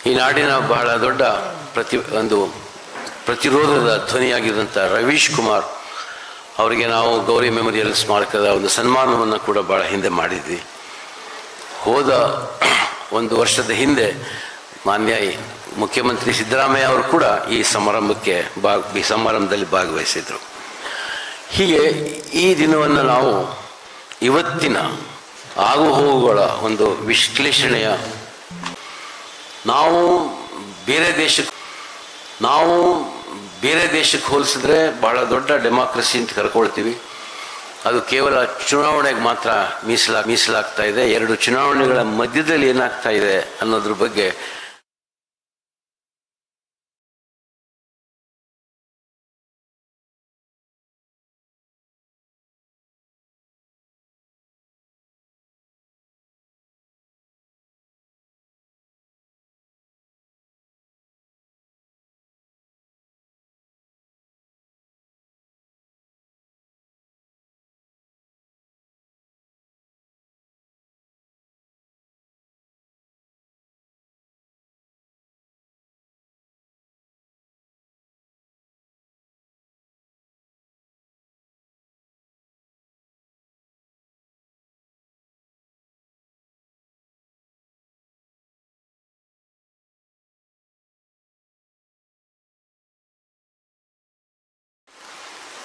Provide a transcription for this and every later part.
ಈ ನಾಡಿನ ಬಹಳ ದೊಡ್ಡ ಪ್ರತಿರೋಧದ ಧ್ವನಿಯಾಗಿದ್ದಂಥ ರವೀಶ್ ಕುಮಾರ್ ಅವರಿಗೆ ನಾವು ಗೌರಿ ಮೆಮೋರಿಯಲ್ ಸ್ಮಾರಕದ ಒಂದು ಸನ್ಮಾನವನ್ನು ಕೂಡ ಭಾಳ ಹಿಂದೆ ಮಾಡಿದ್ವಿ. ಹೋದ ಒಂದು ವರ್ಷದ ಹಿಂದೆ ಮಾನ್ಯ ಮುಖ್ಯಮಂತ್ರಿ ಸಿದ್ದರಾಮಯ್ಯ ಅವರು ಕೂಡ ಈ ಸಮಾರಂಭದಲ್ಲಿ ಭಾಗವಹಿಸಿದರು. ಹೀಗೆ ಈ ದಿನವನ್ನು ನಾವು ಇವತ್ತಿನ ಆಗುಹೋಗುಗಳ ಒಂದು ವಿಶ್ಲೇಷಣೆಯ ನಾವು ಬೇರೆ ದೇಶಕ್ಕೆ ಹೋಲಿಸಿದ್ರೆ ಬಹಳ ದೊಡ್ಡ ಡೆಮಾಕ್ರಸಿ ಅಂತ ಕರ್ಕೊಳ್ತೀವಿ. ಅದು ಕೇವಲ ಚುನಾವಣೆಗೆ ಮಾತ್ರ ಮೀಸಲಾಗ್ತಾ ಇದೆ. 2 ಚುನಾವಣೆಗಳ ಮಧ್ಯದಲ್ಲಿ ಏನಾಗ್ತಾ ಇದೆ ಅನ್ನೋದ್ರ ಬಗ್ಗೆ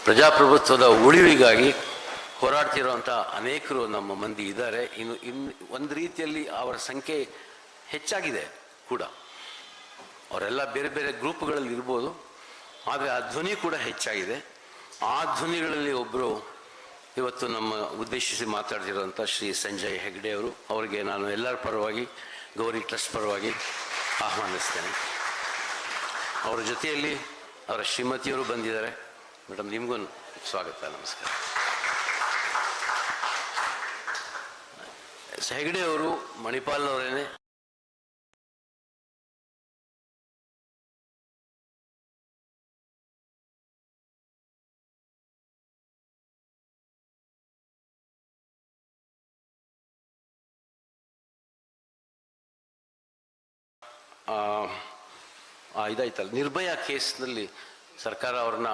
ಪ್ರಜಾಪ್ರಭುತ್ವದ ಉಳಿವಿಗಾಗಿ ಹೋರಾಡ್ತಿರುವಂಥ ಅನೇಕರು ನಮ್ಮ ಮಂದಿ ಇದ್ದಾರೆ. ಇನ್ನು ಒಂದು ರೀತಿಯಲ್ಲಿ ಅವರ ಸಂಖ್ಯೆ ಹೆಚ್ಚಾಗಿದೆ ಕೂಡ. ಅವರೆಲ್ಲ ಬೇರೆ ಬೇರೆ ಗ್ರೂಪ್ಗಳಲ್ಲಿ ಇರ್ಬೋದು, ಆದರೆ ಆ ಧ್ವನಿ ಕೂಡ ಹೆಚ್ಚಾಗಿದೆ. ಆ ಧ್ವನಿಗಳಲ್ಲಿ ಒಬ್ಬರು ಇವತ್ತು ನಮ್ಮ ಉದ್ದೇಶಿಸಿ ಮಾತಾಡ್ತಿರೋಂಥ ಶ್ರೀ ಸಂಜಯ್ ಹೆಗ್ಡೆ ಅವರು. ಅವರಿಗೆ ನಾನು ಎಲ್ಲರ ಪರವಾಗಿ, ಗೌರಿ ಟ್ರಸ್ಟ್ ಪರವಾಗಿ ಆಹ್ವಾನಿಸ್ತೇನೆ. ಅವರ ಜೊತೆಯಲ್ಲಿ ಅವರ ಶ್ರೀಮತಿಯವರು ಬಂದಿದ್ದಾರೆ. ಮೇಡಮ್, ನಿಮಗೂ ಸ್ವಾಗತ, ನಮಸ್ಕಾರ. ಹೆಗ್ಡೆ ಅವರು ಮಣಿಪಾಲ್ನವರೇನೆ. ಇದಾಯ್ತಲ್ಲ, ನಿರ್ಭಯ ಕೇಸ್ನಲ್ಲಿ ಸರ್ಕಾರ ಅವ್ರನ್ನ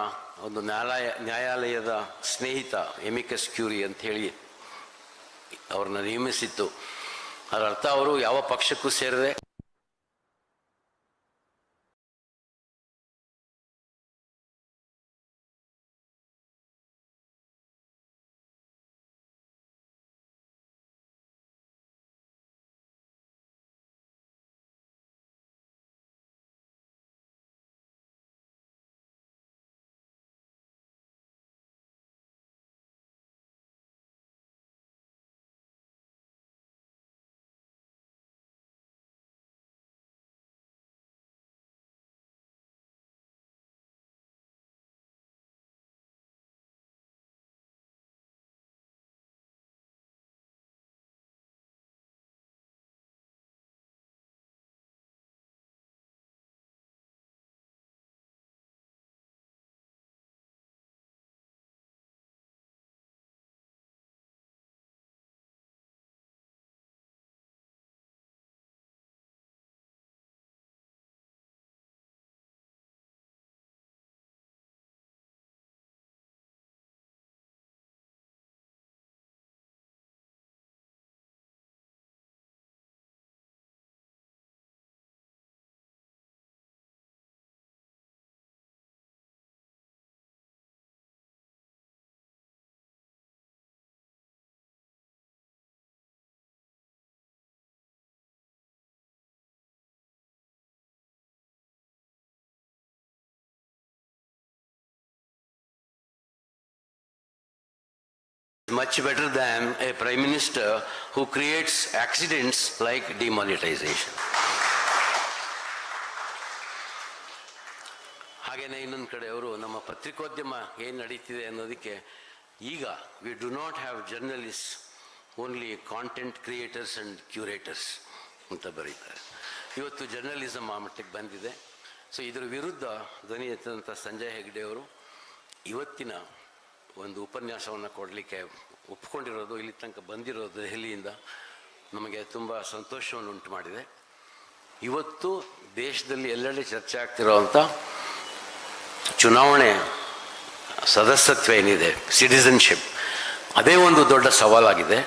ಒಂದು ನ್ಯಾಯಾಲಯದ ಸ್ನೇಹಿತ ಎಮಿಕಸ್ ಕ್ಯೂರಿ ಅಂತ ಹೇಳಿ ಅವ್ರನ್ನ ನೇಮಿಸಿತ್ತು. ಅದರ ಅರ್ಥ ಅವರು ಯಾವ ಪಕ್ಷಕ್ಕೂ ಸೇರದೆ much better than a prime minister who creates accidents like demonetization. ಹಾಗೇನೆ ಇನ್ನೊಂದು ಕಡೆ ಅವರು ನಮ್ಮ ಪತ್ರಿಕೋದ್ಯಮ ಏನು ನಡೀತಿದೆ ಅನ್ನೋದಕ್ಕೆ ಈಗ we do not have journalist, only content creators and curators ಅಂತ ಬರೀತಾರೆ. ಇವತ್ತು ಜರ್ನಲಿಸಮ್ ಆ ಮಟ್ಟಿಗೆ ಬಂದಿದೆ. ಸೊ ಇದರ ವಿರುದ್ಧ ಧ್ವನಿ ಎತ್ತಂಥ ಸಂಜಯ್ ಹೆಗ್ಡೆ ಅವರು ಇವತ್ತಿನ ಒಂದು ಉಪನ್ಯಾಸವನ್ನು ಕೊಡಲಿಕ್ಕೆ ಒಪ್ಕೊಂಡಿರೋದು, ಇಲ್ಲಿ ತನಕ ಬಂದಿರೋದು ದೆಹಲಿಯಿಂದ ನಮಗೆ ತುಂಬ ಸಂತೋಷವನ್ನು ಉಂಟು ಮಾಡಿದೆ. ಇವತ್ತು ದೇಶದಲ್ಲಿ ಎಲ್ಲೆಡೆ ಚರ್ಚೆ ಆಗ್ತಿರೋವಂಥ ಚುನಾವಣೆ ಸದಸ್ಯತ್ವ ಏನಿದೆ, ಸಿಟಿಸನ್ಶಿಪ್, ಅದೇ ಒಂದು ದೊಡ್ಡ ಸವಾಲಾಗಿದೆ.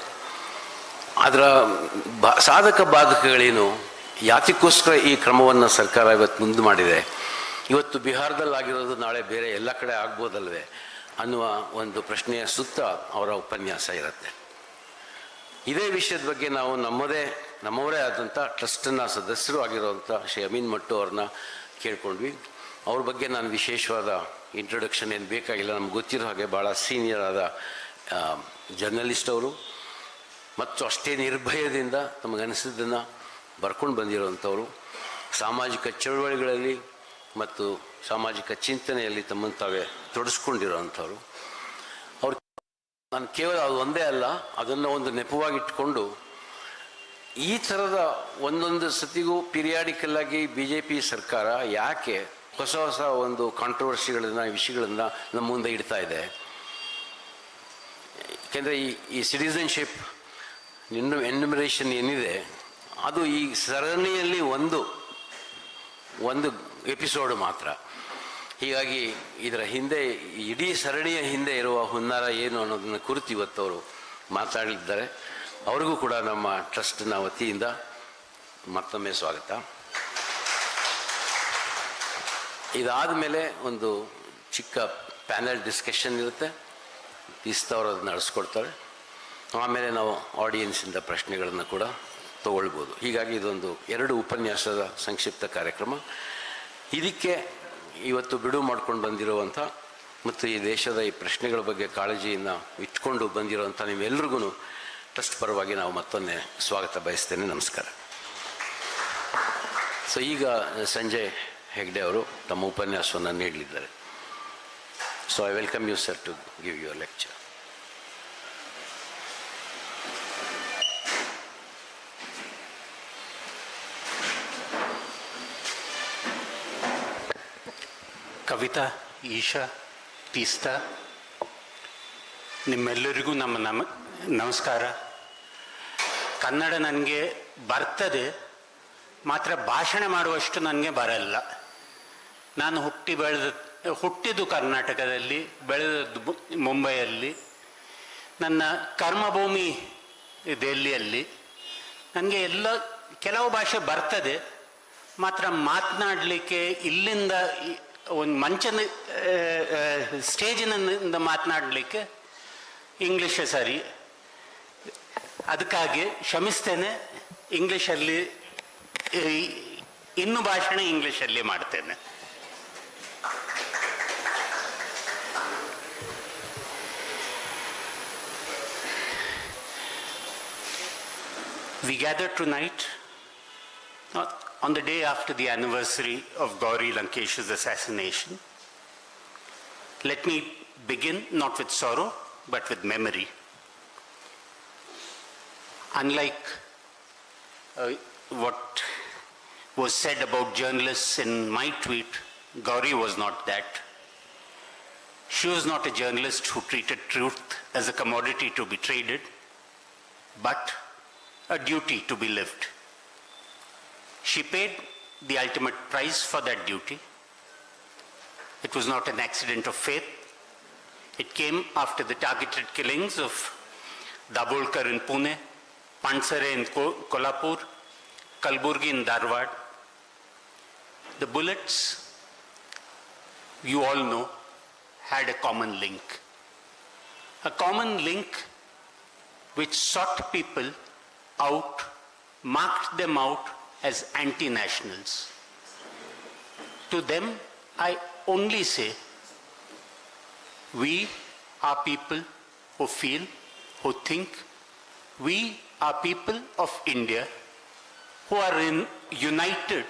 ಅದರ ಸಾಧಕ ಬಾಧಕಗಳೇನು, ಯಾತಕ್ಕೋಸ್ಕರ ಈ ಕ್ರಮವನ್ನು ಸರ್ಕಾರ ಇವತ್ತು ಮುಂದೆ ಮಾಡಿದೆ, ಇವತ್ತು ಬಿಹಾರದಲ್ಲಾಗಿರೋದು ನಾಳೆ ಬೇರೆ ಎಲ್ಲ ಕಡೆ ಆಗ್ಬೋದಲ್ವೇ ಅನ್ನುವ ಒಂದು ಪ್ರಶ್ನೆಯ ಸುತ್ತ ಅವರ ಉಪನ್ಯಾಸ ಇರುತ್ತೆ. ಇದೇ ವಿಷಯದ ಬಗ್ಗೆ ನಾವು ನಮ್ಮವರೇ ಆದಂಥ ಟ್ರಸ್ಟನ್ನ ಸದಸ್ಯರು ಆಗಿರುವಂಥ ಶ್ರೀ ಅಮೀನ್ ಮಟ್ಟು ಅವ್ರನ್ನ ಕೇಳ್ಕೊಂಡ್ವಿ. ಅವ್ರ ಬಗ್ಗೆ ನಾನು ವಿಶೇಷವಾದ ಇಂಟ್ರೊಡಕ್ಷನ್ ಏನು ಬೇಕಾಗಿಲ್ಲ, ನಮ್ಗೆ ಗೊತ್ತಿರೋ ಹಾಗೆ ಭಾಳ ಸೀನಿಯರ್ ಆದ ಜರ್ನಲಿಸ್ಟ್ ಅವರು, ಮತ್ತು ಅಷ್ಟೇ ನಿರ್ಭಯದಿಂದ ತಮಗನಿಸಿದ್ದನ್ನು ಬರ್ಕೊಂಡು ಬಂದಿರುವಂಥವ್ರು, ಸಾಮಾಜಿಕ ಚಳುವಳಿಗಳಲ್ಲಿ ಮತ್ತು ಸಾಮಾಜಿಕ ಚಿಂತನೆಯಲ್ಲಿ ತಮ್ಮನ್ನು ತಾವೇ ತೊಡಸ್ಕೊಂಡಿರೋವಂಥವ್ರು. ಅವ್ರು ನಾನು ಕೇವಲ ಅದು ಒಂದೇ ಅಲ್ಲ, ಅದನ್ನು ಒಂದು ನೆಪವಾಗಿಟ್ಕೊಂಡು ಈ ಥರದ ಒಂದೊಂದು ಸತಿಗೂ ಪಿರಿಯಾಡಿಕಲ್ಲಾಗಿ BJP ಸರ್ಕಾರ ಯಾಕೆ ಹೊಸ ಹೊಸ ಒಂದು ಕಾಂಟ್ರವರ್ಸಿಗಳನ್ನು, ವಿಷಯಗಳನ್ನು ನಮ್ಮ ಮುಂದೆ ಇಡ್ತಾ ಇದೆ. ಯಾಕೆಂದರೆ ಈ ಸಿಟಿಸನ್ಶಿಪ್ ಎನ್ಯುಮರೇಷನ್ ಏನಿದೆ ಅದು ಈ ಸರಣಿಯಲ್ಲಿ ಒಂದು ಎಪಿಸೋಡ್ ಮಾತ್ರ. ಹೀಗಾಗಿ ಇದರ ಹಿಂದೆ, ಇಡೀ ಸರಣಿಯ ಹಿಂದೆ ಇರುವ ಹುನ್ನಾರ ಏನು ಅನ್ನೋದನ್ನು ಕುರಿತು ಇವತ್ತವರು ಮಾತಾಡಲಿದ್ದಾರೆ. ಅವರಿಗೂ ಕೂಡ ನಮ್ಮ ಟ್ರಸ್ಟ್ನ ವತಿಯಿಂದ ಮತ್ತೊಮ್ಮೆ ಸ್ವಾಗತ. ಇದಾದ ಮೇಲೆ ಒಂದು ಚಿಕ್ಕ ಪ್ಯಾನೆಲ್ ಡಿಸ್ಕಷನ್ ಇರುತ್ತೆ, ಇಸ್ತವರು ಅದನ್ನ ನಡೆಸ್ಕೊಡ್ತಾರೆ. ಆಮೇಲೆ ನಾವು ಆಡಿಯನ್ಸಿಂದ ಪ್ರಶ್ನೆಗಳನ್ನು ಕೂಡ ತಗೊಳ್ಬೋದು. ಹೀಗಾಗಿ ಇದೊಂದು 2 ಉಪನ್ಯಾಸದ ಸಂಕ್ಷಿಪ್ತ ಕಾರ್ಯಕ್ರಮ. ಇದಕ್ಕೆ ಇವತ್ತು ಬಿಡುವು ಮಾಡ್ಕೊಂಡು ಬಂದಿರುವಂಥ ಮತ್ತು ಈ ದೇಶದ ಈ ಪ್ರಶ್ನೆಗಳ ಬಗ್ಗೆ ಕಾಳಜಿಯನ್ನು ಇಟ್ಕೊಂಡು ಬಂದಿರುವಂಥ ನೀವೆಲ್ರಿಗೂ ಟ್ರಸ್ಟ್ ಪರವಾಗಿ ನಾವು ಮತ್ತೊಮ್ಮೆ ಸ್ವಾಗತ ಬಯಸ್ತೇನೆ. ನಮಸ್ಕಾರ. ಸೊ ಈಗ ಸಂಜಯ್ ಹೆಗ್ಡೆ ಅವರು ತಮ್ಮ ಉಪನ್ಯಾಸವನ್ನು ನೀಡಲಿದ್ದಾರೆ. So I welcome you sir to give your lecture. Kavita, Isha, Teesta, ನಿಮ್ಮೆಲ್ಲರಿಗೂ ನಮ್ಮ ನಮಸ್ಕಾರ. ಕನ್ನಡ ನನಗೆ ಬರ್ತದೆ, ಮಾತ್ರ ಭಾಷಣ ಮಾಡುವಷ್ಟು ನನಗೆ ಬರಲ್ಲ. ನಾನು ಹುಟ್ಟಿದ್ದು ಕರ್ನಾಟಕದಲ್ಲಿ, ಬೆಳೆದದ್ದು ಮುಂಬೈಯಲ್ಲಿ, ನನ್ನ ಕರ್ಮಭೂಮಿ ದೆಹಲಿಯಲ್ಲಿ. ನನಗೆ ಕೆಲವು ಭಾಷೆ ಬರ್ತದೆ, ಮಾತ್ರ ಮಾತನಾಡಲಿಕ್ಕೆ ಇಲ್ಲಿಂದ ಒಂದು ಮಂಚದ ಸ್ಟೇಜಿನಿಂದ ಮಾತನಾಡಲಿಕ್ಕೆ ಇಂಗ್ಲೀಷೇ ಸರಿ. ಅದಕ್ಕಾಗಿ ಕ್ಷಮಿಸ್ತೇನೆ. ಇಂಗ್ಲೀಷಲ್ಲಿ ಇನ್ನು ಭಾಷಣ ಇಂಗ್ಲೀಷಲ್ಲಿ ಮಾಡ್ತೇನೆ. We gathered tonight on the day after the anniversary of Gauri Lankesh's assassination. Let me begin not with sorrow, but with memory. Unlike what was said about journalists in my tweet, Gauri was not that. She was not a journalist who treated truth as a commodity to be traded, but a duty to be lived. She paid the ultimate price for that duty. It was not an accident of fate. It came after the targeted killings of Dabolkar in Pune, Pansare in Kolhapur, Kalburgi in Dharwad. The bullets, you all know, had a common link. A common link which sought people out, marked them out as anti-nationals. To them, I only say, we are people who feel, who think. We are people of India who are united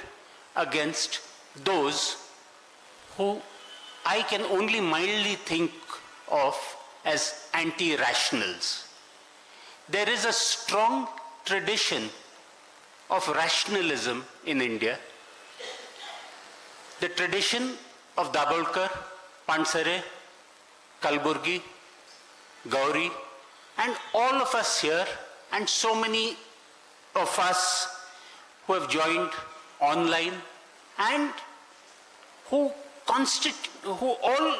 against those who I can only mildly think of as anti-rationals. There is a strong tradition of rationalism in India. The tradition of Dabolkar, Pansare, Kalburgi, Gauri, and all of us here, and so many of us who have joined online, and who all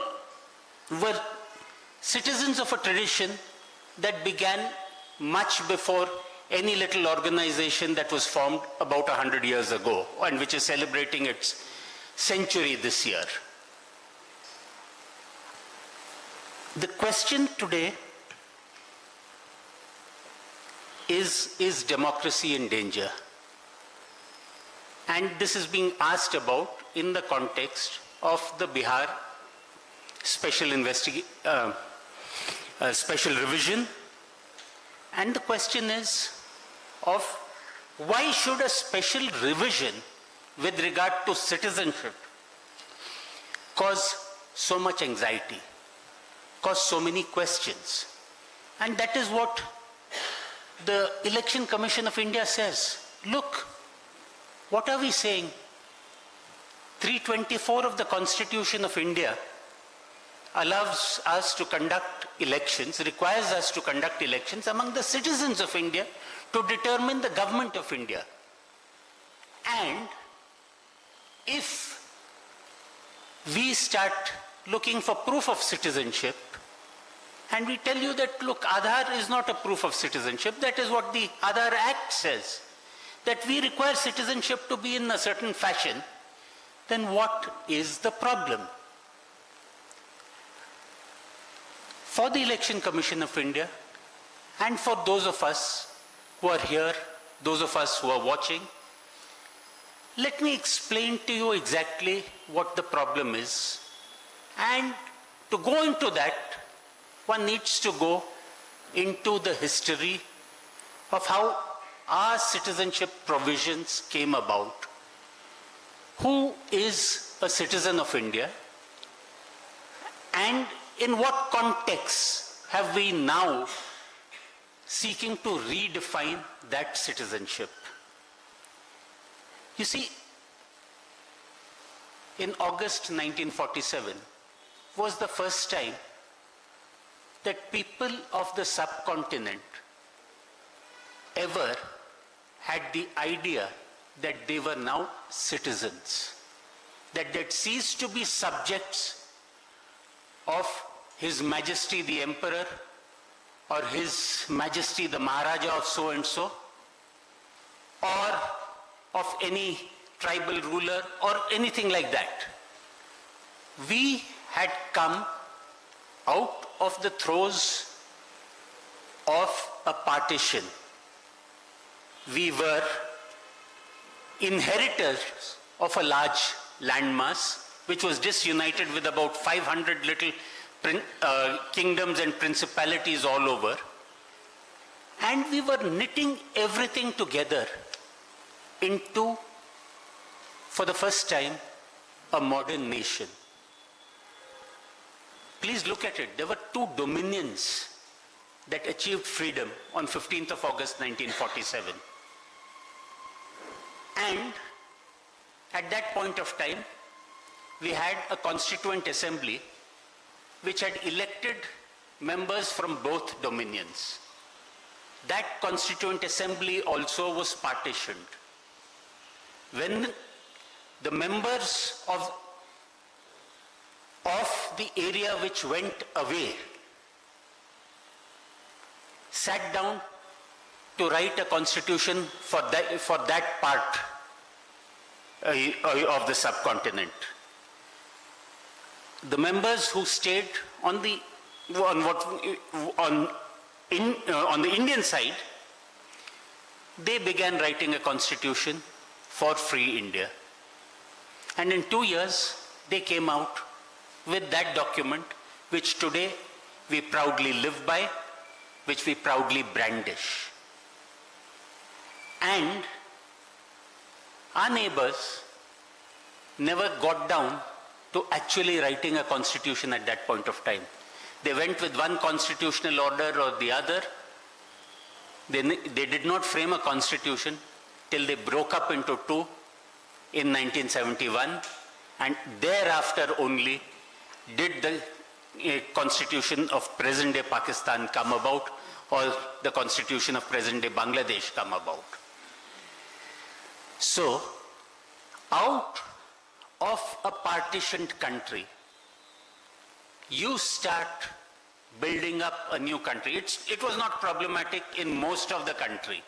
were citizens of a tradition that began much before any little organization that was formed about 100 years ago, and which is celebrating its century this year. The question today is democracy in danger? And this is being asked about in the context of the Bihar special revision. And the question is of why should a special revision with regard to citizenship cause so much anxiety, cause so many questions? And that is what the Election Commission of India says. Look, what are we saying? 324 of the Constitution of India allows us to conduct elections, requires us to conduct elections among the citizens of India to determine the government of India. And if we start looking for proof of citizenship, and we tell you that, look, Aadhaar is not a proof of citizenship, that is what the Aadhaar Act says, that we require citizenship to be in a certain fashion, then what is the problem? For the Election Commission of India, and for those of us who are here, those of us who are watching, let me explain to you exactly what the problem is. And to go into that, one needs to go into the history of how our citizenship provisions came about. Who is a citizen of India? And in what context have we now seeking to redefine that citizenship? You see, in August 1947 was the first time that people of the subcontinent ever had the idea that they were now citizens, that they'd ceased to be subjects of His Majesty the Emperor or His Majesty the Maharaja of so and so, or of any tribal ruler or anything like that. We had come out of the throes of a partition. We were inheritors of a large landmass which was disunited with about 500 little kingdoms and principalities all over. And we were knitting everything together into, for the first time, a modern nation. Please look at it. There were two dominions that achieved freedom on 15th of August 1947. And at that point of time, we had a constituent assembly which had elected members from both dominions. That constituent assembly also was partitioned. When the members of the area which went away sat down to write a constitution for that part of the subcontinent, the members who stayed on the Indian side, they began writing a constitution for free India. And in 2 years, they came out with that document, which today we proudly live by, which we proudly brandish. And our neighbors never got down to actually writing a constitution at that point of time. They went with one constitutional order or the other. They did not frame a constitution till they broke up into two in 1971, and thereafter only did the constitution of present-day Pakistan come about, or the constitution of present-day Bangladesh come about. So, out of a partitioned country, you start building up a new country. It was not problematic in most of the country.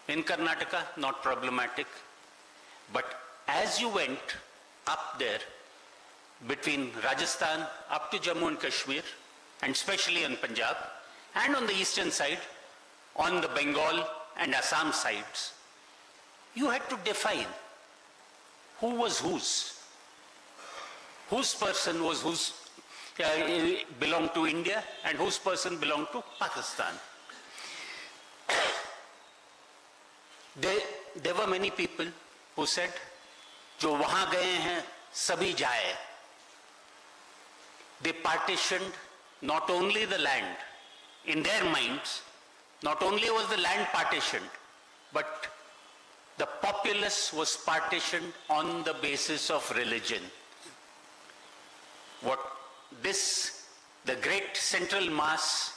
In Karnataka, not problematic. But as you went up there, between Rajasthan up to Jammu and Kashmir, and especially in Punjab, and on the eastern side, on the Bengal and Assam sides, you had to define who was whose. Whose person was whose, belonged to India, and whose person belonged to Pakistan. There were many people who said, जो वहां गए हैं सभी जाए. They partitioned not only the land, in their minds, not only was the land partitioned, but the populace was partitioned on the basis of religion. What this, the great central mass,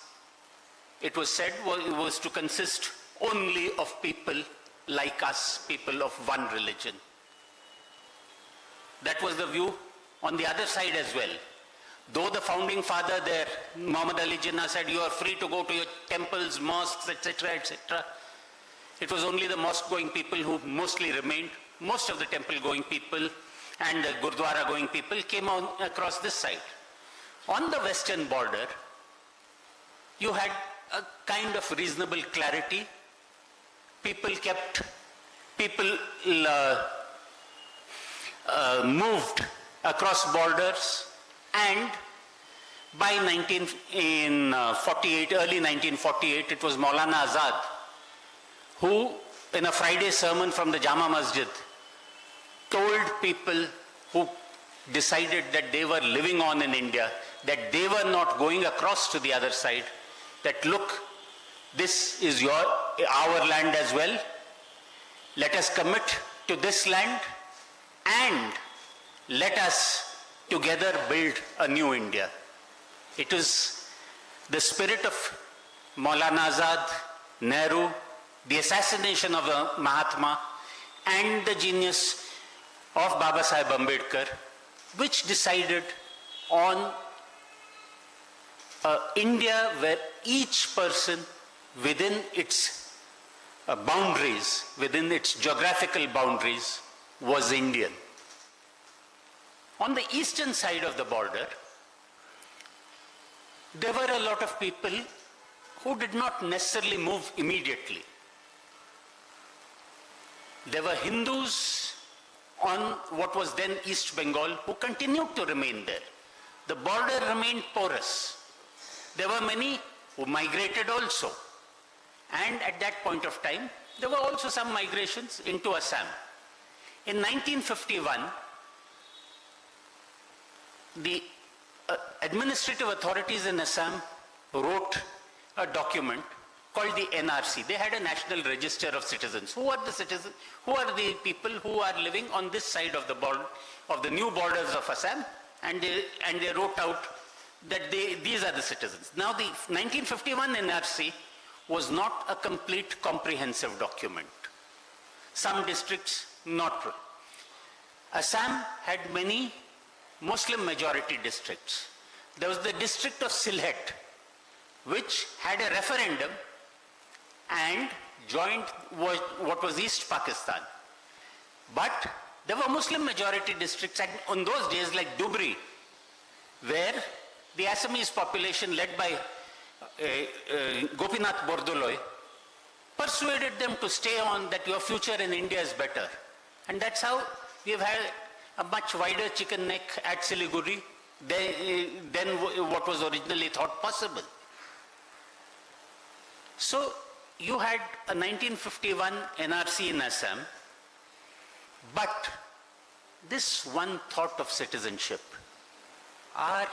it was said was to consist only of people like us, people of one religion. That was the view on the other side as well. Though the founding father there, Muhammad Ali Jinnah, said you are free to go to your temples, mosques, etc., etc., it was only the mosque-going people who mostly remained. Most of the temple-going people and the Gurdwara-going people came on across this side. On the western border, you had a kind of reasonable clarity. People moved across borders, and by early 1948, it was Maulana Azad who, in a Friday sermon from the Jama Masjid, told people who decided that they were living on in India, that they were not going across to the other side, that look, this is our land as well. Let us commit to this land and let us together build a new India. It is the spirit of Maulana Azad, Nehru, the assassination of the Mahatma, and the genius of Baba Saheb Ambedkar, which decided on India where each person within its boundaries, within its geographical boundaries, was Indian. On the eastern side of the border, there were a lot of people who did not necessarily move immediately. There were Hindus on what was then East Bengal who continued to remain there. The border remained porous. There were many who migrated also. And at that point of time, there were also some migrations into Assam. In 1951, the administrative authorities in Assam wrote a document called the NRC. They had a National Register of Citizens. Who are the citizens? Who are the people who are living on this side of the border, of the new borders of Assam? And they wrote out that these are the citizens. Now, the 1951 NRC was not a complete comprehensive document. Some districts not. Assam had many Muslim majority districts. There was the district of Sylhet, which had a referendum and joined what was East Pakistan. But there were Muslim majority districts on those days like Dubri, where the Assamese population led by Gopinath Bordoloi persuaded them to stay on, that your future in India is better. And that's how we've had a much wider chicken neck at Siliguri than what was originally thought possible. So you had a 1951 NRC in Assam, but this one thought of citizenship, are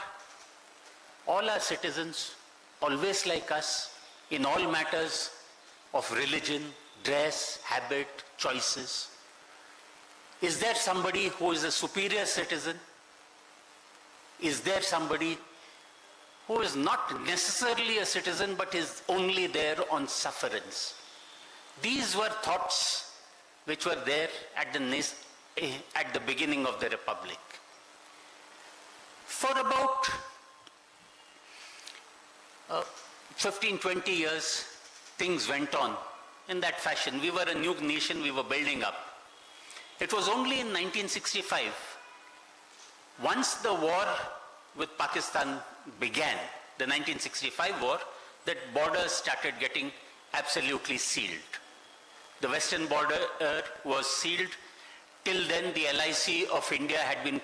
all our citizens always like us in all matters of religion, dress, habit, choices? Is there somebody who is a superior citizen? Is there somebody who is not necessarily a citizen but is only there on sufferance? These were thoughts which were there at the at the beginning of the Republic. For about 15, 20 years, things went on in that fashion. We were a new nation, we were building up. It was only in 1965, once the war with Pakistan began, the 1965 war, that borders started getting absolutely sealed. The western border was sealed. Till then, the LIC of India had been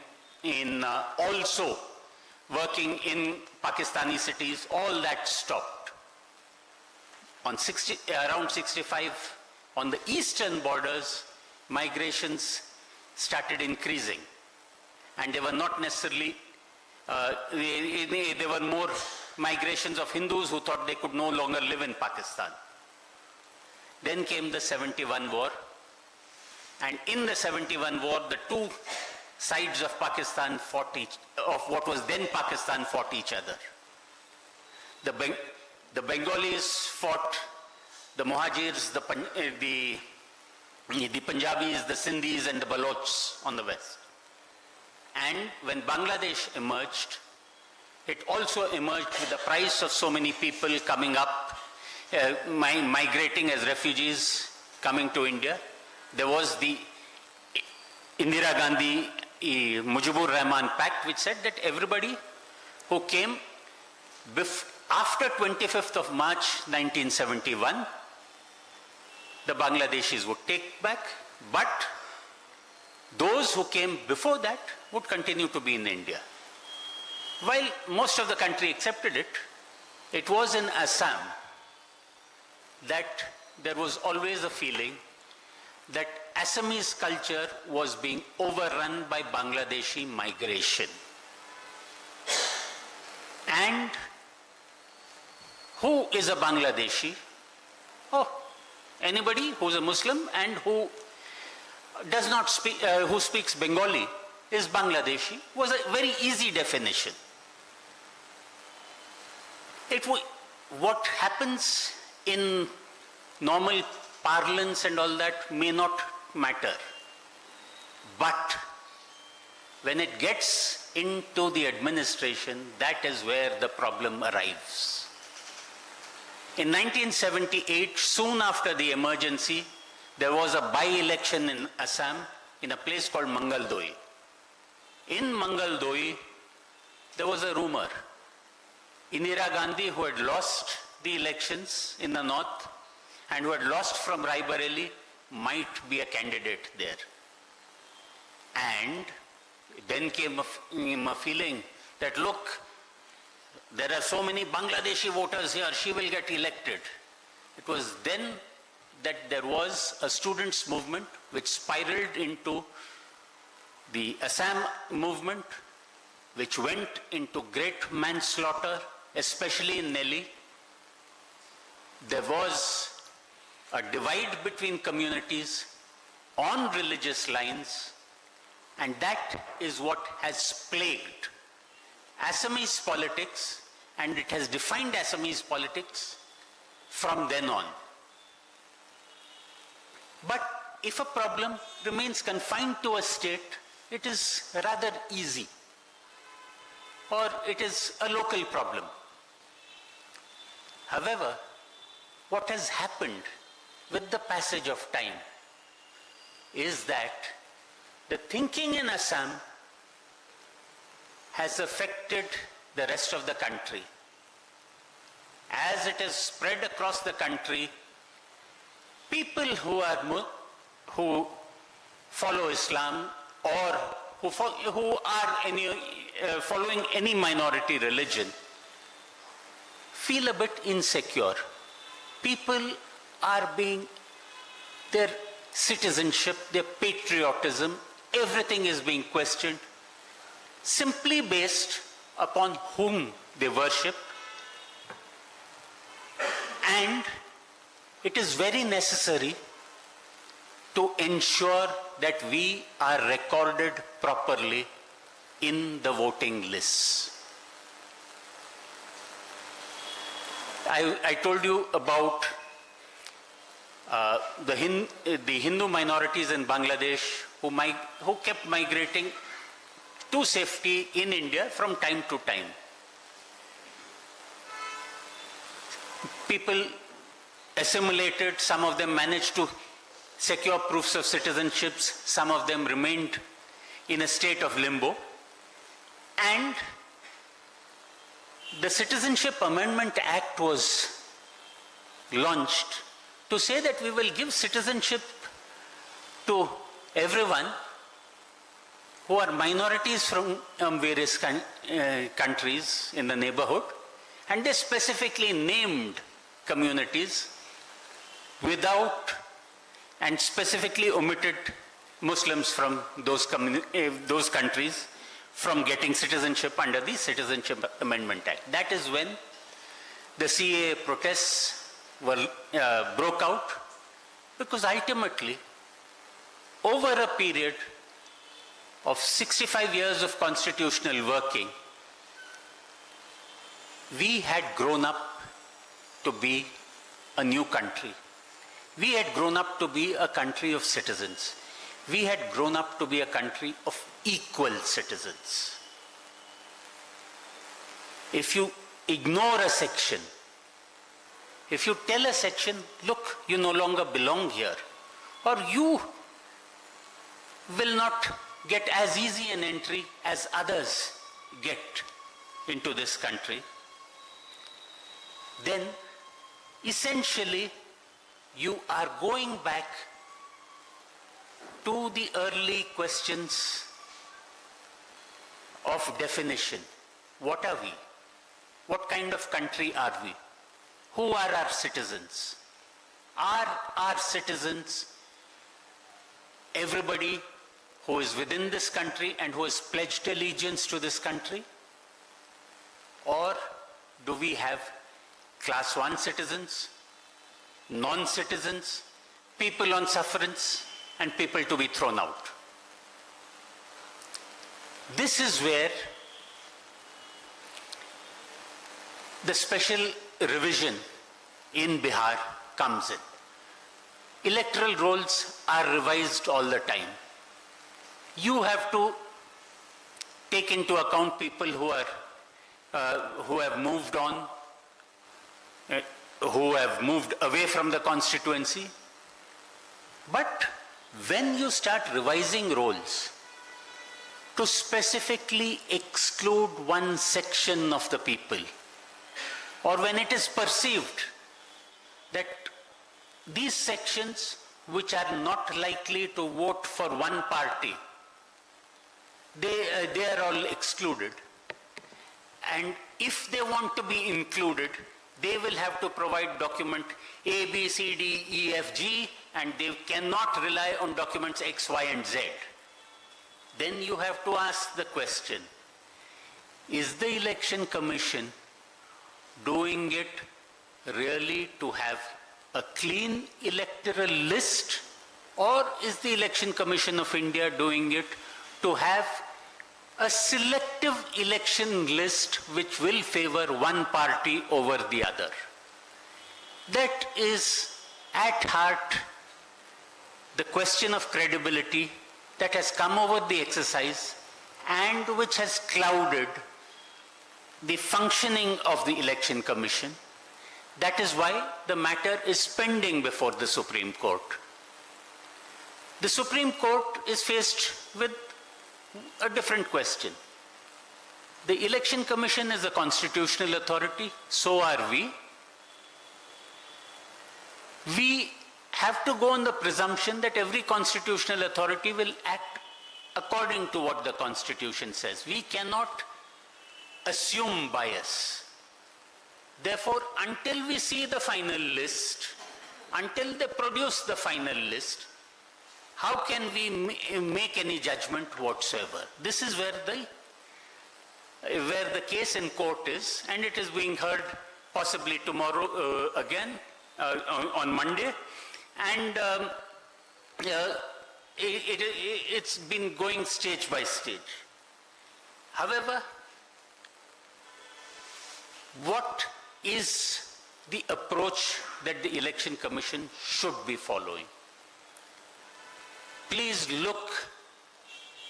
also working in Pakistani cities. All that stopped. Around 65, on the eastern borders, migrations started increasing. And they were not necessarily, there were more migrations of Hindus who thought they could no longer live in Pakistan. Then came the 71 war. And in the 71 war, the two sides of Pakistan of what was then Pakistan fought each other. The Bengalis fought the Muhajirs, the Punjabis, the Sindhis, and the Balochs on the west. And when Bangladesh emerged, it also emerged with the price of so many people coming up, migrating as refugees, coming to India. There was the Indira Gandhi Mujibur Rahman Pact, which said that everybody who came after 25th of March 1971, the Bangladeshis would take back, but those who came before that would continue to be in India. While most of the country accepted it, it was in Assam that there was always a feeling that Assamese culture was being overrun by Bangladeshi migration. And who is a Bangladeshi? Oh, anybody who's a Muslim and who does not speak, who speaks Bengali is Bangladeshi, was a very easy definition. What happens in normal parlance and all that may not matter. But when it gets into the administration, that is where the problem arrives. In 1978, soon after the emergency, there was a by-election in Assam in a place called Mangaldoyi. In Mangaldoyi, there was a rumor. Indira Gandhi, who had lost the elections in the north and who had lost from Raebareli, might be a candidate there. And then came a feeling that, look, there are so many Bangladeshi voters here, she will get elected. It was then that there was a students' movement which spiraled into the Assam movement, which went into great manslaughter, especially in Nelly. There was a divide between communities on religious lines, and that is what has plagued Assamese politics, and it has defined Assamese politics from then on. But if a problem remains confined to a state, it is rather easy, or it is a local problem. However, what has happened with the passage of time is that the thinking in Assam has affected the rest of the country. As it is spread across the country, people who follow Islam or who are following any minority religion feel a bit insecure. People are their citizenship, their patriotism, everything is being questioned simply based upon whom they worship. And it is very necessary to ensure that we are recorded properly in the voting lists. I told you about the Hindu minorities in Bangladesh who kept migrating to safety in India from time to time. People assimilated, some of them managed to secure proofs of citizenships, some of them remained in a state of limbo. And the Citizenship Amendment Act was launched to say that we will give citizenship to everyone who are minorities from various countries in the neighborhood, and they specifically named communities without and specifically omitted Muslims from those countries from getting citizenship under the Citizenship Amendment Act. That is when the CAA protests broke out, because ultimately, over a period of 65 years of constitutional working, we had grown up to be a new country. We had grown up to be a country of citizens. We had grown up to be a country of equal citizens. If you ignore a section, if you tell a section, look, you no longer belong here, or you will not get as easy an entry as others get into this country, then essentially you are going back to the early questions of definition. What are we? What kind of country are we? Who are our citizens? Are our citizens everybody who is within this country and who has pledged allegiance to this country? Or do we have class 1 citizens, non-citizens, people on sufferance, and people to be thrown out? This is where the special revision in Bihar comes in. Electoral rolls are revised all the time. You have to take into account people who have moved on, who have moved away from the constituency. But when you start revising rolls to specifically exclude one section of the people, or when it is perceived that these sections which are not likely to vote for one party, they are all excluded, and if they want to be included, they will have to provide document A, B, C, D, E, F, G, and they cannot rely on documents X, Y, and Z. Then you have to ask the question, is the Election Commission doing it really to have a clean electoral list, or is the Election Commission of India doing it to have a selective election list which will favor one party over the other? That is at heart the question of credibility that has come over the exercise and which has clouded the functioning of the Election Commission. That is why the matter is pending before the Supreme Court. The Supreme Court is faced with a different question. The Election Commission is a constitutional authority, so are we. We have to go on the presumption that every constitutional authority will act according to what the Constitution says. We cannot assume bias. Therefore, until we see the final list, until they produce the final list, how can we make any judgment whatsoever? This is where the case in court is, and it is being heard possibly tomorrow again, on Monday, and it's been going stage by stage. However, what is the approach that the Election Commission should be following? Please look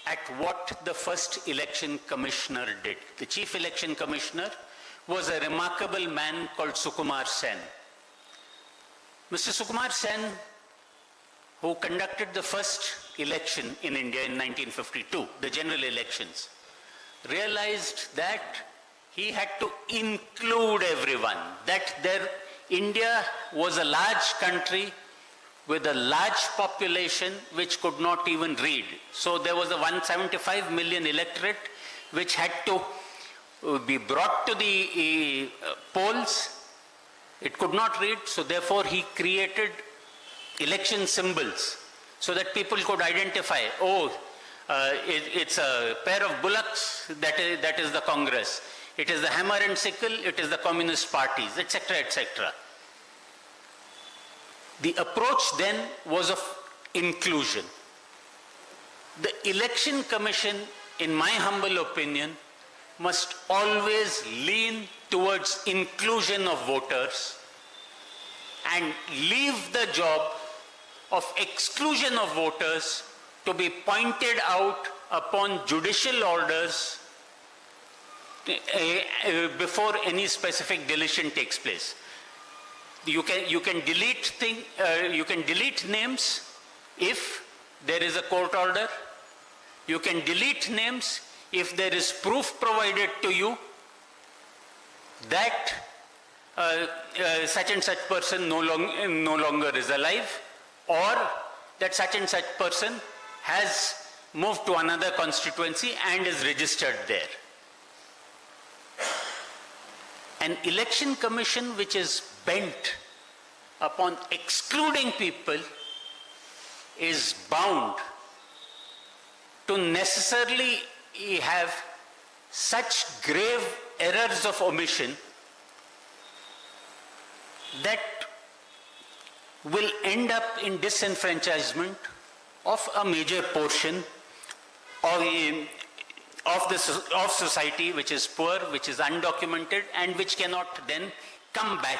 at what the first election commissioner did. The chief election commissioner was a remarkable man called Sukumar Sen. Mr. Sukumar Sen, who conducted the first election in India in 1952, the general elections, realized that he had to include everyone, that India was a large country with a large population which could not even read. So there was a 175 million electorate which had to be brought to the polls. It could not read, so therefore he created election symbols so that people could identify, it's a pair of bullocks, that is the Congress. It is the hammer and sickle, it is the communist parties, etc., etc. The approach then was of inclusion. The election commission, in my humble opinion, must always lean towards inclusion of voters and leave the job of exclusion of voters to be pointed out upon judicial orders before any specific deletion takes place. You can delete names if there is a court order. You can delete names if there is proof provided to you that such and such person no longer is alive, or that such and such person has moved to another constituency and is registered there. An election commission which is bent upon excluding people is bound to necessarily have such grave errors of omission that will end up in disenfranchisement of a major portion of society which is poor, which is undocumented, and which cannot then come back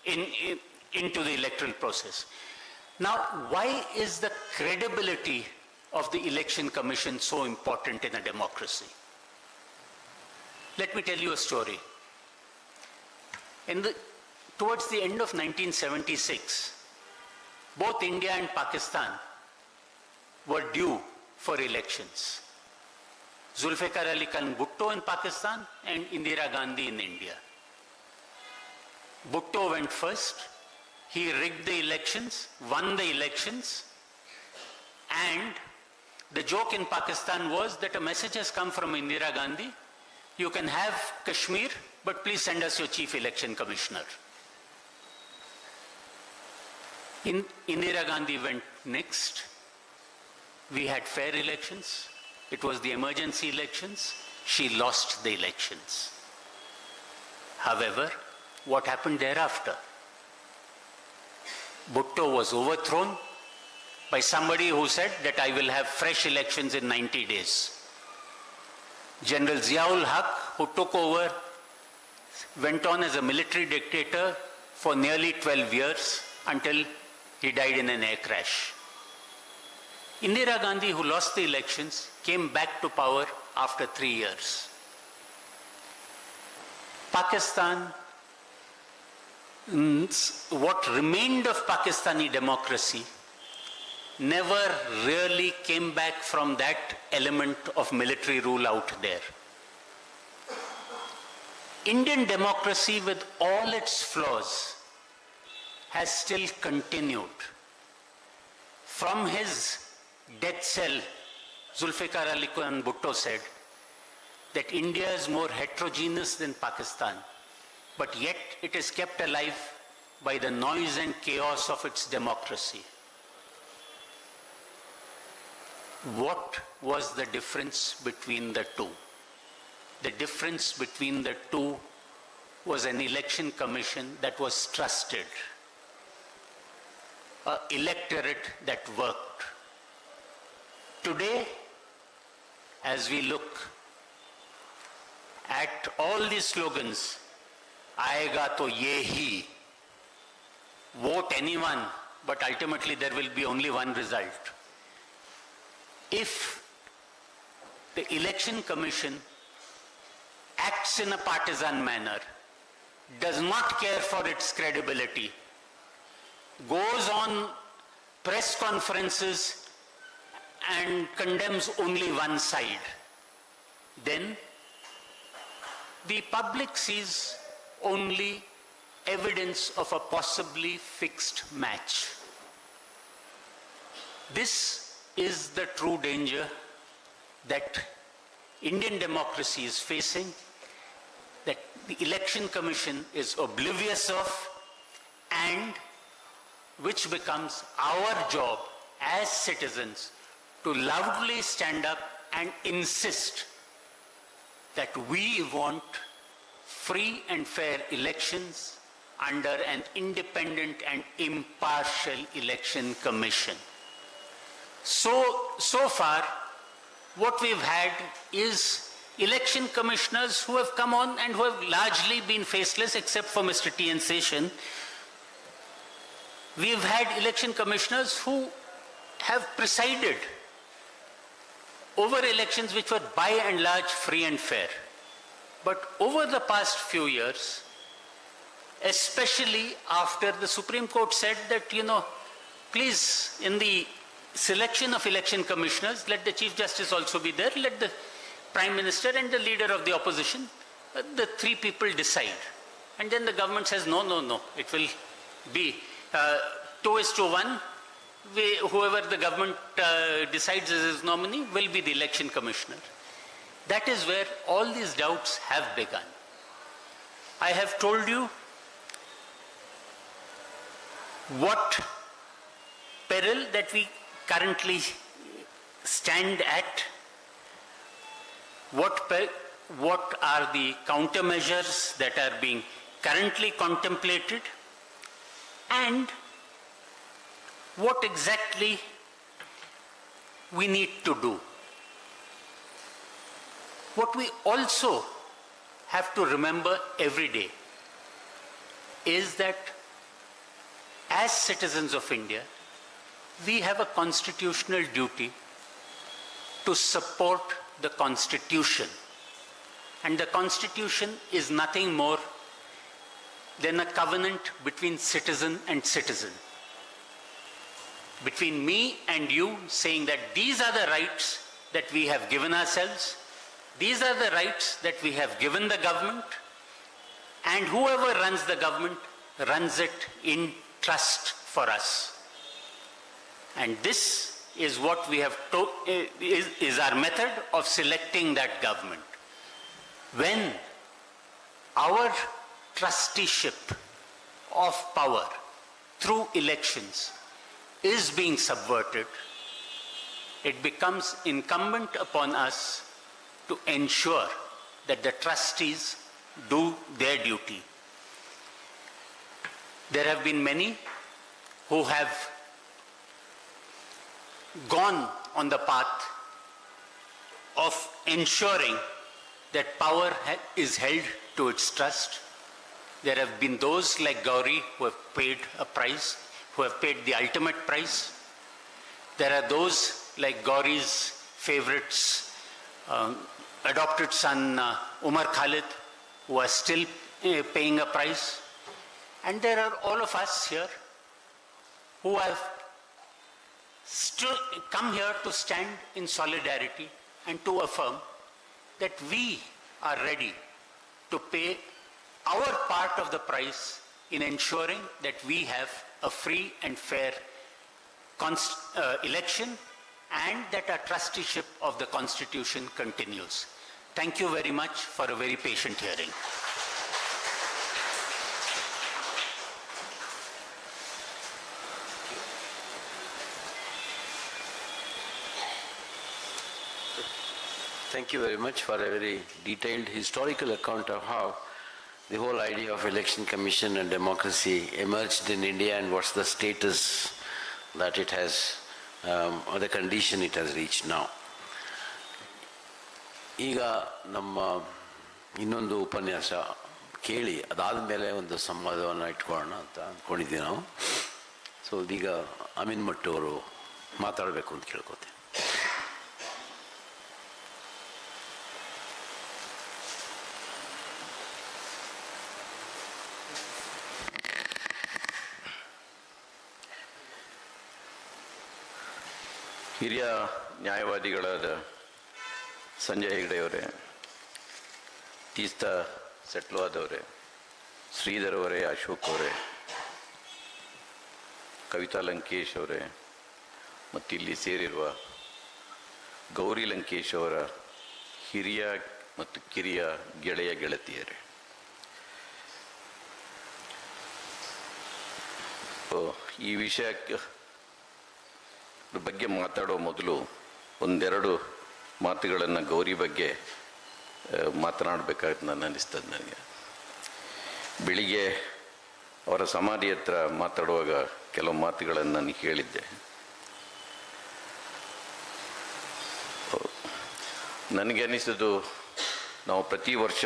into the electoral process. Now, why is the credibility of the election commission so important in a democracy? Let me tell you a story. Towards the end of 1976, both India and Pakistan were due for elections. Zulfikar Ali Khan Bhutto in Pakistan and Indira Gandhi in India. Bhutto went first. He rigged the elections, won the elections, and the joke in Pakistan was that a message has come from Indira Gandhi: you can have Kashmir, but please send us your chief election commissioner. Indira Gandhi went next. We had fair elections. It was the emergency elections. She lost the elections. However, what happened thereafter? Bhutto was overthrown by somebody who said that I will have fresh elections in 90 days. General Ziaul Haq, who took over, went on as a military dictator for nearly 12 years until he died in an air crash. Indira Gandhi, who lost the elections, came back to power after 3 years. Pakistan, what remained of Pakistani democracy, never really came back from that element of military rule out there. Indian democracy, with all its flaws, has still continued. From his death cell, Zulfikar Ali Khan Bhutto said that India is more heterogeneous than Pakistan, but yet it is kept alive by the noise and chaos of its democracy. What was the difference between the two? The difference between the two was an election commission that was trusted, an electorate that worked. Today, as we look at all these slogans, "Aayega to ye hi," vote anyone, but ultimately there will be only one result. If the Election Commission acts in a partisan manner, does not care for its credibility, goes on press conferences and condemns only one side, then the public sees only evidence of a possibly fixed match. This is the true danger that Indian democracy is facing, that the Election Commission is oblivious of, and which becomes our job as citizens to loudly stand up and insist that we want free and fair elections under an independent and impartial election commission. So far, what we've had is election commissioners who have come on and who have largely been faceless except for Mr. T.N. Seshan. We've had election commissioners who have presided over elections which were by and large free and fair. But over the past few years, especially after the Supreme Court said that, please, in the selection of election commissioners, let the Chief Justice also be there, let the Prime Minister and the leader of the opposition, the three people decide. And then the government says, no, it will be 2:1. Whoever the government decides as his nominee will be the election commissioner. That is where all these doubts have begun. I have told you what peril that we currently stand at, what are the countermeasures that are being currently contemplated, and what exactly we need to do. What we also have to remember every day is that as citizens of India, we have a constitutional duty to support the Constitution. And the Constitution is nothing more than a covenant between citizen and citizen. Between me and you, saying that these are the rights that we have given ourselves, these are the rights that we have given the government, and whoever runs the government runs it in trust for us. And this is what we have is our method of selecting that government. When our trusteeship of power through elections is being subverted, it becomes incumbent upon us to ensure that the trustees do their duty. There have been many who have gone on the path of ensuring that power is held to its trust. There have been those like Gauri who have paid a price, who have paid the ultimate price. There are those like Gauri's favorites, adopted son Umar Khalid, who are still paying a price. And there are all of us here who have come here to stand in solidarity and to affirm that we are ready to pay our part of the price in ensuring that we have a free and fair election and that our trusteeship of the Constitution continues. Thank you very much for a very patient hearing. Thank you very much for a very detailed historical account of how the whole idea of election commission and democracy emerged in India and what's the status that it has, or the condition it has reached now. ಈಗ ನಮ್ಮ ಇನ್ನೊಂದು ಉಪನ್ಯಾಸ ಕೇಳಿ ಅದಾದ ಮೇಲೆ ಒಂದು ಸಂವಾದವನ್ನು ಇಟ್ಕೊಳ್ಳೋಣ ಅಂತ ಅಂದ್ಕೊಂಡಿದ್ದೀವಿ ನಾವು. ಸೊ ಈಗ ಅಮೀನ್ ಮಟ್ಟು ಅವರು ಮಾತಾಡಬೇಕು ಅಂತ ಕೇಳ್ಕೊತೀನಿ. ಹಿರಿಯ ನ್ಯಾಯವಾದಿಗಳಾದ ಸಂಜಯ್ ಹೆಗ್ಡೆಯವರೇ, ತೀಸ್ತಾ ಸೆಟ್ಲವಾದವರೇ, ಶ್ರೀಧರ್ ಅವರೇ, ಅಶೋಕ್ ಅವರೇ, ಕವಿತಾ ಲಂಕೇಶ್ ಅವರೇ, ಮತ್ತು ಇಲ್ಲಿ ಸೇರಿರುವ ಗೌರಿ ಲಂಕೇಶ್ ಅವರ ಹಿರಿಯ ಮತ್ತು ಕಿರಿಯ ಗೆಳೆಯ ಗೆಳತಿಯರೇ, ಈ ವಿಷಯಕ್ಕೆ ಬಗ್ಗೆ ಮಾತಾಡೋ ಮೊದಲು ಒಂದೆರಡು ಮಾತುಗಳನ್ನು ಗೌರಿ ಬಗ್ಗೆ ಮಾತನಾಡಬೇಕಾಗಿ ನಾನು ಅನ್ನಿಸ್ತದೆ. ನನಗೆ ಬೆಳಿಗ್ಗೆ ಅವರ ಸಮಾಧಿ ಹತ್ರ ಮಾತಾಡುವಾಗ ಕೆಲವು ಮಾತುಗಳನ್ನು ನಾನು ಹೇಳಿದ್ದೆ. ನನಗೆ ಅನ್ನಿಸೋದು, ನಾವು ಪ್ರತಿ ವರ್ಷ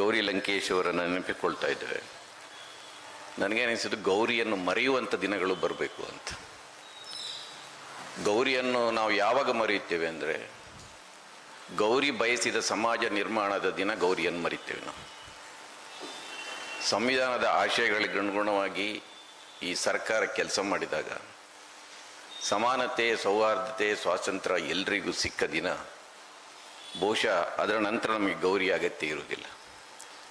ಗೌರಿ ಲಂಕೇಶ್ ಅವರನ್ನು ನೆನಪಿಕೊಳ್ತಾ ಇದ್ದೇವೆ. ನನಗೆ ಅನ್ನಿಸೋದು ಗೌರಿಯನ್ನು ಮರೆಯುವಂಥ ದಿನಗಳು ಬರಬೇಕು ಅಂತ. ಗೌರಿಯನ್ನು ನಾವು ಯಾವಾಗ ಮರೆಯುತ್ತೇವೆ ಅಂದರೆ, ಗೌರಿ ಬಯಸಿದ ಸಮಾಜ ನಿರ್ಮಾಣದ ದಿನ ಗೌರಿಯನ್ನು ಮರಿತೇವೆ ನಾವು. ಸಂವಿಧಾನದ ಆಶಯಗಳಿಗೆ ಅನುಗುಣವಾಗಿ ಈ ಸರ್ಕಾರ ಕೆಲಸ ಮಾಡಿದಾಗ ಸಮಾನತೆ, ಸೌಹಾರ್ದತೆ, ಸ್ವಾತಂತ್ರ್ಯ ಎಲ್ರಿಗೂ ಸಿಕ್ಕ ದಿನ ಬಹುಶಃ ಅದರ ನಂತರ ನಮಗೆ ಗೌರಿ ಅಗತ್ಯ ಇರುವುದಿಲ್ಲ.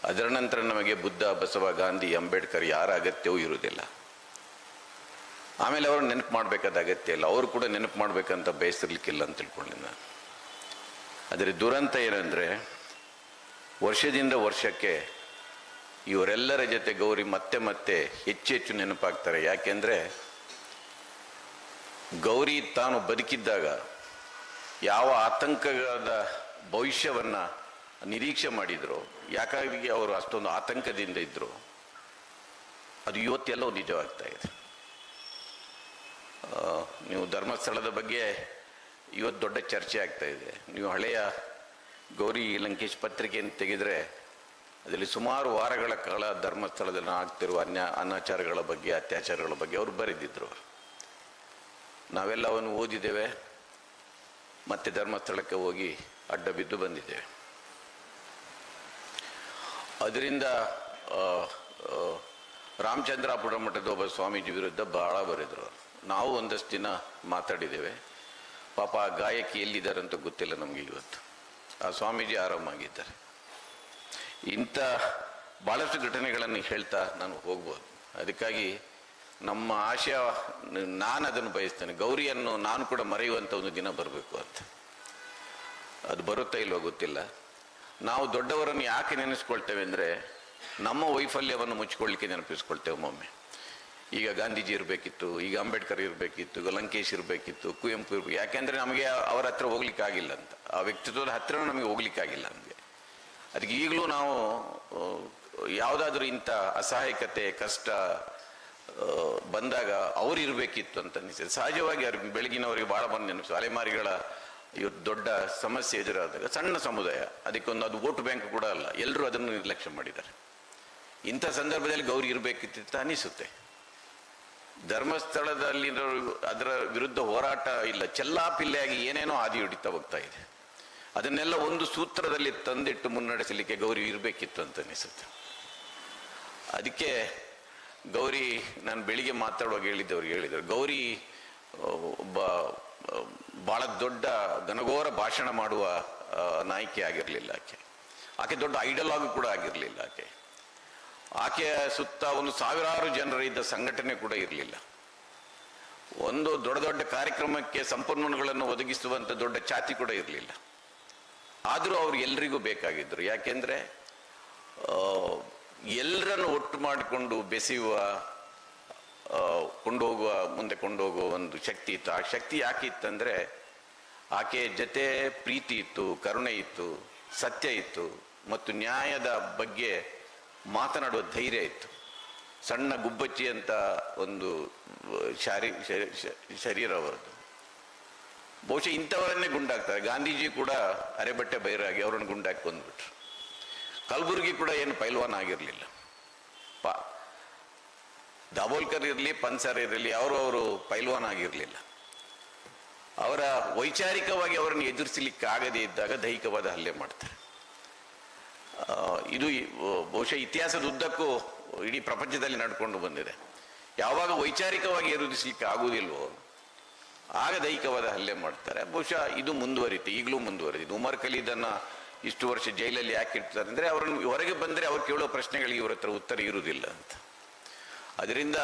ಅದರ ನಂತರ ನಮಗೆ ಬುದ್ಧ, ಬಸವ, ಗಾಂಧಿ, ಅಂಬೇಡ್ಕರ್ ಯಾರ ಅಗತ್ಯವೂ ಇರುವುದಿಲ್ಲ. ಆಮೇಲೆ ಅವರು ನೆನಪು ಮಾಡಬೇಕಾದ ಅಗತ್ಯ ಇಲ್ಲ, ಅವರು ಕೂಡ ನೆನಪು ಮಾಡಬೇಕಂತ ಬಯಸಿರ್ಲಿಕ್ಕಿಲ್ಲ ಅಂತ ತಿಳ್ಕೊಂಡೆ ನಾನು. ಆದರೆ ದುರಂತ ಏನಂದರೆ, ವರ್ಷದಿಂದ ವರ್ಷಕ್ಕೆ ಇವರೆಲ್ಲರ ಜೊತೆ ಗೌರಿ ಮತ್ತೆ ಮತ್ತೆ ಹೆಚ್ಚು ಹೆಚ್ಚು ನೆನಪಾಗ್ತಾರೆ. ಯಾಕೆಂದರೆ ಗೌರಿ ತಾನು ಬದುಕಿದ್ದಾಗ ಯಾವ ಆತಂಕದ ಭವಿಷ್ಯವನ್ನು ನಿರೀಕ್ಷೆ ಮಾಡಿದ್ರು, ಯಾಕಾಗಿ ಅವರು ಅಷ್ಟೊಂದು ಆತಂಕದಿಂದ ಇದ್ದರು, ಅದು ಇವತ್ತೆಲ್ಲವೂ ನಿಜವಾಗ್ತಾ ಇದೆ. ನೀವು ಧರ್ಮಸ್ಥಳದ ಬಗ್ಗೆ ಇವತ್ತು ದೊಡ್ಡ ಚರ್ಚೆ ಆಗ್ತಾ ಇದೆ. ನೀವು ಹಳೆಯ ಗೌರಿ ಲಂಕೇಶ್ ಪತ್ರಿಕೆಯನ್ನು ತೆಗೆದರೆ ಅದರಲ್ಲಿ ಸುಮಾರು ವಾರಗಳ ಕಾಲ ಧರ್ಮಸ್ಥಳದಲ್ಲಿ ಆಗ್ತಿರುವ ಅನಾಚಾರಗಳ ಬಗ್ಗೆ, ಅತ್ಯಾಚಾರಗಳ ಬಗ್ಗೆ ಅವರು ಬರೆದಿದ್ದರು. ನಾವೆಲ್ಲ ಅವನ್ನು ಓದಿದ್ದೇವೆ, ಮತ್ತೆ ಧರ್ಮಸ್ಥಳಕ್ಕೆ ಹೋಗಿ ಅಡ್ಡ ಬಿದ್ದು ಬಂದಿದ್ದೇವೆ. ಅದರಿಂದ ರಾಮಚಂದ್ರಾಪುರ ಮಠದ ಒಬ್ಬ ಸ್ವಾಮೀಜಿ ವಿರುದ್ಧ ಬಹಳ ಬರೆದರು. ನಾವು ಒಂದಷ್ಟು ದಿನ ಮಾತಾಡಿದ್ದೇವೆ. ಪಾಪ ಆ ಗಾಯಕಿ ಎಲ್ಲಿದ್ದಾರೆ ಅಂತ ಗೊತ್ತಿಲ್ಲ ನಮಗೆ ಇವತ್ತು. ಆ ಸ್ವಾಮೀಜಿ ಆರಾಮಾಗಿದ್ದಾರೆ. ಇಂಥ ಭಾಳಷ್ಟು ಘಟನೆಗಳನ್ನು ಹೇಳ್ತಾ ನಾನು ಹೋಗ್ಬೋದು. ಅದಕ್ಕಾಗಿ ನಮ್ಮ ಆಶಯ, ನಾನು ಅದನ್ನು ಬಯಸ್ತೇನೆ, ಗೌರಿಯನ್ನು ನಾನು ಕೂಡ ಮರೆಯುವಂಥ ಒಂದು ದಿನ ಬರಬೇಕು ಅಂತ. ಅದು ಬರುತ್ತಾ ಇಲ್ವೋ ಗೊತ್ತಿಲ್ಲ. ನಾವು ದೊಡ್ಡವರನ್ನು ಯಾಕೆ ನೆನೆಸ್ಕೊಳ್ತೇವೆ ಅಂದರೆ, ನಮ್ಮ ವೈಫಲ್ಯವನ್ನು ಮುಚ್ಚಿಕೊಳ್ಳಿಕ್ಕೆ ನೆನಪಿಸ್ಕೊಳ್ತೇವೆ ಒಮ್ಮೊಮ್ಮೆ. ಈಗ ಗಾಂಧೀಜಿ ಇರಬೇಕಿತ್ತು, ಈಗ ಅಂಬೇಡ್ಕರ್ ಇರಬೇಕಿತ್ತು, ಲಂಕೇಶ್ ಇರಬೇಕಿತ್ತು, ಕುವೆಂಪು ಇರಬೇಕು. ಯಾಕೆಂದರೆ ನಮಗೆ ಅವರ ಹತ್ರ ಹೋಗ್ಲಿಕ್ಕಾಗಿಲ್ಲ ಅಂತ, ಆ ವ್ಯಕ್ತಿತ್ವದ ಹತ್ರ ನಮಗೆ ಹೋಗ್ಲಿಕ್ಕಾಗಿಲ್ಲ ನಮಗೆ. ಅದಕ್ಕೆ ಈಗಲೂ ನಾವು ಯಾವುದಾದ್ರೂ ಇಂಥ ಅಸಹಾಯಕತೆ, ಕಷ್ಟ ಬಂದಾಗ ಅವರು ಇರಬೇಕಿತ್ತು ಅಂತ ಅನಿಸ್ತದೆ. ಸಹಜವಾಗಿ ಅವ್ರಿಗೆ ಬೆಳಗಿನವರಿಗೆ ಭಾಳ ಬಂದು ನೆನಪಿಸು. ಅಲೆಮಾರಿಗಳ ಇವತ್ತು ದೊಡ್ಡ ಸಮಸ್ಯೆ ಎದುರಾದಾಗ ಸಣ್ಣ ಸಮುದಾಯ, ಅದಕ್ಕೊಂದು ಅದು ವೋಟ್ ಬ್ಯಾಂಕ್ ಕೂಡ ಅಲ್ಲ, ಎಲ್ಲರೂ ಅದನ್ನು ನಿರ್ಲಕ್ಷ್ಯ ಮಾಡಿದ್ದಾರೆ. ಇಂಥ ಸಂದರ್ಭದಲ್ಲಿ ಗೌರಿ ಇರಬೇಕಿತ್ತು ಅನಿಸುತ್ತೆ. ಧರ್ಮಸ್ಥಳದಲ್ಲಿ ಅದರ ವಿರುದ್ಧ ಹೋರಾಟ ಇಲ್ಲ, ಚೆಲ್ಲಾಪಿಲ್ಲೆಯಾಗಿ ಏನೇನೋ ಹಾದಿ ಹಿಡಿತಾ ಹೋಗ್ತಾ ಇದೆ. ಅದನ್ನೆಲ್ಲ ಒಂದು ಸೂತ್ರದಲ್ಲಿ ತಂದಿಟ್ಟು ಮುನ್ನಡೆಸಲಿಕ್ಕೆ ಗೌರಿ ಇರಬೇಕಿತ್ತು ಅಂತ ಅನಿಸುತ್ತೆ. ಅದಕ್ಕೆ ಗೌರಿ, ನಾನು ಬೆಳಿಗ್ಗೆ ಮಾತಾಡುವಾಗ ಹೇಳಿದ್ದವ್ರಿಗೆ ಹೇಳಿದರು, ಗೌರಿ ಒಬ್ಬ ಭಾಳ ದೊಡ್ಡ ಘನಘೋರ ಭಾಷಣ ಮಾಡುವ ನಾಯಕಿ ಆಗಿರಲಿಲ್ಲ. ಆಕೆ ದೊಡ್ಡ ಐಡಲಾಗ್ ಕೂಡ ಆಗಿರಲಿಲ್ಲ. ಆಕೆಯ ಸುತ್ತ ಒಂದು ಸಾವಿರಾರು ಜನರಿದ್ದ ಸಂಘಟನೆ ಕೂಡ ಇರಲಿಲ್ಲ. ಒಂದು ದೊಡ್ಡ ದೊಡ್ಡ ಕಾರ್ಯಕ್ರಮಕ್ಕೆ ಸಂಪನ್ಮೂಲಗಳನ್ನು ಒದಗಿಸುವಂಥ ದೊಡ್ಡ ಛಾತಿ ಕೂಡ ಇರಲಿಲ್ಲ. ಆದರೂ ಅವರು ಎಲ್ರಿಗೂ ಬೇಕಾಗಿದ್ದರು. ಯಾಕೆಂದರೆ ಎಲ್ಲರನ್ನು ಒಟ್ಟು ಮಾಡಿಕೊಂಡು ಬೆಸೆಯುವ, ಮುಂದೆ ಕೊಂಡೋಗುವ ಒಂದು ಶಕ್ತಿ ಇತ್ತು. ಆ ಶಕ್ತಿ ಯಾಕೆ ಇತ್ತಂದರೆ, ಆಕೆಯ ಜೊತೆ ಪ್ರೀತಿ ಇತ್ತು, ಕರುಣೆ ಇತ್ತು, ಸತ್ಯ ಇತ್ತು, ಮತ್ತು ನ್ಯಾಯದ ಬಗ್ಗೆ ಮಾತನಾಡುವ ಧೈರ್ಯ ಇತ್ತು. ಸಣ್ಣ ಗುಬ್ಬಚ್ಚಿ ಅಂತ ಒಂದು ಶರೀರ ಅವರದ್ದು. ಬಹುಶಃ ಇಂಥವರನ್ನೇ ಗುಂಡಾಕ್ತಾರೆ. ಗಾಂಧೀಜಿ ಕೂಡ ಅರೆಬಟ್ಟೆ ಬೈರಾಗಿ ಅವರನ್ನು ಗುಂಡಾಕಿ ಬಂದ್ಬಿಟ್ರು. ಕಲಬುರ್ಗಿ ಕೂಡ ಏನು ಪೈಲ್ವಾನ್ ಆಗಿರಲಿಲ್ಲ. ದಾಬೋಲ್ಕರ್ ಇರಲಿ, ಪನ್ಸರ್ ಇರಲಿ, ಅವರು ಪೈಲ್ವಾನ್ ಆಗಿರಲಿಲ್ಲ. ಅವರ ವೈಚಾರಿಕವಾಗಿ ಅವರನ್ನು ಎದುರಿಸಲಿಕ್ಕೆ ಆಗದೇ ಇದ್ದಾಗ ದೈಹಿಕವಾದ ಹಲ್ಲೆ ಮಾಡ್ತಾರೆ. ಇದು ಬಹುಶಃ ಇತಿಹಾಸದ ಉದ್ದಕ್ಕೂ ಇಡೀ ಪ್ರಪಂಚದಲ್ಲಿ ನಡ್ಕೊಂಡು ಬಂದಿದೆ. ಯಾವಾಗ ವೈಚಾರಿಕವಾಗಿ ಎದುರಿಸಲಿಕ್ಕೆ ಆಗುವುದಿಲ್ವೋ ಆಗ ದೈಹಿಕವಾದ ಹಲ್ಲೆ ಮಾಡ್ತಾರೆ. ಬಹುಶಃ ಇದು ಮುಂದುವರಿತು, ಈಗಲೂ ಮುಂದುವರಿದಿದೆ. ಉಮರ್ ಖಲೀದನ್ನ ಇಷ್ಟು ವರ್ಷ ಜೈಲಲ್ಲಿ ಯಾಕೆ ಇಡ್ತಾರೆ ಅಂದರೆ ಅವ್ರನ್ನ ಹೊರಗೆ ಬಂದರೆ ಅವ್ರು ಕೇಳೋ ಪ್ರಶ್ನೆಗಳಿಗೆ ಇವ್ರ ಹತ್ರ ಉತ್ತರ ಇರುವುದಿಲ್ಲ ಅಂತ. ಅದರಿಂದ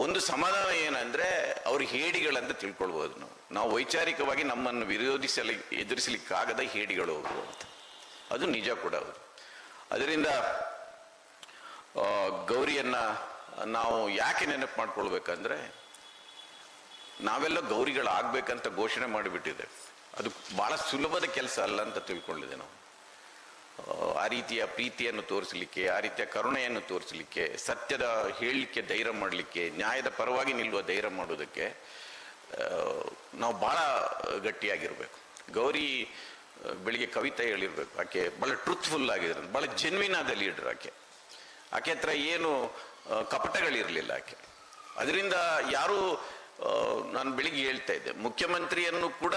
ಒಂದು ಸಮಾಧಾನ ಏನಂದರೆ ಅವ್ರ ಹೇಡಿಗಳಂತ ತಿಳ್ಕೊಳ್ಬೋದು. ನಾವು ವೈಚಾರಿಕವಾಗಿ ನಮ್ಮನ್ನು ಎದುರಿಸಲಿಕ್ಕಾಗದ ಹೇಡಿಗಳು ಅವರು ಅಂತ, ಅದು ನಿಜ ಕೂಡ ಅವರು. ಅದರಿಂದ ಗೌರಿಯನ್ನ ನಾವು ಯಾಕೆ ನೆನಪು ಮಾಡ್ಕೊಳ್ಬೇಕಂದ್ರೆ, ನಾವೆಲ್ಲ ಗೌರಿಗಳಾಗಬೇಕಂತ ಘೋಷಣೆ ಮಾಡಿಬಿಟ್ಟಿದೆ. ಅದು ಬಹಳ ಸುಲಭದ ಕೆಲಸ ಅಲ್ಲ ಅಂತ ತಿಳ್ಕೊಂಡಿದೆ ನಾವು. ಆ ರೀತಿಯ ಪ್ರೀತಿಯನ್ನು ತೋರಿಸಲಿಕ್ಕೆ, ಆ ರೀತಿಯ ಕರುಣೆಯನ್ನು ತೋರಿಸಲಿಕ್ಕೆ, ಸತ್ಯದ ಹೇಳಲಿಕ್ಕೆ ಧೈರ್ಯ ಮಾಡಲಿಕ್ಕೆ, ನ್ಯಾಯದ ಪರವಾಗಿ ನಿಲ್ಲುವ ಧೈರ್ಯ ಮಾಡೋದಕ್ಕೆ ನಾವು ಭಾಳ ಗಟ್ಟಿಯಾಗಿರ್ಬೇಕು. ಗೌರಿ ಬೆಳಿಗ್ಗೆ ಕವಿತೆ ಹೇಳಿರ್ಬೇಕು. ಆಕೆ ಭಾಳ ಟ್ರೂತ್ಫುಲ್ ಆಗಿದ್ರು, ಭಾಳ ಜೆನ್ವಿನ್ ಆದ ಲೀಡರ್ ಆಕೆ ಹತ್ರ ಏನು ಕಪಟಗಳಿರಲಿಲ್ಲ ಆಕೆ. ಅದರಿಂದ ಯಾರು, ನಾನು ಬೆಳಿಗ್ಗೆ ಹೇಳ್ತಾ ಇದ್ದೆ, ಮುಖ್ಯಮಂತ್ರಿಯನ್ನು ಕೂಡ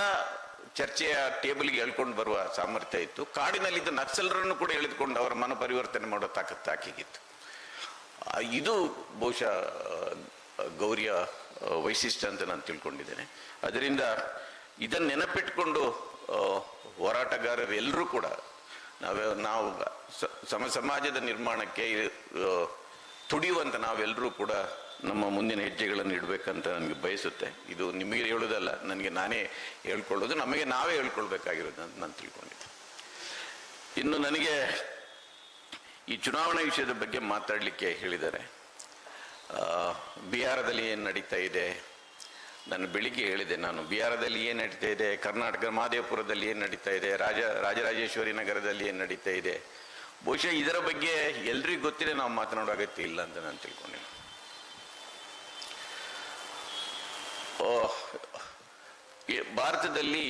ಚರ್ಚೆಯ ಟೇಬಲ್ಗೆ ಎಳ್ಕೊಂಡು ಬರುವ ಸಾಮರ್ಥ್ಯ ಇತ್ತು. ಕಾಡಿನಲ್ಲಿದ್ದ ನಕ್ಸಲರನ್ನು ಕೂಡ ಎಳೆದುಕೊಂಡು ಅವರ ಮನ ಪರಿವರ್ತನೆ ಮಾಡೋ ತಾಕತ್ತು ಆಕೆಗಿತ್ತು. ಇದು ಬಹುಶಃ ಗೌರಿಯ ವೈಶಿಷ್ಟ್ಯ ಅಂತ ನಾನು ತಿಳ್ಕೊಂಡಿದ್ದೇನೆ. ಅದರಿಂದ ಇದನ್ನು ನೆನಪಿಟ್ಕೊಂಡು ಹೋರಾಟಗಾರರೆಲ್ಲರೂ ಕೂಡ ನಾವು ಸಮಾಜದ ನಿರ್ಮಾಣಕ್ಕೆ ತುಡಿಯುವಂತ ನಾವೆಲ್ಲರೂ ಕೂಡ ನಮ್ಮ ಮುಂದಿನ ಹೆಜ್ಜೆಗಳನ್ನು ಇಡಬೇಕಂತ ನನಗೆ ಬಯಸುತ್ತೆ. ಇದು ನಿಮಗೆ ಹೇಳೋದಲ್ಲ, ನನಗೆ ನಾನೇ ಹೇಳ್ಕೊಳ್ಳೋದು, ನಮಗೆ ನಾವೇ ಹೇಳ್ಕೊಳ್ಬೇಕಾಗಿರೋದು ಅಂತ ನಾನು ತಿಳ್ಕೊಂಡಿದ್ದೆ. ಇನ್ನು ನನಗೆ ಈ ಚುನಾವಣಾ ವಿಷಯದ ಬಗ್ಗೆ ಮಾತಾಡಲಿಕ್ಕೆ ಹೇಳಿದ್ದಾರೆ. ಬಿಹಾರದಲ್ಲಿ ಏನು ನಡೀತಾ ಇದೆ, ನಾನು ಬೆಳಿಗ್ಗೆ ಹೇಳಿದೆ, ನಾನು ಬಿಹಾರದಲ್ಲಿ ಏನು ನಡೀತಾ ಇದೆ, ಕರ್ನಾಟಕ ಮಹದೇವಪುರದಲ್ಲಿ ಏನು ನಡೀತಾ ಇದೆ, ರಾಜರಾಜೇಶ್ವರಿ ನಗರದಲ್ಲಿ ಏನು ನಡೀತಾ ಇದೆ, ಬಹುಶಃ ಇದರ ಬಗ್ಗೆ ಎಲ್ರಿಗೂ ಗೊತ್ತಿದೆ, ನಾವು ಮಾತನಾಡೋ ಅಗತ್ಯ ಇಲ್ಲ ಅಂತ ನಾನು ತಿಳ್ಕೊಂಡಿದ್ದೆ. ಭಾರತದಲ್ಲಿ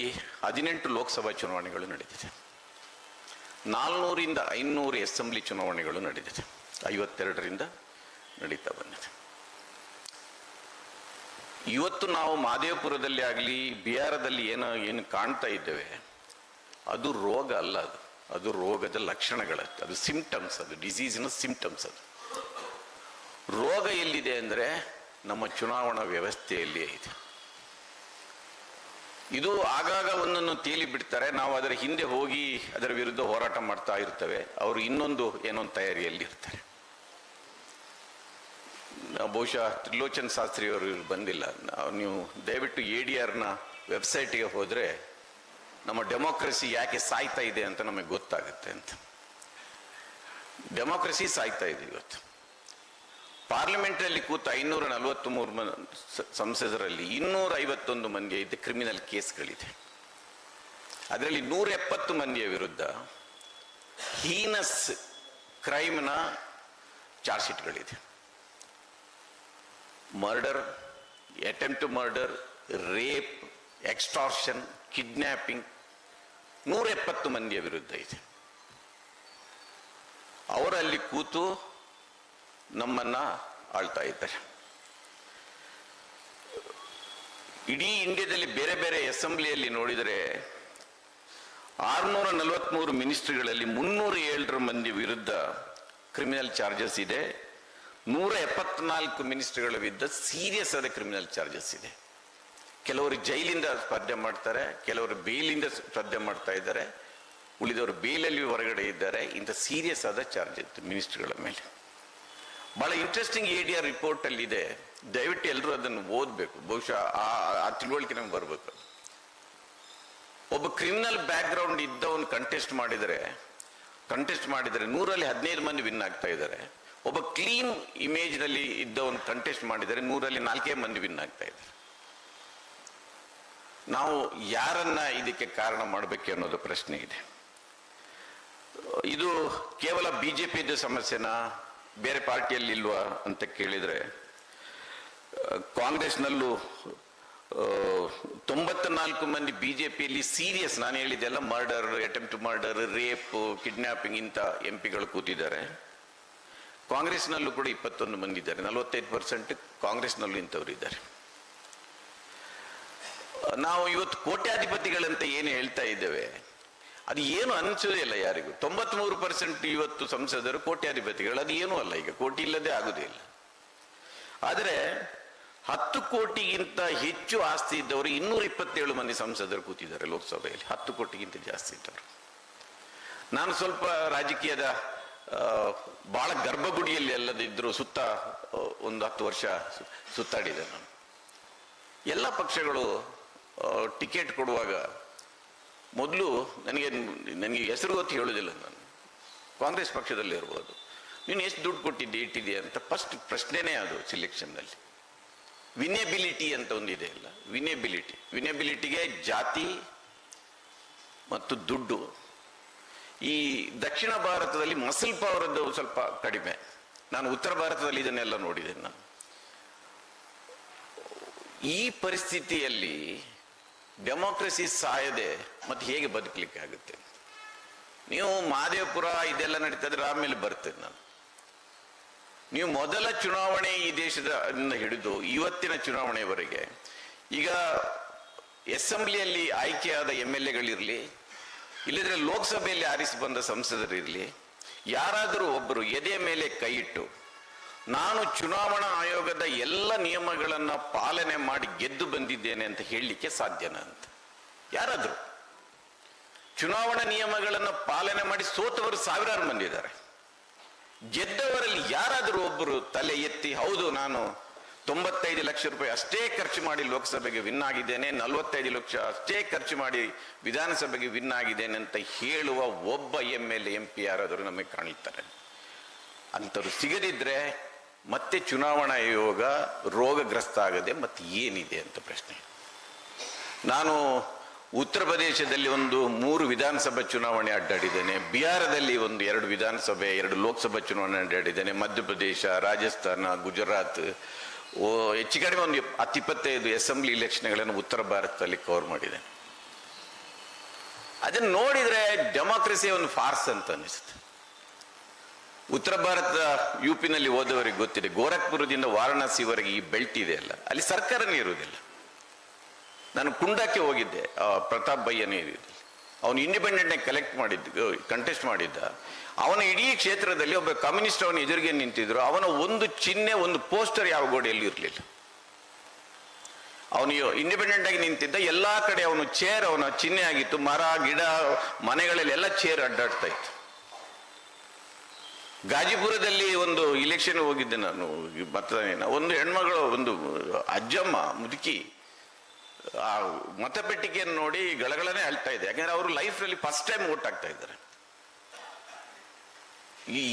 18 ಲೋಕಸಭಾ ಚುನಾವಣೆಗಳು ನಡೆದಿದೆ, 400ರಿಂದ 500 ಅಸೆಂಬ್ಲಿ ಚುನಾವಣೆಗಳು ನಡೆದಿದೆ, 52ರಿಂದ ನಡೀತಾ ಬಂದಿದೆ. ಇವತ್ತು ನಾವು ಮಹದೇವಪುರದಲ್ಲಿ ಆಗಲಿ ಬಿಹಾರದಲ್ಲಿ ಏನು ಕಾಣ್ತಾ ಇದ್ದೇವೆ, ಅದು ರೋಗ ಅಲ್ಲ, ಅದು ರೋಗದ ಲಕ್ಷಣಗಳತ್ತು, ಅದು ಸಿಂಪ್ಟಮ್ಸ್, ಅದು ಡಿಸೀಸಿನ ಸಿಂಪ್ಟಮ್ಸ್. ಅದು ರೋಗ ಎಲ್ಲಿದೆ ಅಂದರೆ ನಮ್ಮ ಚುನಾವಣಾ ವ್ಯವಸ್ಥೆಯಲ್ಲಿಯೇ ಇದೆ. ಇದು ಆಗಾಗ ಒಂದನ್ನು ತೇಲಿ ಬಿಡ್ತಾರೆ, ನಾವು ಅದರ ಹಿಂದೆ ಹೋಗಿ ಅದರ ವಿರುದ್ಧ ಹೋರಾಟ ಮಾಡ್ತಾ ಇರ್ತೇವೆ, ಅವರು ಇನ್ನೊಂದು ತಯಾರಿಯಲ್ಲಿ ಇರ್ತಾರೆ. ಬಹುಶಃ ತ್ರಿಲೋಚನ್ ಶಾಸ್ತ್ರಿಯವರು ಬಂದಿಲ್ಲ, ನೀವು ದಯವಿಟ್ಟು ADRನ ವೆಬ್ಸೈಟಿಗೆ ಹೋದರೆ ನಮ್ಮ ಡೆಮೋಕ್ರಸಿ ಯಾಕೆ ಸಾಯ್ತಾ ಇದೆ ಅಂತ ನಮಗೆ ಗೊತ್ತಾಗುತ್ತೆ ಅಂತ. ಡೆಮೋಕ್ರಸಿ ಸಾಯ್ತಾ ಇದೆ ಇವತ್ತು. ಪಾರ್ಲಿಮೆಂಟಲ್ಲಿ ಕೂತ 543 ಸಂಸದರಲ್ಲಿ 251 ಮಂದಿಯ ಇದೆ ಕ್ರಿಮಿನಲ್ ಕೇಸ್ಗಳಿದೆ. ಅದರಲ್ಲಿ 170 ಮಂದಿಯ ವಿರುದ್ಧ ಹೀನಸ್ ಕ್ರೈಮ್ನ ಚಾರ್ಜ್ ಶೀಟ್ಗಳಿದೆ. Murder, attempt to murder, rape, extortion, kidnapping 170 ಮಂದಿಯ ವಿರುದ್ಧ ಇದೆ. ಅವರಲ್ಲಿ ಕೂತು ನಮ್ಮನ್ನ ಆಳ್ತಾ ಇದ್ದಾರೆ. ಇಡೀ ಇಂಡಿಯಾದಲ್ಲಿ ಬೇರೆ ಬೇರೆ ಅಸೆಂಬ್ಲಿಯಲ್ಲಿ ನೋಡಿದರೆ 643 ಮಿನಿಸ್ಟ್ರಿಗಳಲ್ಲಿ 307 ಮಂದಿ ವಿರುದ್ಧ ಕ್ರಿಮಿನಲ್ ಚಾರ್ಜಸ್ ಇದೆ. 174 ಮಿನಿಸ್ಟ್ರಿಗಳ ವಿರುದ್ಧ ಸೀರಿಯಸ್ ಆದ ಕ್ರಿಮಿನಲ್ ಚಾರ್ಜಸ್ ಇದೆ. ಕೆಲವರು ಜೈಲಿಂದ ಸ್ಪರ್ಧೆ ಮಾಡ್ತಾರೆ, ಕೆಲವರು ಬೇಲಿಂದ ಸ್ಪರ್ಧೆ ಮಾಡ್ತಾ ಇದ್ದಾರೆ, ಉಳಿದವರು ಬೇಲಲ್ಲಿ ಹೊರಗಡೆ ಇದ್ದಾರೆ. ಇಂಥ ಸೀರಿಯಸ್ ಆದ ಚಾರ್ಜ್ ಇತ್ತು ಮಿನಿಸ್ಟ್ರಿಗಳ ಮೇಲೆ. ಬಹಳ ಇಂಟ್ರೆಸ್ಟಿಂಗ್ ADR ರಿಪೋರ್ಟ್ ಅಲ್ಲಿ ಇದೆ, ದಯವಿಟ್ಟು ಎಲ್ಲರೂ ಅದನ್ನು ಓದಬೇಕು. ಬಹುಶಃ ಆ ತಿಳುವಳಿಕೆ ನಮ್ಗೆ ಬರಬೇಕು. ಒಬ್ಬ ಕ್ರಿಮಿನಲ್ ಬ್ಯಾಕ್ ಗ್ರೌಂಡ್ ಇದ್ದವನು ಕಂಟೆಸ್ಟ್ ಮಾಡಿದರೆ 100ರಲ್ಲಿ 15 ಮಂದಿ ವಿನ್ ಆಗ್ತಾ ಇದ್ದಾರೆ. ಒಬ್ಬ ಕ್ಲೀನ್ ಇಮೇಜ್ ನಲ್ಲಿ ಇದ್ದವನು ಕಂಟೆಸ್ಟ್ ಮಾಡಿದರೆ 100ರಲ್ಲಿ 4 ಮಂದಿ ವಿನ್ ಆಗ್ತಾ ಇದ್ದಾರೆ. ನಾವು ಯಾರನ್ನ ಇದಕ್ಕೆ ಕಾರಣ ಮಾಡಬೇಕು ಅನ್ನೋದು ಪ್ರಶ್ನೆ ಇದೆ. ಇದು ಕೇವಲ BJPದ ಸಮಸ್ಯೆನ, ಬೇರೆ ಪಾರ್ಟಿಯಲ್ಲಿ ಇಲ್ವಾ ಅಂತ ಕೇಳಿದರೆ, ಕಾಂಗ್ರೆಸ್ನಲ್ಲೂ 94 ಮಂದಿ BJPಯಲ್ಲಿ ಸೀರಿಯಸ್, ನಾನು ಹೇಳಿದ್ದೆಲ್ಲ murder, attempt to murder, rape, kidnapping ಇಂಥ MP ಕೂತಿದ್ದಾರೆ. ಕಾಂಗ್ರೆಸ್ನಲ್ಲೂ ಕೂಡ 21 ಮಂದಿ ಇದ್ದಾರೆ, 45% ಕಾಂಗ್ರೆಸ್ನಲ್ಲೂ ಇಂಥವ್ರು ಇದ್ದಾರೆ. ನಾವು ಇವತ್ತು ಕೋಟ್ಯಾಧಿಪತಿಗಳಂತ ಏನು ಹೇಳ್ತಾ ಇದ್ದೇವೆ, ಅದು ಏನು ಅನಿಸೋದೇ ಇಲ್ಲ ಯಾರಿಗೂ. 93% ಇವತ್ತು ಸಂಸದರು ಕೋಟ್ಯಾಧಿಪತಿಗಳು, ಅದು ಏನೂ ಅಲ್ಲ. ಈಗ ಕೋಟಿ ಇಲ್ಲದೆ ಆಗುದೇ ಇಲ್ಲ. ಆದರೆ 10 ಕೋಟಿಗಿಂತ ಹೆಚ್ಚು ಆಸ್ತಿ ಇದ್ದವರು 227 ಮಂದಿ ಸಂಸದರು ಕೂತಿದ್ದಾರೆ ಲೋಕಸಭೆಯಲ್ಲಿ. 10 ಕೋಟಿಗಿಂತ ಜಾಸ್ತಿ ಇದ್ದವರು. ನಾನು ಸ್ವಲ್ಪ ರಾಜಕೀಯದ ಬಹಳ ಗರ್ಭಗುಡಿಯಲ್ಲಿ ಅಲ್ಲದಿದ್ದರೂ ಸುತ್ತ ಒಂದು 10 ವರ್ಷ ಸುತ್ತಾಡಿದೆ ನಾನು. ಎಲ್ಲ ಪಕ್ಷಗಳು ಟಿಕೆಟ್ ಕೊಡುವಾಗ ಮೊದಲು ನನಗೆ ಹೆಸರು ಗೊತ್ತು ಹೇಳೋದಿಲ್ಲ. ನಾನು ಕಾಂಗ್ರೆಸ್ ಪಕ್ಷದಲ್ಲಿ ಇರ್ಬೋದು, ನೀನು ಎಷ್ಟು ದುಡ್ಡು ಕೊಟ್ಟಿದ್ದೆ ಇಟ್ಟಿದ್ದೆ ಅಂತ ಫಸ್ಟ್ ಪ್ರಶ್ನೆನೇ ಅದು ಸಿಲೆಕ್ಷನ್ನಲ್ಲಿ. ವಿನೇಬಿಲಿಟಿ ಅಂತ ಒಂದಿದೆ ಅಲ್ಲ, ವಿನೇಬಿಲಿಟಿಗೆ ಜಾತಿ ಮತ್ತು ದುಡ್ಡು. ಈ ದಕ್ಷಿಣ ಭಾರತದಲ್ಲಿ ಮಸಲ್ ಪವರದ್ದು ಸ್ವಲ್ಪ ಕಡಿಮೆ. ನಾನು ಉತ್ತರ ಭಾರತದಲ್ಲಿ ಇದನ್ನೆಲ್ಲ ನೋಡಿದ್ದೇನೆ. ನಾನು ಈ ಪರಿಸ್ಥಿತಿಯಲ್ಲಿ ಡೆಮೋಕ್ರಸಿ ಸಾಯದೆ ಮತ್ತೆ ಹೇಗೆ ಬದುಕಲಿಕ್ಕೆ ಆಗುತ್ತೆ? ನೀವು ಮಹದೇವಪುರ ಇದೆಲ್ಲ ನಡೀತಾ ಇದ್ರೆ ಆಮೇಲೆ ಬರ್ತೇನೆ ನಾನು. ನೀವು ಮೊದಲ ಚುನಾವಣೆ ಈ ದೇಶದ ಹಿಡಿದು ಇವತ್ತಿನ ಚುನಾವಣೆವರೆಗೆ, ಈಗ ಅಸೆಂಬ್ಲಿಯಲ್ಲಿ ಆಯ್ಕೆಯಾದ MLAಗಳಿರಲಿ, ಇಲ್ಲದ್ರೆ ಲೋಕಸಭೆಯಲ್ಲಿ ಆರಿಸಿ ಬಂದ ಸಂಸದರಿರಲಿ, ಯಾರಾದರೂ ಒಬ್ಬರು ಎದೆ ಮೇಲೆ ಕೈ ಇಟ್ಟು ನಾನು ಚುನಾವಣಾ ಆಯೋಗದ ಎಲ್ಲ ನಿಯಮಗಳನ್ನು ಪಾಲನೆ ಮಾಡಿ ಗೆದ್ದು ಬಂದಿದ್ದೇನೆ ಅಂತ ಹೇಳಲಿಕ್ಕೆ ಸಾಧ್ಯನಾ ಅಂತ? ಯಾರಾದರೂ ಚುನಾವಣಾ ನಿಯಮಗಳನ್ನು ಪಾಲನೆ ಮಾಡಿ ಸೋತವರು ಸಾವಿರಾರು ಮಂದಿ ಇದ್ದಾರೆ. ಗೆದ್ದವರಲ್ಲಿ ಯಾರಾದರೂ ಒಬ್ಬರು ತಲೆ ಎತ್ತಿ ಹೌದು ನಾನು 95 ಲಕ್ಷ ರೂಪಾಯಿ ಅಷ್ಟೇ ಖರ್ಚು ಮಾಡಿ ಲೋಕಸಭೆಗೆ ವಿನ್ ಆಗಿದ್ದೇನೆ, 45 ಲಕ್ಷ ಅಷ್ಟೇ ಖರ್ಚು ಮಾಡಿ ವಿಧಾನಸಭೆಗೆ ವಿನ್ ಆಗಿದ್ದೇನೆ ಅಂತ ಹೇಳುವ ಒಬ್ಬ MLA MP ಯಾರಾದರೂ ನಮಗೆ ಕಾಣುತ್ತಾರೆ? ಅಂಥವ್ರು ಸಿಗದಿದ್ರೆ ಮತ್ತೆ ಚುನಾವಣಾ ಆಯೋಗ ರೋಗಗ್ರಸ್ತ ಆಗದೆ ಮತ್ತೆ ಏನಿದೆ ಅಂತ ಪ್ರಶ್ನೆ. ನಾನು ಉತ್ತರ ಪ್ರದೇಶದಲ್ಲಿ 3 ವಿಧಾನಸಭಾ ಚುನಾವಣೆ ಅಡ್ಡಾಡಿದ್ದೇನೆ, ಬಿಹಾರದಲ್ಲಿ 2 ವಿಧಾನಸಭೆ 2 ಲೋಕಸಭಾ ಚುನಾವಣೆ ಅಡ್ಡಾಡಿದ್ದೇನೆ, ಮಧ್ಯಪ್ರದೇಶ, ರಾಜಸ್ಥಾನ, ಗುಜರಾತ್, ಹೆಚ್ಚು ಕಡಿಮೆ 10-25 ಅಸೆಂಬ್ಲಿ ಇಲೆಕ್ಷನ್ಗಳನ್ನು ಉತ್ತರ ಭಾರತದಲ್ಲಿ ಕವರ್ ಮಾಡಿದೆ. ಅದನ್ನು ನೋಡಿದ್ರೆ ಡೆಮೋಕ್ರಸಿ ಒಂದು ಫಾರ್ಸ್ ಅಂತ ಅನಿಸುತ್ತೆ. ಉತ್ತರ ಭಾರತ UPನಲ್ಲಿ ಹೋದವರಿಗೆ ಗೊತ್ತಿದೆ, ಗೋರಖ್ಪುರದಿಂದ ವಾರಣಾಸಿವರೆಗೆ ಈ ಬೆಲ್ಟ್ ಇದೆ ಅಲ್ಲ, ಅಲ್ಲಿ ಸರ್ಕಾರನೇ ಇರುವುದಿಲ್ಲ. ನಾನು ಕುಂಡಕ್ಕೆ ಹೋಗಿದ್ದೆ, ಪ್ರತಾಪ್ ಬಯ್ಯನೇ ಇದ್ದಿದ್ದು, ಅವನು ಇಂಡಿಪೆಂಡೆಂಟ್ ಕಂಟೆಸ್ಟ್ ಮಾಡಿದ್ದ. ಅವನ ಇಡೀ ಕ್ಷೇತ್ರದಲ್ಲಿ ಒಬ್ಬ ಕಮ್ಯುನಿಸ್ಟ್ ಅವನ ಎದುರಿಗೆ ನಿಂತಿದ್ರು, ಅವನ ಒಂದು ಚಿಹ್ನೆ ಒಂದು ಪೋಸ್ಟರ್ ಯಾವ ಗೋಡೆಯಲ್ಲಿ ಇರಲಿಲ್ಲ. ಅವನು ಇಂಡಿಪೆಂಡೆಂಟ್ ಆಗಿ ನಿಂತಿದ್ದ, ಎಲ್ಲಾ ಕಡೆ ಅವನು ಚೇರ್ ಅವನ ಚಿಹ್ನೆ ಆಗಿತ್ತು, ಮರ ಗಿಡ ಮನೆಗಳಲ್ಲಿ ಎಲ್ಲ ಚೇರ್ ಅಡ್ಡಾಡ್ತಾ ಇತ್ತು. ಗಾಜಿಪುರದಲ್ಲಿ ಒಂದು ಇಲೆಕ್ಷನ್ ಹೋಗಿದ್ದೆ ನಾನು, ಮತದಾನ. ಒಂದು ಹೆಣ್ಮಗಳು, ಒಂದು ಅಜ್ಜಮ್ಮ ಮುದುಕಿ ಆ ಮತಪೆಟ್ಟಿಗೆಯನ್ನು ನೋಡಿ ಗಳಗಳನೆ ಅಳ್ತಾ ಇದೆ. ಯಾಕಂದ್ರೆ ಅವರು ಲೈಫ್ನಲ್ಲಿ ಫಸ್ಟ್ ಟೈಮ್ ವೋಟ್ ಆಗ್ತಾ ಇದ್ದಾರೆ.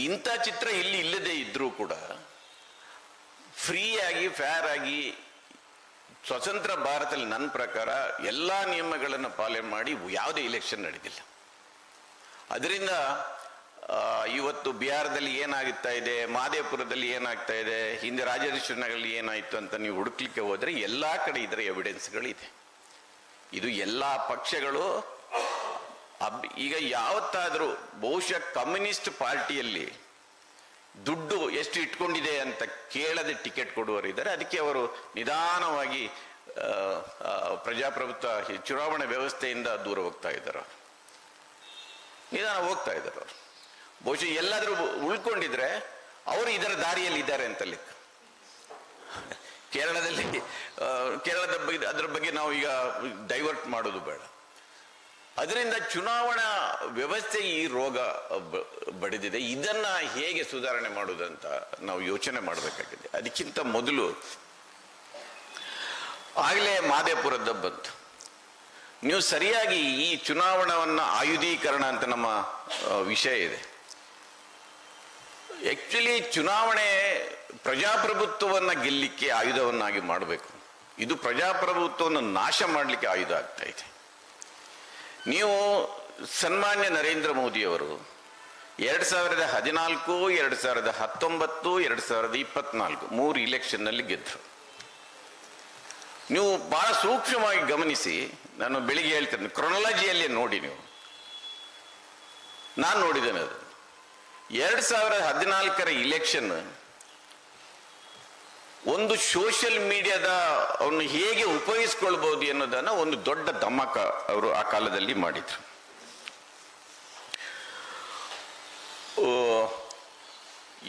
ಇಂಥ ಚಿತ್ರ ಇಲ್ಲಿ ಇಲ್ಲದೆ ಇದ್ರೂ ಕೂಡ ಫ್ರೀ ಆಗಿ ಫೇರ್ ಆಗಿ ಸ್ವತಂತ್ರ ಭಾರತದಲ್ಲಿ ನನ್ನ ಪ್ರಕಾರ ಎಲ್ಲಾ ನಿಯಮಗಳನ್ನು ಪಾಲನೆ ಮಾಡಿ ಯಾವುದೇ ಇಲೆಕ್ಷನ್ ನಡೆದಿಲ್ಲ. ಅದರಿಂದ ಇವತ್ತು ಬಿಹಾರದಲ್ಲಿ ಏನಾಗ್ತಾ ಇದೆ, ಮಹದೇವಪುರದಲ್ಲಿ ಏನಾಗ್ತಾ ಇದೆ, ಹಿಂದೆ ರಾಜೇಶ್ವರಿನಲ್ಲಿ ಏನಾಯ್ತು ಅಂತ ನೀವು ಹುಡುಕ್ಲಿಕ್ಕೆ ಹೋದ್ರೆ ಎಲ್ಲಾ ಕಡೆ ಇದರ ಎವಿಡೆನ್ಸ್ಗಳಿದೆ. ಇದು ಎಲ್ಲಾ ಪಕ್ಷಗಳು ಈಗ ಯಾವತ್ತಾದ್ರೂ ಬಹುಶಃ ಕಮ್ಯುನಿಸ್ಟ್ ಪಾರ್ಟಿಯಲ್ಲಿ ದುಡ್ಡು ಎಷ್ಟು ಇಟ್ಕೊಂಡಿದೆ ಅಂತ ಕೇಳದೆ ಟಿಕೆಟ್ ಕೊಡುವವರಿದ್ದಾರೆ. ಅದಕ್ಕೆ ಅವರು ನಿಧಾನವಾಗಿ ಪ್ರಜಾಪ್ರಭುತ್ವ ಚುನಾವಣಾ ವ್ಯವಸ್ಥೆಯಿಂದ ದೂರ ಹೋಗ್ತಾ ಇದ್ದಾರೆ, ನಿಧಾನ ಹೋಗ್ತಾ ಇದ್ದಾರೆ ಅವರು. ಬಹುಶಃ ಎಲ್ಲಾದ್ರೂ ಉಳ್ಕೊಂಡಿದ್ರೆ ಅವರು ಇದರ ದಾರಿಯಲ್ಲಿ ಇದ್ದಾರೆ ಅಂತ ಲೆಕ್ಕ. ಕೇರಳದ ಬಗ್ಗೆ ಅದ್ರ ಬಗ್ಗೆ ನಾವು ಈಗ ಡೈವರ್ಟ್ ಮಾಡೋದು ಬೇಡ. ಅದರಿಂದ ಚುನಾವಣಾ ವ್ಯವಸ್ಥೆ ಈ ರೋಗ ಬಡಿದಿದೆ. ಇದನ್ನ ಹೇಗೆ ಸುಧಾರಣೆ ಮಾಡುವುದಂತ ನಾವು ಯೋಚನೆ ಮಾಡಬೇಕಾಗಿದೆ. ಅದಕ್ಕಿಂತ ಮೊದಲು ಆಗಲೇ ಮಹದೇವಪುರದ ಬಂತು. ನೀವು ಸರಿಯಾಗಿ ಈ ಚುನಾವಣಾವನ್ನ ಆಯುಧೀಕರಣ ಅಂತ ನಮ್ಮ ವಿಷಯ ಇದೆ. ಆಕ್ಚುಲಿ ಚುನಾವಣೆ ಪ್ರಜಾಪ್ರಭುತ್ವವನ್ನ ಗೆಲ್ಲಿಕ್ಕೆ ಆಯುಧವನ್ನಾಗಿ ಮಾಡಬೇಕು. ಇದು ಪ್ರಜಾಪ್ರಭುತ್ವವನ್ನು ನಾಶ ಮಾಡಲಿಕ್ಕೆ ಆಯುಧ ಆಗ್ತಾ ಇದೆ. ನೀವು ಸನ್ಮಾನ್ಯ ನರೇಂದ್ರ ಮೋದಿಯವರು 2014, 2019, 2024 3 ಇಲೆಕ್ಷನ್ನಲ್ಲಿ ಗೆದ್ದರು. ನೀವು ಬಹಳ ಸೂಕ್ಷ್ಮವಾಗಿ ಗಮನಿಸಿ, ನಾನು ಬೆಳಿಗ್ಗೆ ಹೇಳ್ತೇನೆ, ಕ್ರೊನಾಲಜಿಯಲ್ಲಿ ನೋಡಿ. ನಾನು ನೋಡಿದ್ದೇನೆ ಅದು 2014ರ ಇಲೆಕ್ಷನ್ ಒಂದು ಸೋಷಿಯಲ್ ಮೀಡಿಯಾದ ಅವನು ಹೇಗೆ ಉಪಯೋಗಿಸ್ಕೊಳ್ಬಹುದು ಅನ್ನೋದನ್ನ ಒಂದು ದೊಡ್ಡ ಧಮಕ ಅವರು ಆ ಕಾಲದಲ್ಲಿ ಮಾಡಿದ್ರು.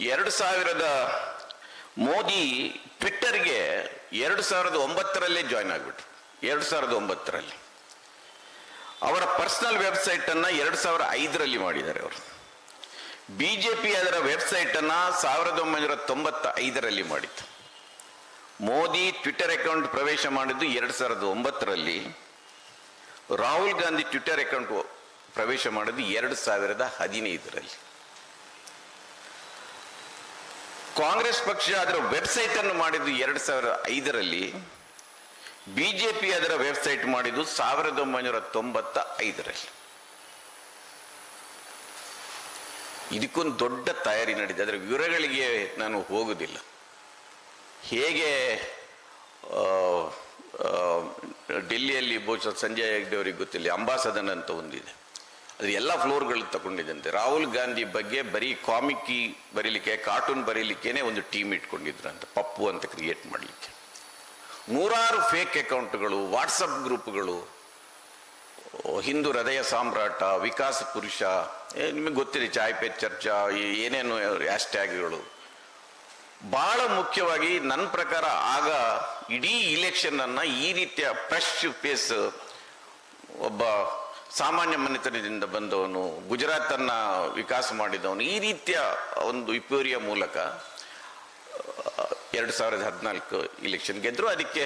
2000 ಮೋದಿ ಟ್ವಿಟ್ಟರ್ಗೆ 2009 ಜಾಯ್ನ್ ಆಗಿಬಿಟ್ರು. 2009 ಅವರ ಪರ್ಸನಲ್ ವೆಬ್ಸೈಟ್ ಅನ್ನ 2005 ಮಾಡಿದ್ದಾರೆ ಅವರು. ಬಿಜೆಪಿ ಅದರ ವೆಬ್ಸೈಟ್ ಅನ್ನ 1995 ಮಾಡಿತ್ತು. ಮೋದಿ ಟ್ವಿಟ್ಟರ್ ಅಕೌಂಟ್ ಪ್ರವೇಶ ಮಾಡಿದ್ದು 2009. ರಾಹುಲ್ ಗಾಂಧಿ ಟ್ವಿಟ್ಟರ್ ಅಕೌಂಟ್ ಪ್ರವೇಶ ಮಾಡಿದ್ದು 2015. ಕಾಂಗ್ರೆಸ್ ಪಕ್ಷ ಅದರ ವೆಬ್ಸೈಟ್ ಅನ್ನು ಮಾಡಿದ್ದು 2005. ಬಿಜೆಪಿ ಅದರ ವೆಬ್ಸೈಟ್ ಮಾಡಿದ್ದು 1995. ಇದಕ್ಕೊಂದು ದೊಡ್ಡ ತಯಾರಿ ನಡೆದಿದೆ. ಅದರ ವಿವರಗಳಿಗೆ ನಾನು ಹೋಗುವುದಿಲ್ಲ. ಹೇಗೆ ಡೆಲ್ಲಿಯಲ್ಲಿ ಬಹುಶಃ ಸಂಜಯ್ ಹೆಗ್ಡೆ ಅವರಿಗೆ ಗೊತ್ತಿಲ್ಲ, ಅಂಬಾಸದನ್ ಅಂತ ಒಂದಿದೆ, ಅದ್ರ ಎಲ್ಲ ಫ್ಲೋರ್ಗಳು ತಗೊಂಡಿದ್ದಂತೆ. ರಾಹುಲ್ ಗಾಂಧಿ ಬಗ್ಗೆ ಬರೀ ಕಾಮಿಕ್ ಬರೀಲಿಕ್ಕೆ, ಕಾರ್ಟೂನ್ ಬರೀಲಿಕ್ಕೇನೆ ಒಂದು ಟೀಮ್ ಇಟ್ಕೊಂಡಿದ್ರಂತ, ಪಪ್ಪು ಅಂತ ಕ್ರಿಯೇಟ್ ಮಾಡಲಿಕ್ಕೆ. 100 ಫೇಕ್ ಅಕೌಂಟ್ಗಳು, ವಾಟ್ಸಪ್ ಗ್ರೂಪ್ಗಳು, ಹಿಂದೂ ಹೃದಯ ಸಾಮ್ರಾಟ, ವಿಕಾಸ ಪುರುಷ, ನಿಮಗೆ ಗೊತ್ತಿದೆ, ಚಾಯ್ ಪೇ ಚರ್ಚಾ, ಏನೇನು ಹ್ಯಾಶ್ಟ್ಯಾಗ್ಗಳು. ಬಹಳ ಮುಖ್ಯವಾಗಿ ನನ್ನ ಪ್ರಕಾರ ಆಗ ಇಡೀ ಇಲೆಕ್ಷನ್ ಅನ್ನ ಈ ರೀತಿಯ ಫ್ರೆಶ್ ಫೇಸ್, ಒಬ್ಬ ಸಾಮಾನ್ಯ ಮನೆತನದಿಂದ ಬಂದವನು, ಗುಜರಾತ್ ಅನ್ನ ವಿಕಾಸ ಮಾಡಿದವನು, ಈ ರೀತಿಯ ಒಂದು ವಿಪರ್ಯ ಮೂಲಕ 2014 ಇಲೆಕ್ಷನ್ ಗೆದ್ರು. ಅದಕ್ಕೆ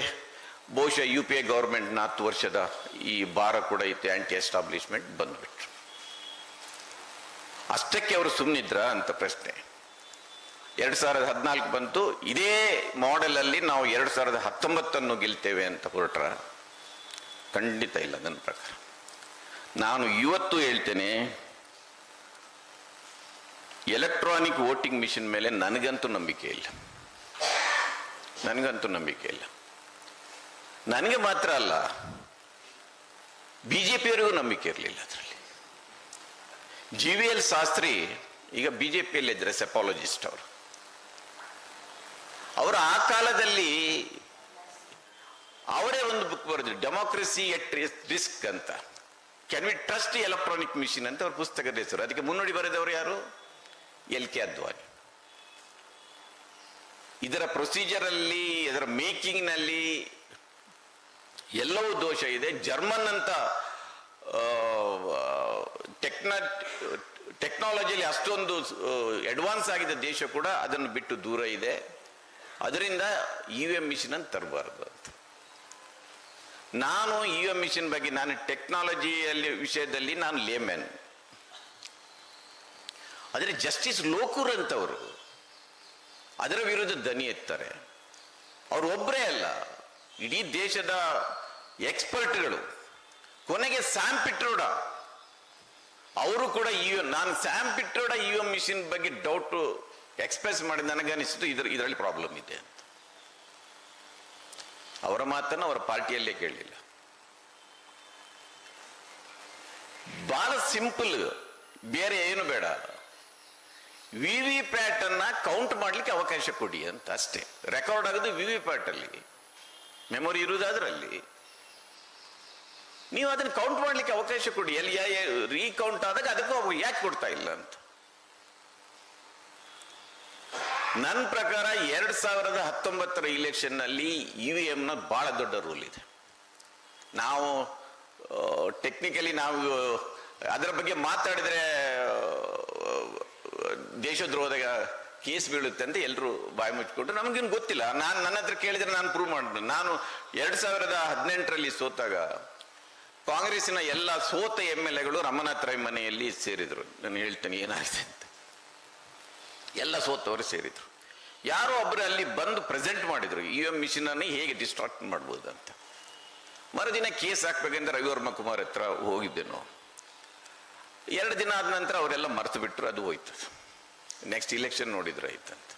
ಬಹುಶಃ UPA ಗೌರ್ಮೆಂಟ್ 4 ವರ್ಷದ ಈ ಭಾರ ಕೂಡ ಇತ್ತು, ಆಂಟಿ ಎಸ್ಟಾಬ್ಲಿಷ್ಮೆಂಟ್ ಬಂದ್ಬಿಟ್ರು. ಅಷ್ಟಕ್ಕೆ ಅವರು ಸುಮ್ಮನಿದ್ರ ಅಂತ ಪ್ರಶ್ನೆ. 2014 ಬಂತು. ಇದೇ ಮಾಡೆಲ್ ಅಲ್ಲಿ ನಾವು 2019 ಗೆಲ್ತೇವೆ ಅಂತ ಹೊರಟ್ರ? ಖಂಡಿತ ಇಲ್ಲ ನನ್ನ ಪ್ರಕಾರ. ನಾನು ಇವತ್ತು ಹೇಳ್ತೇನೆ, ಎಲೆಕ್ಟ್ರಾನಿಕ್ ವೋಟಿಂಗ್ ಮಿಷಿನ್ ಮೇಲೆ ನನಗಂತೂ ನಂಬಿಕೆ ಇಲ್ಲ. ನನಗೆ ಮಾತ್ರ ಅಲ್ಲ, ಬಿಜೆಪಿಯವರಿಗೂ ನಂಬಿಕೆ ಇರಲಿಲ್ಲ ಅದರಲ್ಲಿ. GVL ಶಾಸ್ತ್ರಿ ಈಗ ಬಿಜೆಪಿಯಲ್ಲಿ ಇದ್ರೆ ಸೆಪಾಲಜಿಸ್ಟ್ ಅವರು ಆ ಕಾಲದಲ್ಲಿ ಅವರೇ ಒಂದು ಬುಕ್ ಬರೆದ್ರು, ಡೆಮೋಕ್ರಸಿ ಎಟ್ ರಿಸ್ಕ್ ಅಂತ. Can we trust electronic machine ಅಂತ ಅವ್ರ ಪುಸ್ತಕದ ಹೆಸರು. ಅದಕ್ಕೆ ಮುನ್ನುಡಿ ಬರೆದವರು ಯಾರು? LK ಅದ್ವಾನಿ. ಇದರ ಪ್ರೊಸೀಜರ್ ಅಲ್ಲಿ, ಇದರ ಮೇಕಿಂಗ್ ನಲ್ಲಿ ಎಲ್ಲವೂ ದೋಷ ಇದೆ. ಜರ್ಮನ್ ಅಂತ ಟೆಕ್ನಾಲಜಿಯಲ್ಲಿ ಅಷ್ಟೊಂದು ಅಡ್ವಾನ್ಸ್ ಆಗಿದ್ದ ದೇಶ ಕೂಡ ಅದನ್ನು ಬಿಟ್ಟು ದೂರ ಇದೆ. ಅದರಿಂದ EVM ಮಿಷಿನ್ ಅಂತ ತರಬಾರದು ಅಂತ. ನಾನು EVM ಮಿಷಿನ್ ಬಗ್ಗೆ, ನಾನು ಟೆಕ್ನಾಲಜಿಯಲ್ಲಿ ವಿಷಯದಲ್ಲಿ ನಾನು ಲೇಮ್ಯಾನ್. ಆದರೆ ಜಸ್ಟಿಸ್ ಲೋಕೂರ್ ಅಂತವರು ಅದರ ವಿರುದ್ಧ ದನಿ ಎತ್ತಾರೆ. ಅವರು ಒಬ್ಬರೇ ಅಲ್ಲ, ಇಡೀ ದೇಶದ ಎಕ್ಸ್ಪರ್ಟ್ಗಳು. ಕೊನೆಗೆ ಸ್ಯಾಮ್ ಪಿಟ್ರೋಡ ಅವರು ಕೂಡ ನಾನು ಸ್ಯಾಮ್ ಪಿಟ್ರೋಡ EVM ಮಿಷಿನ್ ಬಗ್ಗೆ ಡೌಟ್ ಎಕ್ಸ್ಪ್ರೆಸ್ ಮಾಡಿ ನನಗನಿಸಿತು ಇದರಲ್ಲಿ ಪ್ರಾಬ್ಲಮ್ ಇದೆ ಅಂತ. ಅವರ ಮಾತನ್ನು ಅವರ ಪಾರ್ಟಿಯಲ್ಲೇ ಕೇಳಲಿಲ್ಲ. ಬಹಳ ಸಿಂಪಲ್, ಬೇರೆ ಏನು ಬೇಡ. VVPAT ಅನ್ನ ಕೌಂಟ್ ಮಾಡ್ಲಿಕ್ಕೆ ಅವಕಾಶ ಕೊಡಿ ಅಂತ ಅಷ್ಟೇ. ರೆಕಾರ್ಡ್ ಆಗೋದು VVPAT ಅಲ್ಲಿ, ಮೆಮೊರಿ ಇರುವುದು ಅದರಲ್ಲಿ. ನೀವು ಅದನ್ನು ಕೌಂಟ್ ಮಾಡ್ಲಿಕ್ಕೆ ಅವಕಾಶ ಕೊಡಿ. ಎಲ್ಲಿ ರೀಕೌಂಟ್ ಆದಾಗ ಅದಕ್ಕೂ ಯಾಕೆ ಕೊಡ್ತಾ ಇಲ್ಲ ಅಂತ. ನನ್ನ ಪ್ರಕಾರ 2019 ಇಲೆಕ್ಷನ್ ನಲ್ಲಿ EVM ನ ಬಹಳ ದೊಡ್ಡ ರೋಲ್ ಇದೆ. ನಾವು ಟೆಕ್ನಿಕಲಿ ನಾವು ಅದರ ಬಗ್ಗೆ ಮಾತಾಡಿದ್ರೆ ದೇಶದ್ರೋಹದ ಕೇಸ್ ಬೀಳುತ್ತೆ ಅಂತ ಎಲ್ಲರೂ ಬಾಯಿ ಮುಚ್ಚಿಕೊಂಡು, ನಮಗೇನು ಗೊತ್ತಿಲ್ಲ. ನನ್ನ ಹತ್ರ ಕೇಳಿದ್ರೆ ನಾನು ಪ್ರೂವ್ ಮಾಡಿದೆ. ನಾನು 2018 ಸೋತಾಗ ಕಾಂಗ್ರೆಸ್ಸಿನ ಎಲ್ಲ ಸೋತ MLAಗಳು ರಮನಾಥ್ ರೈ ಮನೆಯಲ್ಲಿ ಸೇರಿದ್ರು. ನಾನು ಹೇಳ್ತೇನೆ ಏನಾಗಿದೆ ಅಂತ. ಎಲ್ಲ ಸೋತವರು ಸೇರಿದ್ರು. ಯಾರೋ ಒಬ್ಬರು ಅಲ್ಲಿ ಬಂದು ಪ್ರೆಸೆಂಟ್ ಮಾಡಿದ್ರು EVM ಮಿಷಿನ್ ಅನ್ನು ಹೇಗೆ ಡಿಸ್ಟ್ರಾಕ್ಟ್ ಮಾಡ್ಬೋದು ಅಂತ. ಮರುದಿನ ಕೇಸ್ ಹಾಕ್ಬೇಕಂದ್ರೆ ರವಿವರ್ಮ ಕುಮಾರ್ ಹತ್ರ ಹೋಗಿದ್ದೇನೋ. 2 ದಿನ ಆದ ನಂತರ ಅವರೆಲ್ಲ ಮರೆತು ಬಿಟ್ಟರು, ಅದು ಹೋಯ್ತು. ನೆಕ್ಸ್ಟ್ ಇಲೆಕ್ಷನ್ ನೋಡಿದ್ರೆ ಆಯ್ತಂತ.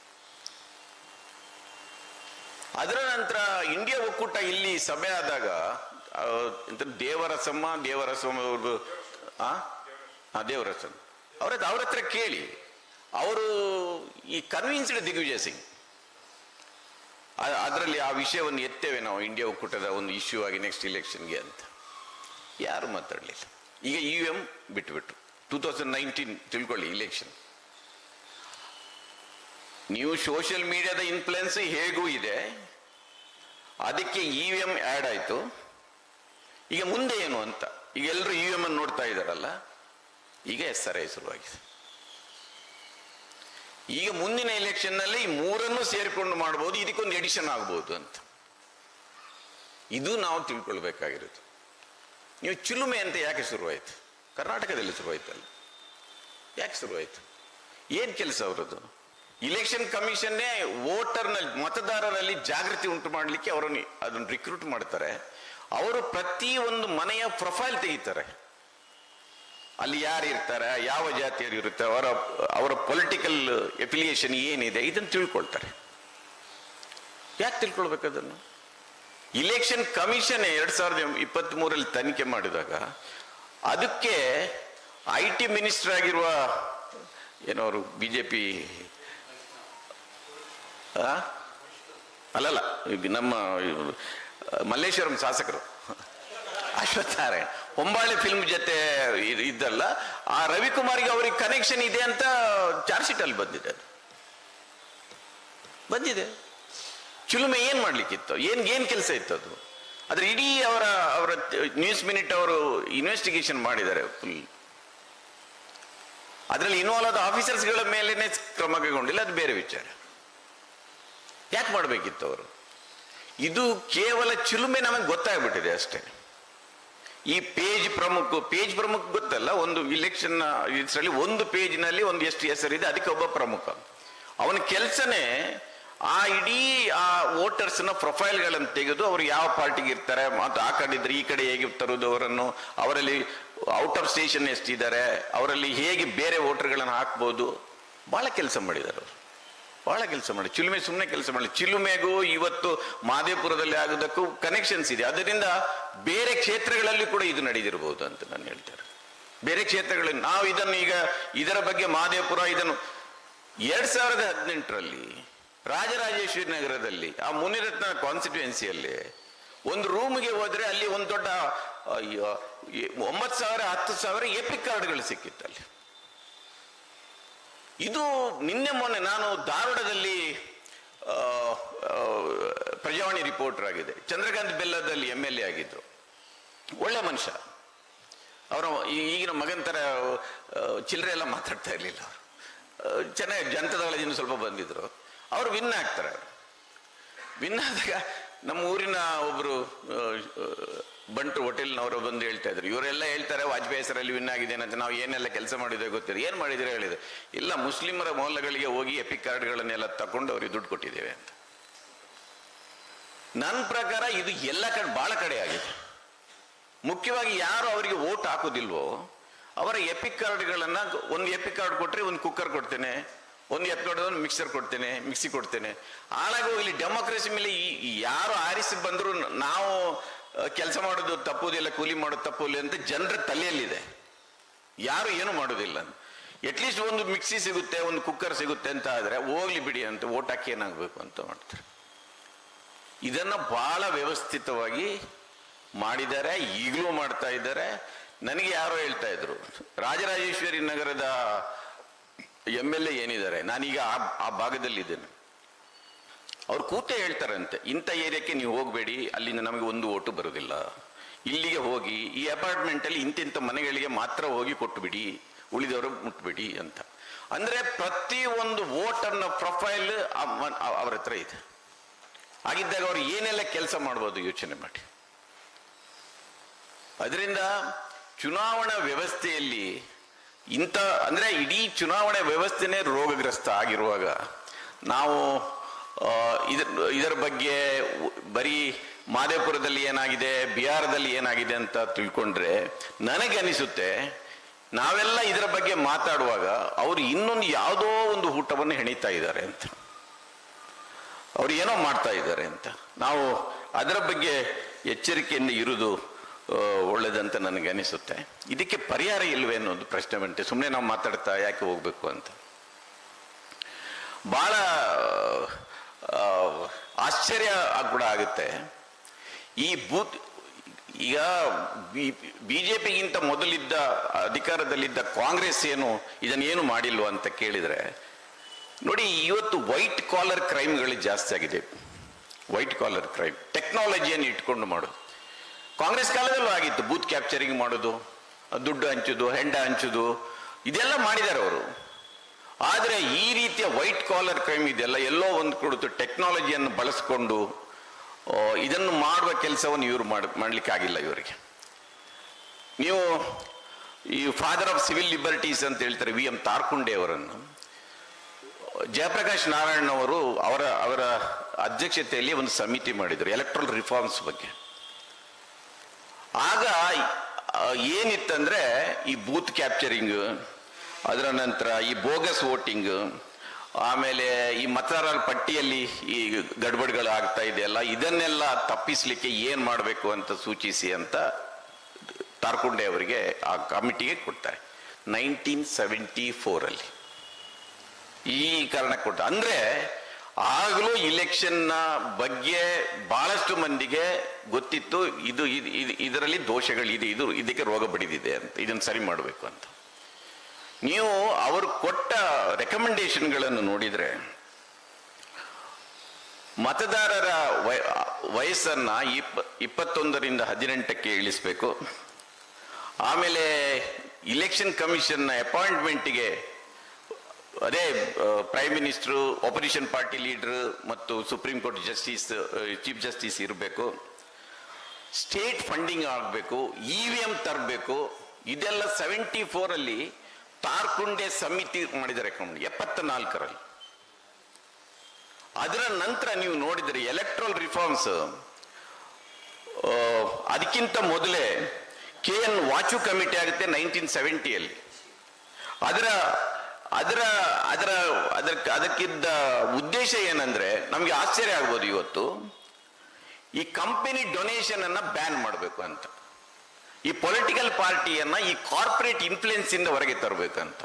ಅದರ ನಂತರ ಇಂಡಿಯಾ ಒಕ್ಕೂಟ ಇಲ್ಲಿ ಸಭೆ ಆದಾಗ ದೇವರಸಮ್ಮ ಅವ್ರದ್ದು ದೇವರಸಮ್ ಅವ್ರ ಹತ್ರ ಕೇಳಿ, ಅವರು ಈ ಕನ್ವಿನ್ಸ್ಡ್ ದಿಗ್ವಿಜಯ್ ಸಿಂಗ್ ಅದರಲ್ಲಿ ಆ ವಿಷಯವನ್ನು ಎತ್ತೇವೆ ನಾವು ಇಂಡಿಯಾ ಒಕ್ಕೂಟದ ಒಂದು ಇಶ್ಯೂ ಆಗಿ ನೆಕ್ಸ್ಟ್ ಇಲೆಕ್ಷನ್ಗೆ ಅಂತ. ಯಾರು ಮಾತಾಡಲಿಲ್ಲ. ಈಗ EVM ಬಿಟ್ಬಿಟ್ರು. 2019 ತಿಳ್ಕೊಳ್ಳಿ ಇಲೆಕ್ಷನ್. ನೀವು ಸೋಷಿಯಲ್ ಮೀಡಿಯಾದ ಇನ್ಫ್ಲುಯೆನ್ಸ್ ಹೇಗೂ ಇದೆ, ಅದಕ್ಕೆ EVM ಆ್ಯಡ್ ಆಯಿತು. ಈಗ ಮುಂದೆ ಏನು ಅಂತ ಈಗ ಎಲ್ಲರೂ EVM ಅನ್ನು ನೋಡ್ತಾ ಇದ್ದಾರಲ್ಲ, ಈಗ SRI ಶುರುವಾಗಿದೆ. ಈಗ ಮುಂದಿನ ಎಲೆಕ್ಷನ್ನಲ್ಲಿ ಈ ಮೂರನ್ನು ಸೇರಿಕೊಂಡು ಮಾಡ್ಬೋದು, ಇದಕ್ಕೊಂದು ಎಡಿಷನ್ ಆಗ್ಬೋದು ಅಂತ. ಇದು ನಾವು ತಿಳ್ಕೊಳ್ಬೇಕಾಗಿರೋದು. ನೀವು ಚಿಲುಮೆ ಅಂತ ಯಾಕೆ ಶುರುವಾಯಿತು? ಕರ್ನಾಟಕದಲ್ಲಿ ಶುರುವಾಯ್ತಲ್ಲ, ಯಾಕೆ ಶುರುವಾಯಿತು? ಏನು ಕೆಲಸ ಅವರದ್ದು? ಇಲೆಕ್ಷನ್ ಕಮಿಷನ್ನೇ ವೋಟರ್ನಲ್ಲಿ, ಮತದಾರರಲ್ಲಿ ಜಾಗೃತಿ ಉಂಟು ಮಾಡಲಿಕ್ಕೆ ಅವರನ್ನು ಅದನ್ನು ರಿಕ್ರೂಟ್ ಮಾಡ್ತಾರೆ. ಅವರು ಪ್ರತಿ ಒಂದು ಮನೆಯ ಪ್ರೊಫೈಲ್ ತೆಗಿತಾರೆ. ಅಲ್ಲಿ ಯಾರು ಇರ್ತಾರೆ, ಯಾವ ಜಾತಿಯವರು ಇರ್ತಾರೆ, ಅವರ ಪೊಲಿಟಿಕಲ್ ಎಫಿಲಿಯೇಷನ್ ಏನಿದೆ, ಇದನ್ನು ತಿಳ್ಕೊಳ್ತಾರೆ. ಯಾಕೆ ತಿಳ್ಕೊಳ್ಬೇಕು ಅದನ್ನು? ಇಲೆಕ್ಷನ್ ಕಮಿಷನ್ 2023 ತನಿಖೆ ಮಾಡಿದಾಗ ಅದಕ್ಕೆ IT ಮಿನಿಸ್ಟರ್ ಆಗಿರುವ ಏನವರು BJP ಅಲ್ಲಲ್ಲ, ನಮ್ಮ ಮಲ್ಲೇಶ್ವರಂ ಶಾಸಕರು ಅಶ್ವತ್ಥನಾರಾಯಣ ಹೊಂಬಾಳೆ ಫಿಲ್ಮ್ ಜೊತೆ ಇದ್ದಲ್ಲ, ಆ ರವಿಕುಮಾರ್ಗೆ ಅವ್ರಿಗೆ ಕನೆಕ್ಷನ್ ಇದೆ ಅಂತ ಚಾರ್ಜ್ ಶೀಟ್ ಅಲ್ಲಿ ಬಂದಿದೆ. ಬಂದಿದೆ. ಚಿಲುಮೆ ಏನ್ ಮಾಡ್ಲಿಕ್ಕಿತ್ತು? ಏನ್ ಕೆಲಸ ಇತ್ತು ಅದು? ಆದ್ರೆ ಇಡೀ ಅವರ ನ್ಯೂಸ್ ಮಿನಿಟ್ ಅವರು ಇನ್ವೆಸ್ಟಿಗೇಷನ್ ಮಾಡಿದ್ದಾರೆ ಫುಲ್. ಅದರಲ್ಲಿ ಇನ್ವಾಲ್ವ್ ಆದ ಆಫೀಸರ್ಸ್ಗಳ ಮೇಲೇನೆ ಕ್ರಮ ಕೈಗೊಂಡಿಲ್ಲ, ಅದು ಬೇರೆ ವಿಚಾರ. ಯಾಕೆ ಮಾಡಬೇಕಿತ್ತು ಅವರು? ಇದು ಕೇವಲ ಚಿಲುಮೆ ನಮಗೆ ಗೊತ್ತಾಗ್ಬಿಟ್ಟಿದೆ ಅಷ್ಟೇ. ಈ ಪೇಜ್ ಪ್ರಮುಖ ಗೊತ್ತಲ್ಲ, ಒಂದು ಇಲೆಕ್ಷನ್ ಇದರಲ್ಲಿ ಒಂದು ಪೇಜ್ನಲ್ಲಿ ಒಂದು ಎಷ್ಟು ಹೆಸರಿದೆ, ಅದಕ್ಕೆ ಒಬ್ಬ ಪ್ರಮುಖ. ಅವನ ಕೆಲಸನೇ ಆ ಇಡೀ ಆ ವೋಟರ್ಸ್ನ ಪ್ರೊಫೈಲ್ಗಳನ್ನು ತೆಗೆದು ಅವರು ಯಾವ ಪಾರ್ಟಿಗೆ ಇರ್ತಾರೆ, ಮತ್ತು ಆ ಕಡೆ ಇದ್ರೆ ಈ ಕಡೆ ಹೇಗೆ ತರುವುದು ಅವರನ್ನು, ಅವರಲ್ಲಿ ಔಟ್ ಆಫ್ ಸ್ಟೇಷನ್ ಎಷ್ಟಿದ್ದಾರೆ, ಅವರಲ್ಲಿ ಹೇಗೆ ಬೇರೆ ವೋಟರ್ಗಳನ್ನು ಹಾಕ್ಬೋದು, ಬಹಳ ಕೆಲಸ ಮಾಡಿದ್ದಾರೆ ಅವರು. ಬಹಳ ಕೆಲಸ ಮಾಡಿ. ಚಿಲುಮೆ ಸುಮ್ಮನೆ ಕೆಲಸ ಮಾಡಿ. ಚಿಲುಮೆಗೂ ಇವತ್ತು ಮಾದೇಪುರದಲ್ಲಿ ಆಗೋದಕ್ಕೂ ಕನೆಕ್ಷನ್ಸ್ ಇದೆ. ಅದರಿಂದ ಬೇರೆ ಕ್ಷೇತ್ರಗಳಲ್ಲಿ ಕೂಡ ಇದು ನಡೆದಿರಬಹುದು ಅಂತ ನಾನು ಹೇಳ್ತೇನೆ. ಬೇರೆ ಕ್ಷೇತ್ರಗಳಲ್ಲಿ ನಾವು ಈಗ ಇದರ ಬಗ್ಗೆ ಮಾದೇಪುರ ಇದನ್ನು 2018ರಲ್ಲಿ ರಾಜರಾಜೇಶ್ವರಿ ನಗರದಲ್ಲಿ ಆ ಮುನಿರತ್ನ ಕಾನ್ಸ್ಟಿಟ್ಯೂಯೆನ್ಸಿಯಲ್ಲಿ ಒಂದು ರೂಮ್ಗೆ ಹೋದ್ರೆ ಅಲ್ಲಿ ಒಂದು ದೊಡ್ಡ 9,000 10,000 ಎಪಿಕ್ ಕಾರ್ಡ್ಗಳು ಸಿಕ್ಕಿತ್ತಲ್ಲಿ. ಇದು ನಿನ್ನೆ ಮೊನ್ನೆ ನಾನು ಧಾರವಾಡದಲ್ಲಿ ಪ್ರಜಾವಾಣಿ ರಿಪೋರ್ಟರ್ ಆಗಿದೆ. ಚಂದ್ರಕಾಂತ್ ಬೆಲ್ಲದಲ್ಲಿ MLA ಆಗಿದ್ರು. ಒಳ್ಳೆ ಮನುಷ್ಯ. ಅವರ ಈಗಿನ ಮಗನ ಥರ ಚಿಲ್ಲರೆ ಎಲ್ಲ ಮಾತಾಡ್ತಾ ಇರಲಿಲ್ಲ. ಅವರು ಚೆನ್ನಾಗಿ ಜನತಾದಳದಿಂದ ಸ್ವಲ್ಪ ಬಂದಿದ್ರು. ಅವರು ವಿನ್ ಆಗ್ತಾರೆ. ವಿನ್ ಆದಾಗ ನಮ್ಮ ಊರಿನ ಒಬ್ಬರು ಬಂಟು ಹೋಟೆಲ್ನವರು ಬಂದು ಹೇಳ್ತಾ ಇದ್ರು, ಇವರೆಲ್ಲ ಹೇಳ್ತಾರೆ ವಾಜಪೇಯಿ ಹೆಸರಲ್ಲಿ ವಿನ್ ಆಗಿದೆ ಅಂತ. ನಾವು ಏನೆಲ್ಲ ಕೆಲಸ ಮಾಡಿದ್ರೆ ಗೊತ್ತಿಲ್ಲ. ಏನು ಮಾಡಿದ್ರೆ ಹೇಳಿದೆ, ಇಲ್ಲ ಮುಸ್ಲಿಮರ ಮೊಹಲ್ಲಗಳಿಗೆ ಹೋಗಿ ಎಪಿಕ್ ಕಾರ್ಡ್ಗಳನ್ನೆಲ್ಲ ತಗೊಂಡು ಅವ್ರಿಗೆ ದುಡ್ಡು ಕೊಟ್ಟಿದ್ದೇವೆ ಅಂತ. ನನ್ನ ಪ್ರಕಾರ ಇದು ಎಲ್ಲ ಕಡೆ ಬಹಳ ಕಡೆ ಆಗಿದೆ. ಮುಖ್ಯವಾಗಿ ಯಾರು ಅವರಿಗೆ ವೋಟ್ ಹಾಕೋದಿಲ್ವೋ ಅವರ ಎಪಿಕ್ ಕಾರ್ಡ್ಗಳನ್ನ, ಒಂದು ಎಪಿಕ್ ಕಾರ್ಡ್ ಕೊಟ್ಟರೆ ಒಂದು ಕುಕ್ಕರ್ ಕೊಡ್ತೇನೆ, ಒಂದು ಎಪಿಕ್ ಕಾರ್ಡ್ ಒಂದು ಮಿಕ್ಸರ್ ಕೊಡ್ತೇನೆ, ಮಿಕ್ಸಿ ಕೊಡ್ತೇನೆ. ಹಾಳಾಗಿ ಹೋಗಲಿ. ಡೆಮೋಕ್ರಸಿ ಮೇಲೆ ಯಾರು ಆರಿಸಿ ಬಂದರೂ ನಾವು ಕೆಲಸ ಮಾಡೋದು ತಪ್ಪುದಿಲ್ಲ, ಕೂಲಿ ಮಾಡೋದು ತಪ್ಪುದಿಲ್ಲ ಅಂತ ಜನರ ತಲೆಯಲ್ಲಿದೆ. ಯಾರು ಏನು ಮಾಡೋದಿಲ್ಲ. ಅಟ್ಲೀಸ್ಟ್ ಒಂದು ಮಿಕ್ಸಿ ಸಿಗುತ್ತೆ, ಒಂದು ಕುಕ್ಕರ್ ಸಿಗುತ್ತೆ ಅಂತ ಆದ್ರೆ ಹೋಗ್ಲಿ ಬಿಡಿ ಅಂತ ಓಟ್ ಹಾಕಿ ಏನಾಗಬೇಕು ಅಂತ ಮಾಡ್ತಾರೆ. ಇದನ್ನ ಬಹಳ ವ್ಯವಸ್ಥಿತವಾಗಿ ಮಾಡಿದ್ದಾರೆ, ಈಗಲೂ ಮಾಡ್ತಾ ಇದ್ದಾರೆ. ನನಗೆ ಯಾರೋ ಹೇಳ್ತಾ ಇದ್ರು, ರಾಜರಾಜೇಶ್ವರಿ ನಗರದ MLA ಏನಿದ್ದಾರೆ, ನಾನೀಗ ಆ ಭಾಗದಲ್ಲಿದ್ದೇನೆ, ಅವ್ರು ಕೂತೆ ಹೇಳ್ತಾರಂತೆ, ಇಂಥ ಏರಿಯಾಕ್ಕೆ ನೀವು ಹೋಗಬೇಡಿ, ಅಲ್ಲಿಂದ ನಮಗೆ ಒಂದು ಓಟು ಬರೋದಿಲ್ಲ, ಇಲ್ಲಿಗೆ ಹೋಗಿ ಈ ಅಪಾರ್ಟ್ಮೆಂಟಲ್ಲಿ ಇಂತಿಂಥ ಮನೆಗಳಿಗೆ ಮಾತ್ರ ಹೋಗಿ ಕೊಟ್ಟು ಬಿಡಿ, ಉಳಿದವರು ಮುಟ್ಬಿಡಿ ಅಂತ. ಅಂದ್ರೆ ಪ್ರತಿ ಒಂದು ವೋಟರ್ನ ಪ್ರೊಫೈಲ್ ಅವರ ಹತ್ರ ಇದೆ. ಹಾಗಿದ್ದಾಗ ಅವ್ರು ಏನೆಲ್ಲ ಕೆಲಸ ಮಾಡ್ಬೋದು ಯೋಚನೆ ಮಾಡಿ. ಅದರಿಂದ ಚುನಾವಣಾ ವ್ಯವಸ್ಥೆಯಲ್ಲಿ ಅಂದ್ರೆ ಇಡೀ ಚುನಾವಣೆ ವ್ಯವಸ್ಥೆನೇ ರೋಗಗ್ರಸ್ತ ಆಗಿರುವಾಗ ನಾವು ಇದರ ಬಗ್ಗೆ ಬರೀ ಮಾದೇಪುರದಲ್ಲಿ ಏನಾಗಿದೆ, ಬಿಹಾರದಲ್ಲಿ ಏನಾಗಿದೆ ಅಂತ ತಿಳ್ಕೊಂಡ್ರೆ ನನಗೆ ಅನಿಸುತ್ತೆ ನಾವೆಲ್ಲ ಇದರ ಬಗ್ಗೆ ಮಾತಾಡುವಾಗ ಅವರು ಇನ್ನೊಂದು ಯಾವುದೋ ಒಂದು ಊಟವನ್ನು ಹೆಣಿತಾ ಇದ್ದಾರೆ ಅಂತ, ಅವ್ರು ಏನೋ ಮಾಡ್ತಾ ಇದ್ದಾರೆ ಅಂತ. ನಾವು ಅದರ ಬಗ್ಗೆ ಎಚ್ಚರಿಕೆಯಿಂದ ಇರುವುದು ಒಳ್ಳೇದಂತ ನನಗೆ ಅನಿಸುತ್ತೆ. ಇದಕ್ಕೆ ಪರಿಹಾರ ಇಲ್ವೇ ಅನ್ನೋದು ಪ್ರಶ್ನೆ ಬಂತೆ. ಸುಮ್ಮನೆ ನಾವು ಮಾತಾಡ್ತಾ ಯಾಕೆ ಹೋಗ್ಬೇಕು ಅಂತ ಬಹಳ ಆಶ್ಚರ್ಯ ಕೂಡ ಆಗುತ್ತೆ. ಈ ಈಗ ಬಿಜೆಪಿಗಿಂತ ಮೊದಲಿದ್ದ ಅಧಿಕಾರದಲ್ಲಿದ್ದ ಕಾಂಗ್ರೆಸ್ ಇದನ್ನೇನು ಮಾಡಿಲ್ವ ಅಂತ ಕೇಳಿದ್ರೆ ನೋಡಿ, ಇವತ್ತು ವೈಟ್ ಕಾಲರ್ ಕ್ರೈಮ್ಗಳು ಜಾಸ್ತಿ ಆಗಿದೆ. ವೈಟ್ ಕಾಲರ್ ಕ್ರೈಮ್ ಟೆಕ್ನಾಲಜಿಯನ್ನು ಇಟ್ಕೊಂಡು ಮಾಡೋದು. ಕಾಂಗ್ರೆಸ್ ಕಾಲದಲ್ಲೂ ಆಗಿತ್ತು, ಬೂತ್ ಕ್ಯಾಪ್ಚರಿಂಗ್ ಮಾಡೋದು, ದುಡ್ಡು ಹಂಚೋದು, ಹೆಂಡ ಹಂಚೋದು, ಇದೆಲ್ಲ ಮಾಡಿದ್ದಾರೆ ಅವರು. ಆದರೆ ಈ ರೀತಿಯ ವೈಟ್ ಕಾಲರ್ ಕ್ರೈಮ್ ಇದೆಲ್ಲ ಎಲ್ಲೋ ಒಂದು ಕೊಡುತ್ತು ಟೆಕ್ನಾಲಜಿಯನ್ನು ಬಳಸ್ಕೊಂಡು ಇದನ್ನು ಮಾಡುವ ಕೆಲಸವನ್ನು ಇವರು ಮಾಡ್ಲಿಕ್ಕೆ ಆಗಿಲ್ಲ ಇವರಿಗೆ. ನೀವು ಈ ಫಾದರ್ ಆಫ್ ಸಿವಿಲ್ ಲಿಬರ್ಟೀಸ್ ಅಂತ ಹೇಳ್ತಾರೆ ವಿ ಎಂ ತಾರ್ಕುಂಡೆ ಅವರನ್ನು, ಜಯಪ್ರಕಾಶ್ ನಾರಾಯಣ್ ಅವರು ಅವರ ಅಧ್ಯಕ್ಷತೆಯಲ್ಲಿ ಒಂದು ಸಮಿತಿ ಮಾಡಿದರು ಎಲೆಕ್ಟ್ರಲ್ ರಿಫಾರ್ಮ್ಸ್ ಬಗ್ಗೆ. ಆಗ ಏನಿತ್ತಂದ್ರೆ ಈ ಬೂತ್ ಕ್ಯಾಪ್ಚರಿಂಗ್, ಅದರ ನಂತರ ಈ ಬೋಗಸ್ ವೋಟಿಂಗ್, ಆಮೇಲೆ ಈ ಮತದಾರರ ಪಟ್ಟಿಯಲ್ಲಿ ಈ ಗಡ್ಬಡ್ಗಳು ಆಗ್ತಾ ಇದೆಯಲ್ಲ, ಇದನ್ನೆಲ್ಲ ತಪ್ಪಿಸ್ಲಿಕ್ಕೆ ಏನ್ ಮಾಡಬೇಕು ಅಂತ ಸೂಚಿಸಿ ಅಂತ ತಾರ್ಕುಂಡೆ ಅವರಿಗೆ ಆ ಕಮಿಟಿಗೆ ಕೊಡ್ತಾರೆ 1974 ಅಲ್ಲಿ. ಈ ಕಾರಣ ಕೊಟ್ಟ ಅಂದ್ರೆ ಆಗಲೂ ಇಲೆಕ್ಷನ್ನ ಬಗ್ಗೆ ಬಹಳಷ್ಟು ಮಂದಿಗೆ ಗೊತ್ತಿತ್ತು, ಇದರಲ್ಲಿ ದೋಷಗಳಿದೆ, ಇದಕ್ಕೆ ರೋಗ ಬಡಿದಿದೆ ಅಂತ, ಇದನ್ನು ಸರಿ ಮಾಡಬೇಕು ಅಂತ. ನೀವು ಅವರು ಕೊಟ್ಟ ರೆಕಮೆಂಡೇಶನ್ಗಳನ್ನು ನೋಡಿದ್ರೆ ಮತದಾರರ ವಯಸ್ಸನ್ನ 21ರಿಂದ 18ಕ್ಕೆ ಇಳಿಸಬೇಕು. ಆಮೇಲೆ ಇಲೆಕ್ಷನ್ ಕಮಿಷನ್ ಅಪಾಯಿಂಟ್ಮೆಂಟ್ಗೆ ಅದೇ prime minister, opposition party leader ಮತ್ತು supreme court justice, chief justice ಇರಬೇಕು. ಸ್ಟೇಟ್ ಫಂಡಿಂಗ್ ಆಗಬೇಕು, EVM ತರಬೇಕು. ಇದೆಲ್ಲ 74 ಅಲ್ಲಿ ತಾರ್ಕುಂಡೆ ಸಮಿತಿ ಮಾಡಿದ ರೆಕಮೆಂಡ್ 74ರಲ್ಲಿ. ಅದರ ನಂತರ ನೀವು ನೋಡಿದರೆ ಎಲೆಕ್ಟ್ರಲ್ ರಿಫಾರ್ಮ್ಸ್ ಅದಕ್ಕಿಂತ ಮೊದಲೇ KN ವಾಚು ಕಮಿಟಿ ಆಗುತ್ತೆ 1970 ಅದಕ್ಕಿದ್ದ ಉದ್ದೇಶ ಏನಂದ್ರೆ ನಮ್ಗೆ ಆಶ್ಚರ್ಯ ಆಗ್ಬೋದು ಇವತ್ತು, ಈ ಕಂಪನಿ ಡೊನೇಷನ್ ಅನ್ನ ಬ್ಯಾನ್ ಮಾಡಬೇಕು ಅಂತ, ಈ ಪೊಲಿಟಿಕಲ್ ಪಾರ್ಟಿಯನ್ನ ಈ ಕಾರ್ಪೊರೇಟ್ ಇನ್ಫ್ಲುಯೆನ್ಸ್ ಇಂದ ಹೊರಗೆ ತರಬೇಕಂತ.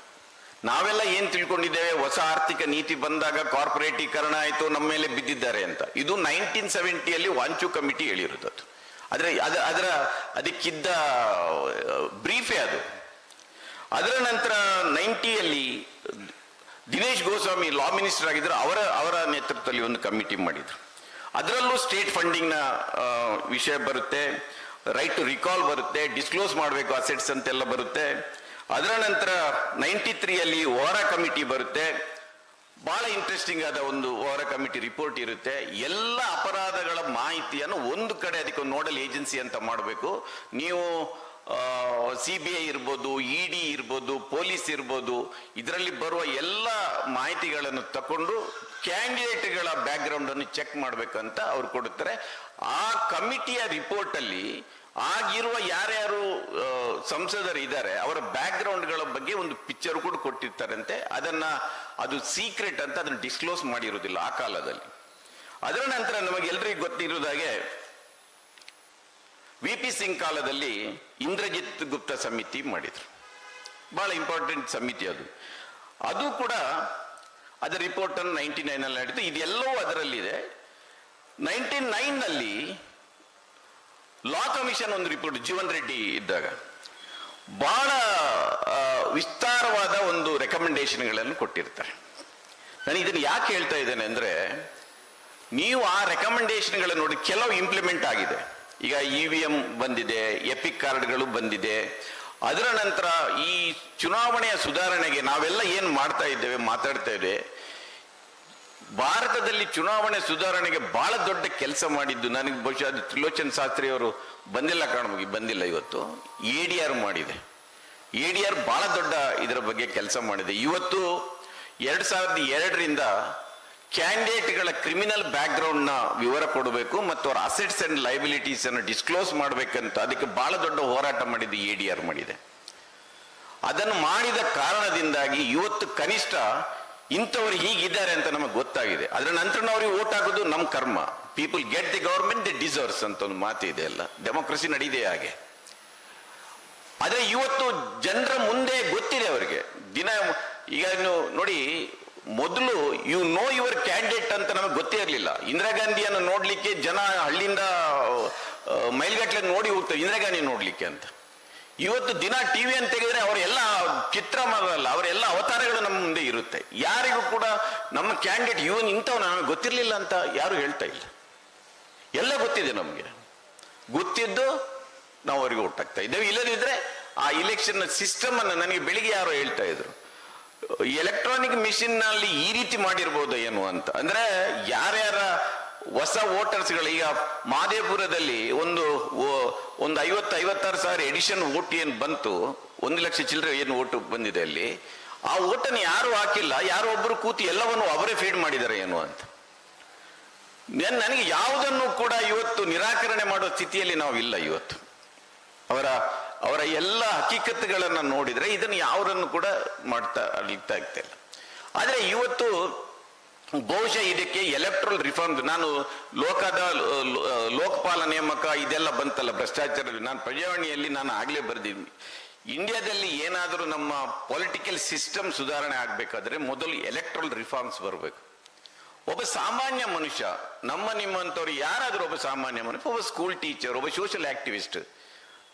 ನಾವೆಲ್ಲ ಏನ್ ತಿಳ್ಕೊಂಡಿದ್ದೇವೆ, ಹೊಸ ಆರ್ಥಿಕ ನೀತಿ ಬಂದಾಗ ಕಾರ್ಪೊರೇಟೀಕರಣ ಆಯ್ತು, ನಮ್ಮ ಮೇಲೆ ಬಿದ್ದಿದ್ದಾರೆ ಅಂತ. ಇದು 1970 ವಾಂಚು ಕಮಿಟಿ ಹೇಳಿರೋದು. ಅದಕ್ಕಿದ್ದ ಬ್ರೀಫೇ ಅದು. ಅದರ ನಂತರ 90 ದಿನೇಶ್ ಗೋಸ್ವಾಮಿ ಲಾ ಮಿನಿಸ್ಟರ್ ಆಗಿದ್ರು, ಅವರ ನೇತೃತ್ವದಲ್ಲಿ ಒಂದು ಕಮಿಟಿ ಮಾಡಿದ್ರು. ಅದರಲ್ಲೂ ಸ್ಟೇಟ್ ಫಂಡಿಂಗ್ ನ ವಿಷಯ ಬರುತ್ತೆ, ರೈಟ್ ಟು ರಿಕಾಲ್ ಬರುತ್ತೆ, ಡಿಸ್ಕ್ಲೋಸ್ ಮಾಡಬೇಕು ಅಸೆಟ್ಸ್ ಅಂತೆಲ್ಲ ಬರುತ್ತೆ. ಅದರ ನಂತರ 93 ಓರಾ ಕಮಿಟಿ ಬರುತ್ತೆ. ಬಹಳ ಇಂಟ್ರೆಸ್ಟಿಂಗ್ ಆದ ಒಂದು ಓರಾ ಕಮಿಟಿ ರಿಪೋರ್ಟ್ ಇರುತ್ತೆ. ಎಲ್ಲ ಅಪರಾಧಗಳ ಮಾಹಿತಿಯನ್ನು ಒಂದು ಕಡೆ ಅದಕ್ಕೆ ನೋಡಲ್ ಏಜೆನ್ಸಿ ಅಂತ ಮಾಡಬೇಕು. ನೀವು CBI ಇರ್ಬೋದು, ED ಇರ್ಬೋದು, ಪೊಲೀಸ್ ಇರ್ಬೋದು, ಇದರಲ್ಲಿ ಬರುವ ಎಲ್ಲ ಮಾಹಿತಿಗಳನ್ನು ತಕೊಂಡು ಕ್ಯಾಂಡಿಡೇಟ್ಗಳ ಬ್ಯಾಕ್ ಗ್ರೌಂಡ್ ಅನ್ನು ಚೆಕ್ ಮಾಡ್ಬೇಕಂತ ಅವ್ರು ಕೊಡುತ್ತಾರೆ. ಆ ಕಮಿಟಿಯ ರಿಪೋರ್ಟ್ ಅಲ್ಲಿ ಆಗಿರುವ ಯಾರ್ಯಾರು ಸಂಸದರು ಇದ್ದಾರೆ ಅವರ ಬ್ಯಾಕ್ ಗ್ರೌಂಡ್ಗಳ ಬಗ್ಗೆ ಒಂದು ಪಿಕ್ಚರ್ ಕೂಡ ಕೊಟ್ಟಿರ್ತಾರಂತೆ. ಅದು ಸೀಕ್ರೆಟ್ ಅಂತ ಅದನ್ನು ಡಿಸ್ಕ್ಲೋಸ್ ಮಾಡಿರುವುದಿಲ್ಲ ಆ ಕಾಲದಲ್ಲಿ. ಅದರ ನಂತರ ನಮಗೆಲ್ಲರಿಗೂ ಗೊತ್ತಿರುವುದಾಗೆ VP ಸಿಂಗ್ ಕಾಲದಲ್ಲಿ ಇಂದ್ರಜಿತ್ ಗುಪ್ತಾ ಸಮಿತಿ ಮಾಡಿದ್ರು. ಬಹಳ ಇಂಪಾರ್ಟೆಂಟ್ ಸಮಿತಿ ಅದು ಕೂಡ ಅದರ ರಿಪೋರ್ಟ್ ಅನ್ನು 99 ಆಡಿತು. ಇದೆಲ್ಲವೂ ಅದರಲ್ಲಿದೆ. 99 ಲಾ ಕಮಿಷನ್ ಒಂದು ರಿಪೋರ್ಟ್ ಜೀವನ್ ರೆಡ್ಡಿ ಇದ್ದಾಗ ಬಹಳ ವಿಸ್ತಾರವಾದ ಒಂದು ರೆಕಮೆಂಡೇಶನ್ಗಳನ್ನು ಕೊಟ್ಟಿರ್ತಾರೆ. ನಾನು ಇದನ್ನು ಯಾಕೆ ಹೇಳ್ತಾ ಇದ್ದೇನೆ ಅಂದ್ರೆ, ನೀವು ಆ ರೆಕಮೆಂಡೇಶನ್ಗಳನ್ನು ನೋಡಿ, ಕೆಲವು ಇಂಪ್ಲಿಮೆಂಟ್ ಆಗಿದೆ. ಈಗ EVM ಬಂದಿದೆ, ಎಪಿಕ್ ಕಾರ್ಡ್ಗಳು ಬಂದಿದೆ. ಅದರ ನಂತರ ಈ ಚುನಾವಣೆಯ ಸುಧಾರಣೆಗೆ ನಾವೆಲ್ಲ ಏನು ಮಾತಾಡ್ತಾ ಇದ್ದೇವೆ, ಭಾರತದಲ್ಲಿ ಚುನಾವಣೆ ಸುಧಾರಣೆಗೆ ಬಹಳ ದೊಡ್ಡ ಕೆಲಸ ಮಾಡಿದ್ದು, ನನಗೆ ಬಹುಶಃ ಅದು ತ್ರಿಲೋಚನ್ ಶಾಸ್ತ್ರಿ ಅವರು ಬಂದಿಲ್ಲ ಇವತ್ತು. ADR ಮಾಡಿದೆ. ADR ಬಹಳ ದೊಡ್ಡ ಇದರ ಬಗ್ಗೆ ಕೆಲಸ ಮಾಡಿದೆ. ಇವತ್ತು 2002ರಿಂದ ಕ್ಯಾಂಡಿಡೇಟ್ಗಳ ಕ್ರಿಮಿನಲ್ ಬ್ಯಾಕ್ ಗ್ರೌಂಡ್ ನ ವಿವರ ಕೊಡಬೇಕು ಮತ್ತು ಅವರ ಅಸೆಟ್ಸ್ ಅಂಡ್ ಲೈಬಿಲಿಟೀಸ್ ಅನ್ನು ಡಿಸ್ಕ್ಲೋಸ್ ಮಾಡಬೇಕಂತ ಅದಕ್ಕೆ ಬಹಳ ದೊಡ್ಡ ಹೋರಾಟ ಮಾಡಿದ್ದು ADR ಮಾಡಿದೆ. ಅದನ್ನು ಮಾಡಿದ ಕಾರಣದಿಂದಾಗಿ ಇವತ್ತು ಕನಿಷ್ಠ ಇಂಥವ್ರು ಹೀಗಿದ್ದಾರೆ ಅಂತ ನಮಗೆ ಗೊತ್ತಾಗಿದೆ. ಅದರ ನಂತರ ಅವ್ರಿಗೆ ವೋಟ್ ಹಾಕೋದು ನಮ್ಮ ಕರ್ಮ. People get the government the deserves ಅಂತ ಒಂದು ಮಾತು ಇದೆ, ಅಲ್ಲ ಡೆಮೋಕ್ರಸಿ ನಡೀದೆ ಹಾಗೆ. ಆದ್ರೆ ಇವತ್ತು ಜನರ ಮುಂದೆ ಗೊತ್ತಿದೆ ಅವರಿಗೆ ದಿನ. ಈಗ ನೋಡಿ, ಮೊದಲು ಯುವರ್ ಕ್ಯಾಂಡಿಡೇಟ್ ಅಂತ ನಮಗೆ ಗೊತ್ತೇ ಇರಲಿಲ್ಲ. ಇಂದಿರಾ ಗಾಂಧಿಯನ್ನು ನೋಡ್ಲಿಕ್ಕೆ ಜನ ಹಳ್ಳಿಯಿಂದ ಮೈಲ್ಗಟ್ಲೆ ನೋಡಿ ಹೋಗ್ತಾರೆ ಇಂದಿರಾ ಗಾಂಧಿ ನೋಡ್ಲಿಕ್ಕೆ ಅಂತ. ಇವತ್ತು ದಿನ ಟಿವಿ ಅಂತ ತೆಗೆದ್ರೆ ಅವರೆಲ್ಲ ಚಿತ್ರ ಮಾಡಲ್ಲ, ಅವರೆಲ್ಲ ಅವತಾರಗಳು ನಮ್ಮ ಮುಂದೆ ಇರುತ್ತೆ. ಯಾರಿಗೂ ಕೂಡ ನಮ್ಮ ಕ್ಯಾಂಡಿಡೇಟ್ ಇವನ್ ಇಂಥವ್ ನಮಗೆ ಗೊತ್ತಿರಲಿಲ್ಲ ಅಂತ ಯಾರು ಹೇಳ್ತಾ ಇಲ್ಲ. ಎಲ್ಲ ಗೊತ್ತಿದೆ ನಮಗೆ. ಗೊತ್ತಿದ್ದು ನಾವು ಅವರಿಗೆ ಒಟ್ಟಾಗ್ತಾ ಇದ್ದೇವೆ. ಇಲ್ಲದಿದ್ರೆ ಆ ಇಲೆಕ್ಷನ್ ಸಿಸ್ಟಮ್ ಅನ್ನು ನನಗೆ ಬೆಳಿಗ್ಗೆ ಯಾರೋ ಹೇಳ್ತಾ ಇದ್ರು, ಎಲೆಕ್ಟ್ರಾನಿಕ್ ಮಿಷಿನ್ ನಲ್ಲಿ ಈ ರೀತಿ ಮಾಡಿರ್ಬೋದು ಏನು ಅಂತ. ಅಂದ್ರೆ ಯಾರ್ಯಾರ ಹೊಸ ವೋಟರ್ಸ್ಗಳು, ಈಗ ಮಾದೇಪುರದಲ್ಲಿ ಒಂದು 56,000 ಎಡಿಷನ್ ವೋಟ್ ಏನು ಬಂತು, 1 ಲಕ್ಷ ಚಿಲ್ಲರೆ ಏನು ಓಟು ಬಂದಿದೆ ಅಲ್ಲಿ, ಆ ಓಟನ್ನು ಯಾರು ಹಾಕಿಲ್ಲ, ಯಾರೋ ಒಬ್ರು ಕೂತಿ ಎಲ್ಲವನ್ನು ಅವರೇ ಫೀಡ್ ಮಾಡಿದ್ದಾರೆ ಏನು ಅಂತ. ನನಗೆ ಯಾವುದನ್ನು ಕೂಡ ಇವತ್ತು ನಿರಾಕರಣೆ ಮಾಡುವ ಸ್ಥಿತಿಯಲ್ಲಿ ನಾವು ಇಲ್ಲ. ಇವತ್ತು ಅವರ ಎಲ್ಲ ಹಕೀಕತ್ತುಗಳನ್ನು ನೋಡಿದ್ರೆ ಇದನ್ನು ಯಾವುದನ್ನು ಕೂಡ ಆಗ್ತಾ ಇಲ್ಲ. ಆದರೆ ಇವತ್ತು ಬಹುಶಃ ಇದಕ್ಕೆ ಎಲೆಕ್ಟ್ರಲ್ ರಿಫಾರ್ಮ್, ನಾನು ಲೋಕಪಾಲ ನೇಮಕ ಇದೆಲ್ಲ ಬಂತಲ್ಲ ಭ್ರಷ್ಟಾಚಾರ, ನಾನು ಪ್ರಜಾವಾಣಿಯಲ್ಲಿ ನಾನು ಆಗ್ಲೇ ಬರೆದಿದ್ದೀನಿ, ಇಂಡಿಯಾದಲ್ಲಿ ಏನಾದರೂ ನಮ್ಮ ಪೊಲಿಟಿಕಲ್ ಸಿಸ್ಟಮ್ ಸುಧಾರಣೆ ಆಗ್ಬೇಕಾದ್ರೆ ಮೊದಲು ಎಲೆಕ್ಟ್ರಲ್ ರಿಫಾರ್ಮ್ಸ್ ಬರಬೇಕು. ಒಬ್ಬ ಸಾಮಾನ್ಯ ಮನುಷ್ಯ, ನಿಮ್ಮಂಥವ್ರು ಯಾರಾದರೂ ಒಬ್ಬ ಸಾಮಾನ್ಯ ಮನುಷ್ಯ, ಒಬ್ಬ ಸ್ಕೂಲ್ ಟೀಚರ್, ಒಬ್ಬ ಸೋಷಿಯಲ್ ಆಕ್ಟಿವಿಸ್ಟ್,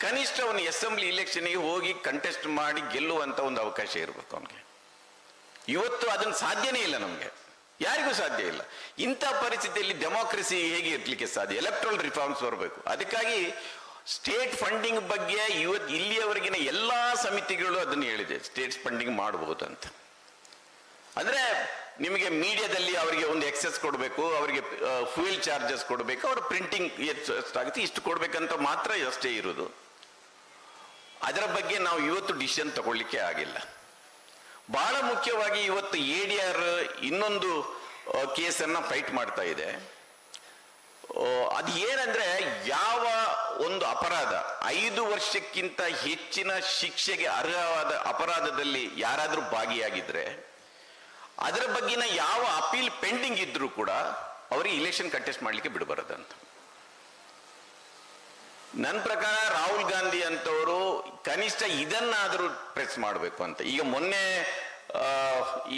ಕನಿಷ್ಠ ಅವನು ಅಸೆಂಬ್ಲಿ ಇಲೆಕ್ಷನ್ಗೆ ಹೋಗಿ ಕಂಟೆಸ್ಟ್ ಮಾಡಿ ಗೆಲ್ಲುವಂತ ಒಂದು ಅವಕಾಶ ಇರಬೇಕು ಅವನಿಗೆ. ಇವತ್ತು ಅದನ್ನು ಸಾಧ್ಯನೇ ಇಲ್ಲ, ನಮಗೆ ಯಾರಿಗೂ ಸಾಧ್ಯ ಇಲ್ಲ. ಇಂಥ ಪರಿಸ್ಥಿತಿಯಲ್ಲಿ ಡೆಮಾಕ್ರಸಿ ಹೇಗೆ ಇರ್ಲಿಕ್ಕೆ ಸಾಧ್ಯ? ಎಲೆಕ್ಟ್ರಲ್ ರಿಫಾರ್ಮ್ಸ್ ಬರಬೇಕು. ಅದಕ್ಕಾಗಿ ಸ್ಟೇಟ್ ಫಂಡಿಂಗ್ ಬಗ್ಗೆ ಇಲ್ಲಿಯವರೆಗಿನ ಎಲ್ಲಾ ಸಮಿತಿಗಳು ಅದನ್ನು ಹೇಳಿದೆ, ಸ್ಟೇಟ್ ಫಂಡಿಂಗ್ ಮಾಡಬಹುದು ಅಂತ. ಅಂದ್ರೆ ನಿಮಗೆ ಮೀಡಿಯಾದಲ್ಲಿ ಅವರಿಗೆ ಒಂದು ಎಕ್ಸೆಸ್ ಕೊಡಬೇಕು, ಅವರಿಗೆ ಫ್ಯೂಯಲ್ ಚಾರ್ಜಸ್ ಕೊಡಬೇಕು, ಅವರ ಪ್ರಿಂಟಿಂಗ್ ಎಷ್ಟಾಗುತ್ತೆ ಇಷ್ಟು ಕೊಡ್ಬೇಕಂತ ಮಾತ್ರ ಅಷ್ಟೇ ಇರೋದು. ಅದರ ಬಗ್ಗೆ ನಾವು ಇವತ್ತು ಡಿಸಿಷನ್ ತಗೊಳ್ಳಿಕ್ಕೆ ಆಗಿಲ್ಲ. ಬಹಳ ಮುಖ್ಯವಾಗಿ ಇವತ್ತು ADR ಇನ್ನೊಂದು ಕೇಸನ್ನ ಫೈಟ್ ಮಾಡ್ತಾ ಇದೆ. ಅದು ಏನಂದ್ರೆ, ಯಾವ ಒಂದು ಅಪರಾಧ 5 ವರ್ಷಕ್ಕಿಂತ ಹೆಚ್ಚಿನ ಶಿಕ್ಷೆಗೆ ಅರ್ಹವಾದ ಅಪರಾಧದಲ್ಲಿ ಯಾರಾದ್ರೂ ಭಾಗಿಯಾಗಿದ್ರೆ ಅದರ ಬಗ್ಗಿನ ಯಾವ ಅಪೀಲ್ ಪೆಂಡಿಂಗ್ ಇದ್ರೂ ಕೂಡ ಅವರಿಗೆ ಇಲೆಕ್ಷನ್ ಕಂಟೆಸ್ಟ್ ಮಾಡ್ಲಿಕ್ಕೆ ಬಿಡಬಾರದಂತ. ನನ್ನ ಪ್ರಕಾರ ರಾಹುಲ್ ಗಾಂಧಿ ಅಂತವರು ಕನಿಷ್ಠ ಇದನ್ನಾದರೂ ಪ್ರೆಸ್ ಮಾಡಬೇಕು ಅಂತ. ಈಗ ಮೊನ್ನೆ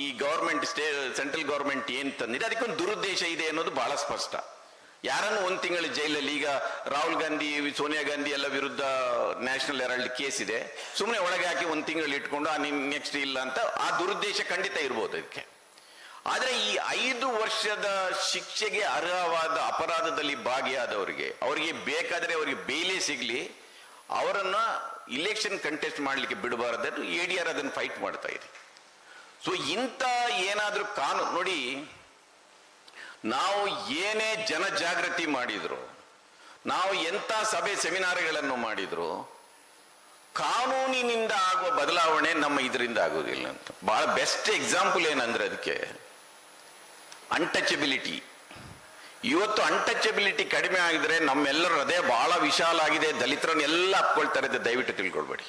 ಈ ಗವರ್ಮೆಂಟ್ ಸೆಂಟ್ರಲ್ ಗವರ್ಮೆಂಟ್ ಏನ್ ತಂದಿದೆ ಅದಕ್ಕೊಂದು ದುರುದ್ದೇಶ ಇದೆ ಅನ್ನೋದು ಬಹಳ ಸ್ಪಷ್ಟ. ಯಾರನ್ನು 1 ತಿಂಗಳ ಜೈಲಲ್ಲಿ, ಈಗ ರಾಹುಲ್ ಗಾಂಧಿ, ಸೋನಿಯಾ ಗಾಂಧಿ ಎಲ್ಲ ವಿರುದ್ಧ ನ್ಯಾಷನಲ್ ಹೆರಾಲ್ಡ್ ಕೇಸ್ ಇದೆ, ಸುಮ್ಮನೆ ಒಳಗೆ ಹಾಕಿ 1 ತಿಂಗಳು ಇಟ್ಕೊಂಡು ನೆಕ್ಸ್ಟ್ ಇಲ್ಲ ಅಂತ, ಆ ದುರುದ್ದೇಶ ಖಂಡಿತ ಇರ್ಬೋದು ಅದಕ್ಕೆ. ಆದ್ರೆ ಈ 5 ವರ್ಷದ ಶಿಕ್ಷೆಗೆ ಅರ್ಹವಾದ ಅಪರಾಧದಲ್ಲಿ ಭಾಗಿಯಾದವರಿಗೆ, ಅವರಿಗೆ ಬೇಕಾದರೆ ಅವರಿಗೆ ಬೇಲೇ ಸಿಗ್ಲಿ, ಅವರನ್ನ ಇಲೆಕ್ಷನ್ ಕಂಟೆಸ್ಟ್ ಮಾಡ್ಲಿಕ್ಕೆ ಬಿಡಬಾರದು. ADR ಅದನ್ನು ಫೈಟ್ ಮಾಡ್ತಾ ಇದೆ. ಸೊ ಇಂಥ ಏನಾದ್ರೂ ಕಾನೂನು ನೋಡಿ, ನಾವು ಏನೇ ಜನಜಾಗೃತಿ ಮಾಡಿದ್ರು, ನಾವು ಎಂಥ ಸಭೆ ಸೆಮಿನಾರ್ಗಳನ್ನು ಮಾಡಿದ್ರು, ಕಾನೂನಿನಿಂದ ಆಗುವ ಬದಲಾವಣೆ ನಮ್ಮ ಇದರಿಂದ ಆಗೋದಿಲ್ಲ ಅಂತ. ಬಹಳ ಬೆಸ್ಟ್ ಎಕ್ಸಾಂಪಲ್ ಏನಂದ್ರೆ ಅದಕ್ಕೆ ಅನ್ಟಚಬಿಲಿಟಿ. ಇವತ್ತು ಅನ್ಟಚಬಿಲಿಟಿ ಕಡಿಮೆ ಆಗಿದ್ರೆ ನಮ್ಮೆಲ್ಲರ ಹೃದಯ ಬಹಳ ವಿಶಾಲ ಆಗಿದೆ, ದಲಿತರನ್ನೆಲ್ಲ ಅಪ್ಕೊಳ್ತಾರೆ ಅಂತ ದಯವಿಟ್ಟು ತಿಳ್ಕೊಳ್ಬೇಡಿ.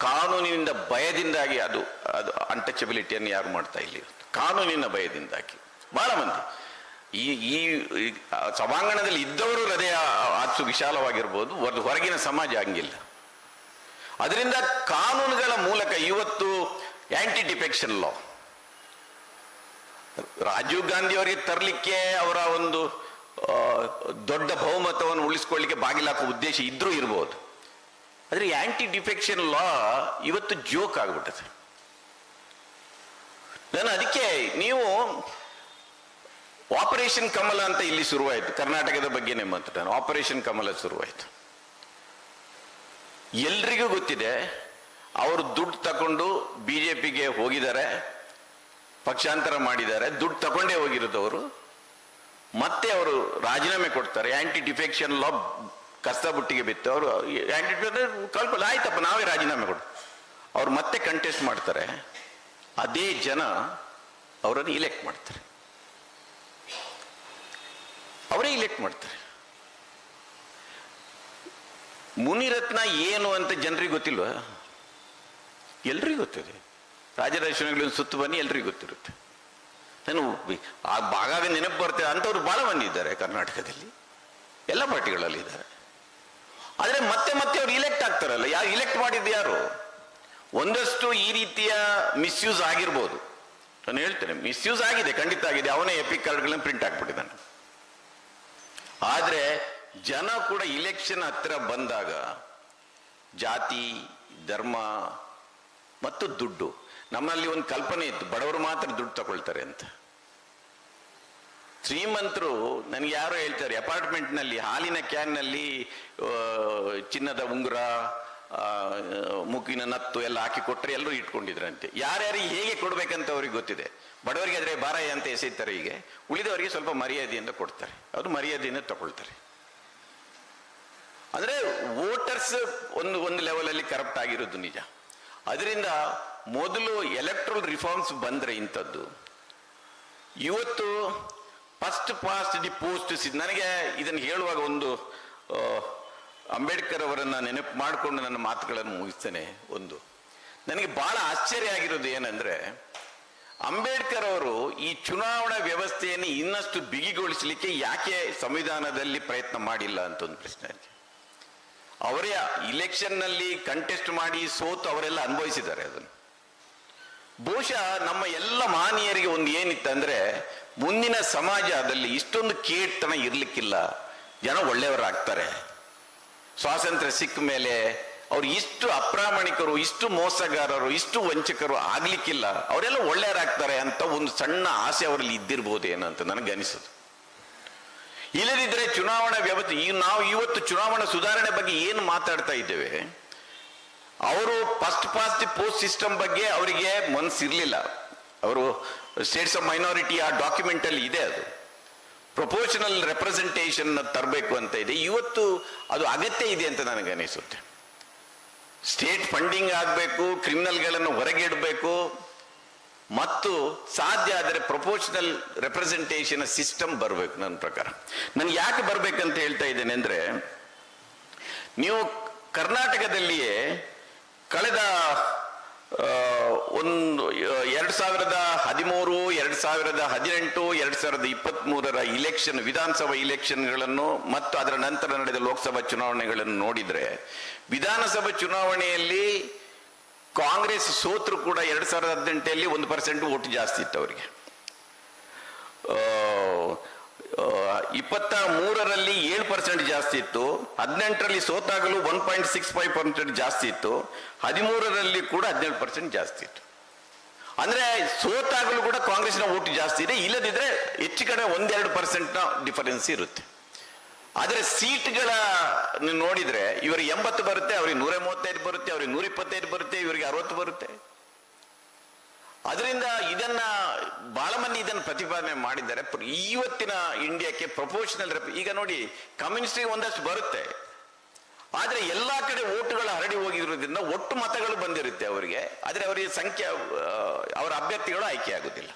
ಕಾನೂನಿನಿಂದ ಭಯದಿಂದಾಗಿ ಅದು ಅನ್ಟಚಬಿಲಿಟಿಯನ್ನು ಯಾರು ಮಾಡ್ತಾ ಇಲ್ಲ. ಕಾನೂನಿನ ಭಯದಿಂದಾಗಿ ಬಹಳ ಮಂದಿ ಈ ಸಭಾಂಗಣದಲ್ಲಿ ಇದ್ದವರು ಹೃದಯ ಅಷ್ಟು ವಿಶಾಲವಾಗಿರ್ಬೋದು, ಹೊರಗಿನ ಸಮಾಜ ಹಂಗಿಲ್ಲ. ಅದರಿಂದ ಕಾನೂನುಗಳ ಮೂಲಕ ಇವತ್ತು anti defection law Rajiv Gandhi ಅವರಿಗೆ ತರಲಿಕ್ಕೆ ಅವರ ಒಂದು ದೊಡ್ಡ ಬಹುಮತವನ್ನು ಉಳಿಸ್ಕೊಳ್ಳಿಕ್ಕೆ ಬಾಗಿಲಾಕುವ ಉದ್ದೇಶ ಇದ್ರೂ ಇರಬಹುದು. ಆದ್ರೆ ಆಂಟಿ ಡಿಫೆಕ್ಷನ್ ಲಾ ಇವತ್ತು ಜೋಕ್ ಆಗ್ಬಿಟ್ಟದೆ. ನಾನು ಅದಕ್ಕೆ ನೀವು ಆಪರೇಷನ್ ಕಮಲ ಅಂತ ಇಲ್ಲಿ ಶುರುವಾಯಿತು, ಕರ್ನಾಟಕದ ಬಗ್ಗೆನೇ ಮಾತಾಡೋಣ. ಆಪರೇಷನ್ ಕಮಲ ಶುರುವಾಯಿತು. ಎಲ್ರಿಗೂ ಗೊತ್ತಿದೆ, ಅವರು ದುಡ್ಡು ತಗೊಂಡು ಬಿಜೆಪಿಗೆ ಹೋಗಿದ್ದಾರೆ, ಪಕ್ಷಾಂತರ ಮಾಡಿದ್ದಾರೆ, ದುಡ್ಡು ತಗೊಂಡೇ ಹೋಗಿರೋದವರು. ಮತ್ತೆ ಅವರು ರಾಜೀನಾಮೆ ಕೊಡ್ತಾರೆ. ಆಂಟಿ ಡಿಫೆಕ್ಷನ್ ಲಾ ಕಷ್ಟ ಬುಟ್ಟಿಗೆ ಬಿತ್ತು. ಅವರು ಆಂಟಿ ಕಲ್ಪಲ್ಲ, ಆಯ್ತಪ್ಪ ನಾವೇ ರಾಜೀನಾಮೆ ಕೊಡು. ಅವ್ರು ಮತ್ತೆ ಕಂಟೆಸ್ಟ್ ಮಾಡ್ತಾರೆ. ಅದೇ ಜನ ಅವರನ್ನು ಇಲೆಕ್ಟ್ ಮಾಡ್ತಾರೆ, ಅವರೇ ಇಲೆಕ್ಟ್ ಮಾಡ್ತಾರೆ. ಮುನಿರತ್ನ ಏನು ಅಂತ ಜನರಿಗೆ ಗೊತ್ತಿಲ್ವಾ? ಎಲ್ರಿಗೂ ಗೊತ್ತಿದೆ. ರಾಜರಾಜೇಶ್ವರಿಗಳನ್ನು ಸುತ್ತು ಬನ್ನಿ, ಎಲ್ರಿಗೂ ಗೊತ್ತಿರುತ್ತೆ. ನಾನು ಆಗಾಗ ನೆನಪು ಬರ್ತೇವೆ. ಅಂಥವ್ರು ಬಹಳ ಮಂದಿ ಇದ್ದಾರೆ ಕರ್ನಾಟಕದಲ್ಲಿ, ಎಲ್ಲ ಪಾರ್ಟಿಗಳಲ್ಲಿ ಇದ್ದಾರೆ. ಆದರೆ ಮತ್ತೆ ಮತ್ತೆ ಅವ್ರು ಇಲೆಕ್ಟ್ ಆಗ್ತಾರಲ್ಲ. ಯಾರು ಇಲೆಕ್ಟ್ ಮಾಡಿದ್ದು ಯಾರು? ಒಂದಷ್ಟು ಈ ರೀತಿಯ ಮಿಸ್ಯೂಸ್ ಆಗಿರ್ಬೋದು. ನಾನು ಹೇಳ್ತೇನೆ, ಮಿಸ್ಯೂಸ್ ಆಗಿದೆ, ಖಂಡಿತ ಆಗಿದೆ. ಅವನೇ ಎಪಿಕ್ ಕಾರ್ಡ್ಗಳನ್ನ ಪ್ರಿಂಟ್ ಹಾಕ್ಬಿಟ್ಟಿದ್ದಾನೆ. ಆದ್ರೆ ಜನ ಕೂಡ ಇಲೆಕ್ಷನ್ ಹತ್ತಿರ ಬಂದಾಗ ಜಾತಿ, ಧರ್ಮ ಮತ್ತು ದುಡ್ಡು. ನಮ್ಮಲ್ಲಿ ಒಂದು ಕಲ್ಪನೆ ಇತ್ತು, ಬಡವರು ಮಾತ್ರ ದುಡ್ಡು ತಗೊಳ್ತಾರೆ ಅಂತ. ಶ್ರೀಮಂತರು, ನನಗೆ ಯಾರೋ ಹೇಳ್ತಾರೆ, ಅಪಾರ್ಟ್ಮೆಂಟ್ನಲ್ಲಿ ಹಾಲಿನ ಕ್ಯಾನ್ನಲ್ಲಿ ಚಿನ್ನದ ಉಂಗುರ, ಮುಗಿನ ನತ್ತು ಎಲ್ಲ ಹಾಕಿ ಕೊಟ್ಟರೆ ಎಲ್ಲರೂ ಇಟ್ಕೊಂಡಿದ್ರಂತೆ. ಯಾರ್ಯಾರಿಗೆ ಹೇಗೆ ಕೊಡ್ಬೇಕಂತ ಅವ್ರಿಗೆ ಗೊತ್ತಿದೆ. ಬಡವರಿಗೆ ಆದರೆ ಬಾರಾಯ ಅಂತ ಎಸೆಯುತ್ತಾರೆ, ಹೀಗೆ ಉಳಿದವರಿಗೆ ಸ್ವಲ್ಪ ಮರ್ಯಾದೆಯಿಂದ ಕೊಡ್ತಾರೆ, ಅದು ಮರ್ಯಾದೆಯಿಂದ ತಗೊಳ್ತಾರೆ. ಅಂದ್ರೆ ವೋಟರ್ಸ್ ಒಂದು ಲೆವೆಲಲ್ಲಿ ಕರಪ್ಟ್ ಆಗಿರೋದು ನಿಜ. ಅದರಿಂದ ಮೊದಲು ಎಲೆಕ್ಟ್ರಲ್ ರಿಫಾರ್ಮ್ಸ್ ಬಂದ್ರೆ ಇಂಥದ್ದು, ಇವತ್ತು ಫಸ್ಟ್ ಪಾಸ್ಟ್ ದಿ ಪೋಸ್ಟ್. ನನಗೆ ಇದನ್ನು ಹೇಳುವಾಗ ಒಂದು ಅಂಬೇಡ್ಕರ್ ಅವರನ್ನ ನೆನಪು ಮಾಡಿಕೊಂಡು ನನ್ನ ಮಾತುಗಳನ್ನು ಮುಗಿಸ್ತೇನೆ. ನನಗೆ ಬಹಳ ಆಶ್ಚರ್ಯ ಆಗಿರೋದು ಏನಂದ್ರೆ, ಅಂಬೇಡ್ಕರ್ ಅವರು ಈ ಚುನಾವಣಾ ವ್ಯವಸ್ಥೆಯನ್ನು ಇನ್ನಷ್ಟು ಬಿಗಿಗೊಳಿಸಲಿಕ್ಕೆ ಯಾಕೆ ಸಂವಿಧಾನದಲ್ಲಿ ಪ್ರಯತ್ನ ಮಾಡಿಲ್ಲ ಅಂತ ಒಂದು ಪ್ರಶ್ನೆ ಇದೆ. ಅವರೇ ಇಲೆಕ್ಷನ್ನಲ್ಲಿ ಕಂಟೆಸ್ಟ್ ಮಾಡಿ ಸೋತು ಅವರೆಲ್ಲ ಅನುಭವಿಸಿದ್ದಾರೆ ಅದನ್ನು. ಬಹುಶಃ ನಮ್ಮ ಎಲ್ಲ ಮಹನೀಯರಿಗೆ ಒಂದು ಏನಿತ್ತಂದ್ರೆ, ಮುಂದಿನ ಸಮಾಜದಲ್ಲಿ ಇಷ್ಟೊಂದು ಕೇಡ್ತನ ಇರ್ಲಿಕ್ಕಿಲ್ಲ, ಜನ ಒಳ್ಳೆಯವರಾಗ್ತಾರೆ. ಸ್ವಾತಂತ್ರ್ಯ ಸಿಕ್ಕ ಮೇಲೆ ಅವ್ರು ಇಷ್ಟು ಅಪ್ರಾಮಾಣಿಕರು, ಇಷ್ಟು ಮೋಸಗಾರರು, ಇಷ್ಟು ವಂಚಕರು ಆಗ್ಲಿಕ್ಕಿಲ್ಲ, ಅವರೆಲ್ಲ ಒಳ್ಳೆಯವರಾಗ್ತಾರೆ ಅಂತ ಒಂದು ಸಣ್ಣ ಆಸೆ ಅವರಲ್ಲಿ ಇದ್ದಿರ್ಬೋದೇನೋ ಅಂತ ನನಗನಿಸೋದು. ಇಲ್ಲದಿದ್ರೆ ಚುನಾವಣಾ ವ್ಯವಸ್ಥೆ, ನಾವು ಇವತ್ತು ಚುನಾವಣಾ ಸುಧಾರಣೆ ಬಗ್ಗೆ ಏನು ಮಾತಾಡ್ತಾ ಇದ್ದೇವೆ, ಅವರು first past the post system ಬಗ್ಗೆ ಅವರಿಗೆ ಮನಸ್ಸಿರ್ಲಿಲ್ಲ. ಅವರು ಸ್ಟೇಟ್ಸ್ ಆಫ್ ಮೈನಾರಿಟಿ ಆ ಡಾಕ್ಯುಮೆಂಟ್ ಅಲ್ಲಿ ಇದೆ, ಅದು ಪ್ರಪೋರ್ಷನಲ್ ರೆಪ್ರೆಸೆಂಟೇಷನ್ ತರಬೇಕು ಅಂತ ಇದೆ. ಇವತ್ತು ಅದು ಅಗತ್ಯ ಇದೆ ಅಂತ ನನಗನಿಸುತ್ತೆ. ಸ್ಟೇಟ್ ಫಂಡಿಂಗ್ ಆಗಬೇಕು, ಕ್ರಿಮಿನಲ್ಗಳನ್ನು ಹೊರಗಿಡಬೇಕು, ಮತ್ತು ಸಾಧ್ಯ ಆದರೆ ಪ್ರಪೋರ್ಷನಲ್ ರೆಪ್ರೆಸೆಂಟೇಷನ್ ಸಿಸ್ಟಮ್ ಬರಬೇಕು. ನನ್ನ ಪ್ರಕಾರ ನನಗೆ ಯಾಕೆ ಬರ್ಬೇಕಂತ ಹೇಳ್ತಾ ಇದ್ದೇನೆ ಅಂದ್ರೆ, ನೀವು ಕರ್ನಾಟಕದಲ್ಲಿಯೇ ಕಳೆದ 2013, 2018, 2023 ಇಲೆಕ್ಷನ್, ವಿಧಾನಸಭಾ ಇಲೆಕ್ಷನ್ಗಳನ್ನು ಮತ್ತು ಅದರ ನಂತರ ನಡೆದ ಲೋಕಸಭಾ ಚುನಾವಣೆಗಳನ್ನು ನೋಡಿದ್ರೆ, ವಿಧಾನಸಭಾ ಚುನಾವಣೆಯಲ್ಲಿ ಕಾಂಗ್ರೆಸ್ ಸೋತರು ಕೂಡ 2018 1% ವೋಟ್ ಜಾಸ್ತಿ ಇತ್ತು ಅವರಿಗೆ. 23 7% ಜಾಸ್ತಿ ಇತ್ತು. 18 ಸೋತಾಗಲೂ 1.65% ಜಾಸ್ತಿ ಇತ್ತು. 13 ಕೂಡ 17% ಜಾಸ್ತಿ ಇತ್ತು. ಅಂದ್ರೆ ಸೋತಾಗಲೂ ಕೂಡ ಕಾಂಗ್ರೆಸ್ನ ವೋಟ್ ಜಾಸ್ತಿ ಇದೆ. ಇಲ್ಲದಿದ್ರೆ ಹೆಚ್ಚು ಕಡೆ 1-2% ಡಿಫರೆನ್ಸ್ ಇರುತ್ತೆ. ಆದ್ರೆ ಸೀಟ್ಗಳ ನೋಡಿದ್ರೆ ಇವರಿಗೆ 80 ಬರುತ್ತೆ, ಅವ್ರಿಗೆ 135 ಬರುತ್ತೆ, ಅವ್ರಿಗೆ 125 ಬರುತ್ತೆ, ಇವರಿಗೆ 60 ಬರುತ್ತೆ. ಅದರಿಂದ ಇದನ್ನ ಬಹಳ ಮಂದಿ ಇದನ್ನು ಪ್ರತಿಪಾದನೆ ಮಾಡಿದ್ದಾರೆ. ಇವತ್ತಿನ ಇಂಡಿಯಾಕ್ಕೆ ಪ್ರಪೋರ್ಷನಲ್ ಈಗ ನೋಡಿ, ಕಮ್ಯುನಿಸ್ಟ್ಗೆ ಒಂದಷ್ಟು ಬರುತ್ತೆ, ಆದ್ರೆ ಎಲ್ಲಾ ಕಡೆ ಓಟುಗಳು ಹರಡಿ ಹೋಗಿರೋದ್ರಿಂದ ಒಟ್ಟು ಮತಗಳು ಬಂದಿರುತ್ತೆ ಅವರಿಗೆ, ಆದ್ರೆ ಅವರಿಗೆ ಸಂಖ್ಯೆ, ಅವರ ಅಭ್ಯರ್ಥಿಗಳು ಆಯ್ಕೆ ಆಗುದಿಲ್ಲ.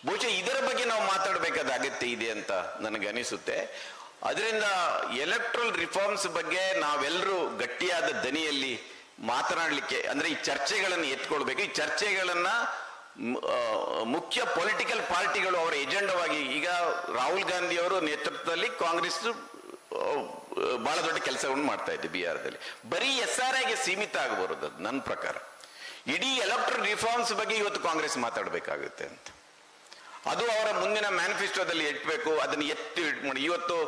ಬಹುಶಃ ಇದರ ಬಗ್ಗೆ ನಾವು ಮಾತಾಡಬೇಕಾದ ಅಗತ್ಯ ಇದೆ ಅಂತ ನನಗೆ ಅನಿಸುತ್ತೆ. ಅದರಿಂದ ಎಲೆಕ್ಟ್ರಲ್ ರಿಫಾರ್ಮ್ಸ್ ಬಗ್ಗೆ ನಾವೆಲ್ಲರೂ ಗಟ್ಟಿಯಾದ ದನಿಯಲ್ಲಿ ಮಾತನಾಡಲಿಕ್ಕೆ, ಅಂದ್ರೆ ಈ ಚರ್ಚೆಗಳನ್ನು ಎತ್ಕೊಳ್ಬೇಕು. ಈ ಚರ್ಚೆಗಳನ್ನ ಮುಖ್ಯ ಪೊಲಿಟಿಕಲ್ ಪಾರ್ಟಿಗಳು ಅವರ ಎಜೆಂಡವಾಗಿ, ಈಗ ರಾಹುಲ್ ಗಾಂಧಿ ಅವರ ನೇತೃತ್ವದಲ್ಲಿ ಕಾಂಗ್ರೆಸ್ ಬಹಳ ದೊಡ್ಡ ಕೆಲಸವನ್ನು ಮಾಡ್ತಾ ಇದೆ ಬಿಹಾರದಲ್ಲಿ. ಬರೀ SRIಗೆ ಸೀಮಿತ ಆಗಬಾರದು ನನ್ನ ಪ್ರಕಾರ. ಇಡೀ ಎಲೆಕ್ಟ್ರಲ್ ರಿಫಾರ್ಮ್ಸ್ ಬಗ್ಗೆ ಇವತ್ತು ಕಾಂಗ್ರೆಸ್ ಮಾತಾಡಬೇಕಾಗುತ್ತೆ ಅಂತ, ಅದು ಅವರ ಮುಂದಿನ ಮ್ಯಾನಿಫೆಸ್ಟೋದಲ್ಲಿ ಇಟ್ಬೇಕು. ಅದನ್ನು ಮಾಡಿ ಇವತ್ತು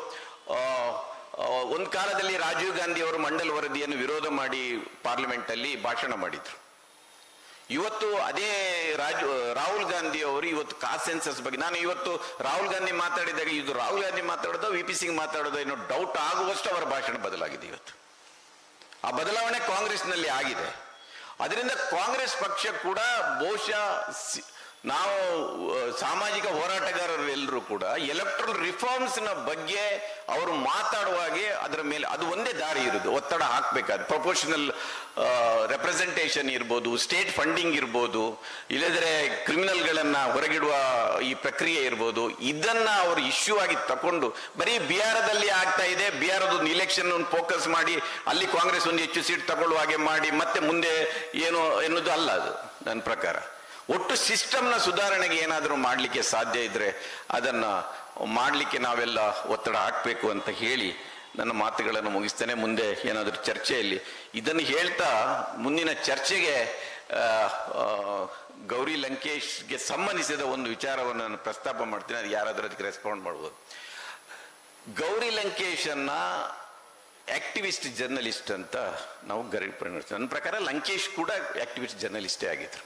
ಒಂದು ಕಾಲದಲ್ಲಿ ರಾಜೀವ್ ಗಾಂಧಿ ಅವರು ಮಂಡಲ್ ವರದಿಯನ್ನು ವಿರೋಧ ಮಾಡಿ ಪಾರ್ಲಿಮೆಂಟ್ ಅಲ್ಲಿ ಭಾಷಣ ಮಾಡಿದ್ರು. ಇವತ್ತು ಅದೇ ರಾಹುಲ್ ಗಾಂಧಿ ಅವರು ಇವತ್ತು ಕಾನ್ಸೆನ್ಸಸ್ ಬಗ್ಗೆ, ನಾನು ಇವತ್ತು ರಾಹುಲ್ ಗಾಂಧಿ ಮಾತಾಡಿದಾಗ ಇದು ರಾಹುಲ್ ಗಾಂಧಿ ಮಾತಾಡೋದು VP ಸಿಂಗ್ ಮಾತಾಡೋದು ಏನೋ ಡೌಟ್ ಆಗುವಷ್ಟು ಅವರ ಭಾಷಣ ಬದಲಾಗಿದೆ. ಇವತ್ತು ಆ ಬದಲಾವಣೆ ಕಾಂಗ್ರೆಸ್ನಲ್ಲಿ ಆಗಿದೆ. ಅದರಿಂದ ಕಾಂಗ್ರೆಸ್ ಪಕ್ಷ ಕೂಡ ಬಹುಶಃ ನಾವು ಸಾಮಾಜಿಕ ಹೋರಾಟಗಾರರು ಎಲ್ಲರೂ ಕೂಡ ಎಲೆಕ್ಟ್ರಲ್ ರಿಫಾರ್ಮ್ಸ್ ನ ಬಗ್ಗೆ ಅವರು ಮಾತಾಡುವಾಗೆ ಅದರ ಮೇಲೆ ಅದು ಒಂದೇ ದಾರಿ ಇರುವುದು, ಒತ್ತಡ ಹಾಕಬೇಕಾದ ಪ್ರಪೋರ್ಷನಲ್ ರೆಪ್ರೆಸೆಂಟೇಷನ್ ಇರ್ಬೋದು, ಸ್ಟೇಟ್ ಫಂಡಿಂಗ್ ಇರ್ಬೋದು, ಇಲ್ಲದ್ರೆ ಕ್ರಿಮಿನಲ್ಗಳನ್ನ ಹೊರಗಿಡುವ ಈ ಪ್ರಕ್ರಿಯೆ ಇರ್ಬೋದು, ಇದನ್ನ ಅವರು ಇಶ್ಯೂ ಆಗಿ ತಕೊಂಡು ಬರೀ ಬಿಹಾರದಲ್ಲಿ ಆಗ್ತಾ ಇದೆ, ಬಿಹಾರದ ಒಂದು ಇಲೆಕ್ಷನ್ ಫೋಕಸ್ ಮಾಡಿ ಅಲ್ಲಿ ಕಾಂಗ್ರೆಸ್ ಒಂದು ಹೆಚ್ಚು ಸೀಟ್ ತಗೊಳ್ಳುವ ಹಾಗೆ ಮಾಡಿ ಮತ್ತೆ ಮುಂದೆ ಏನು ಎನ್ನುವುದು ಅಲ್ಲ ಅದು ನನ್ನ ಪ್ರಕಾರ. ಒಟ್ಟು ಸಿಸ್ಟಮ್ನ ಸುಧಾರಣೆಗೆ ಏನಾದರೂ ಮಾಡಲಿಕ್ಕೆ ಸಾಧ್ಯ ಇದ್ರೆ ಅದನ್ನು ಮಾಡಲಿಕ್ಕೆ ನಾವೆಲ್ಲ ಒತ್ತಡ ಹಾಕಬೇಕು ಅಂತ ಹೇಳಿ ನನ್ನ ಮಾತುಗಳನ್ನು ಮುಗಿಸ್ತೇನೆ. ಮುಂದೆ ಏನಾದರೂ ಚರ್ಚೆಯಲ್ಲಿ ಇದನ್ನು ಹೇಳ್ತಾ ಮುಂದಿನ ಚರ್ಚೆಗೆ ಗೌರಿ ಲಂಕೇಶ್ಗೆ ಸಂಬಂಧಿಸಿದ ಒಂದು ವಿಚಾರವನ್ನು ನಾನು ಪ್ರಸ್ತಾಪ ಮಾಡ್ತೀನಿ. ಅದು ಯಾರಾದರೂ ಅದಕ್ಕೆ ರೆಸ್ಪಾಂಡ್ ಮಾಡ್ಬೋದು. ಗೌರಿ ಲಂಕೇಶನ್ನ ಆಕ್ಟಿವಿಸ್ಟ್ ಜರ್ನಲಿಸ್ಟ್ ಅಂತ ನಾವು ಪರಿಗಣಿಸ್ತೀವಿ. ನನ್ನ ಪ್ರಕಾರ ಲಂಕೇಶ್ ಕೂಡ ಆಕ್ಟಿವಿಸ್ಟ್ ಜರ್ನಲಿಸ್ಟೇ ಆಗಿದ್ರು.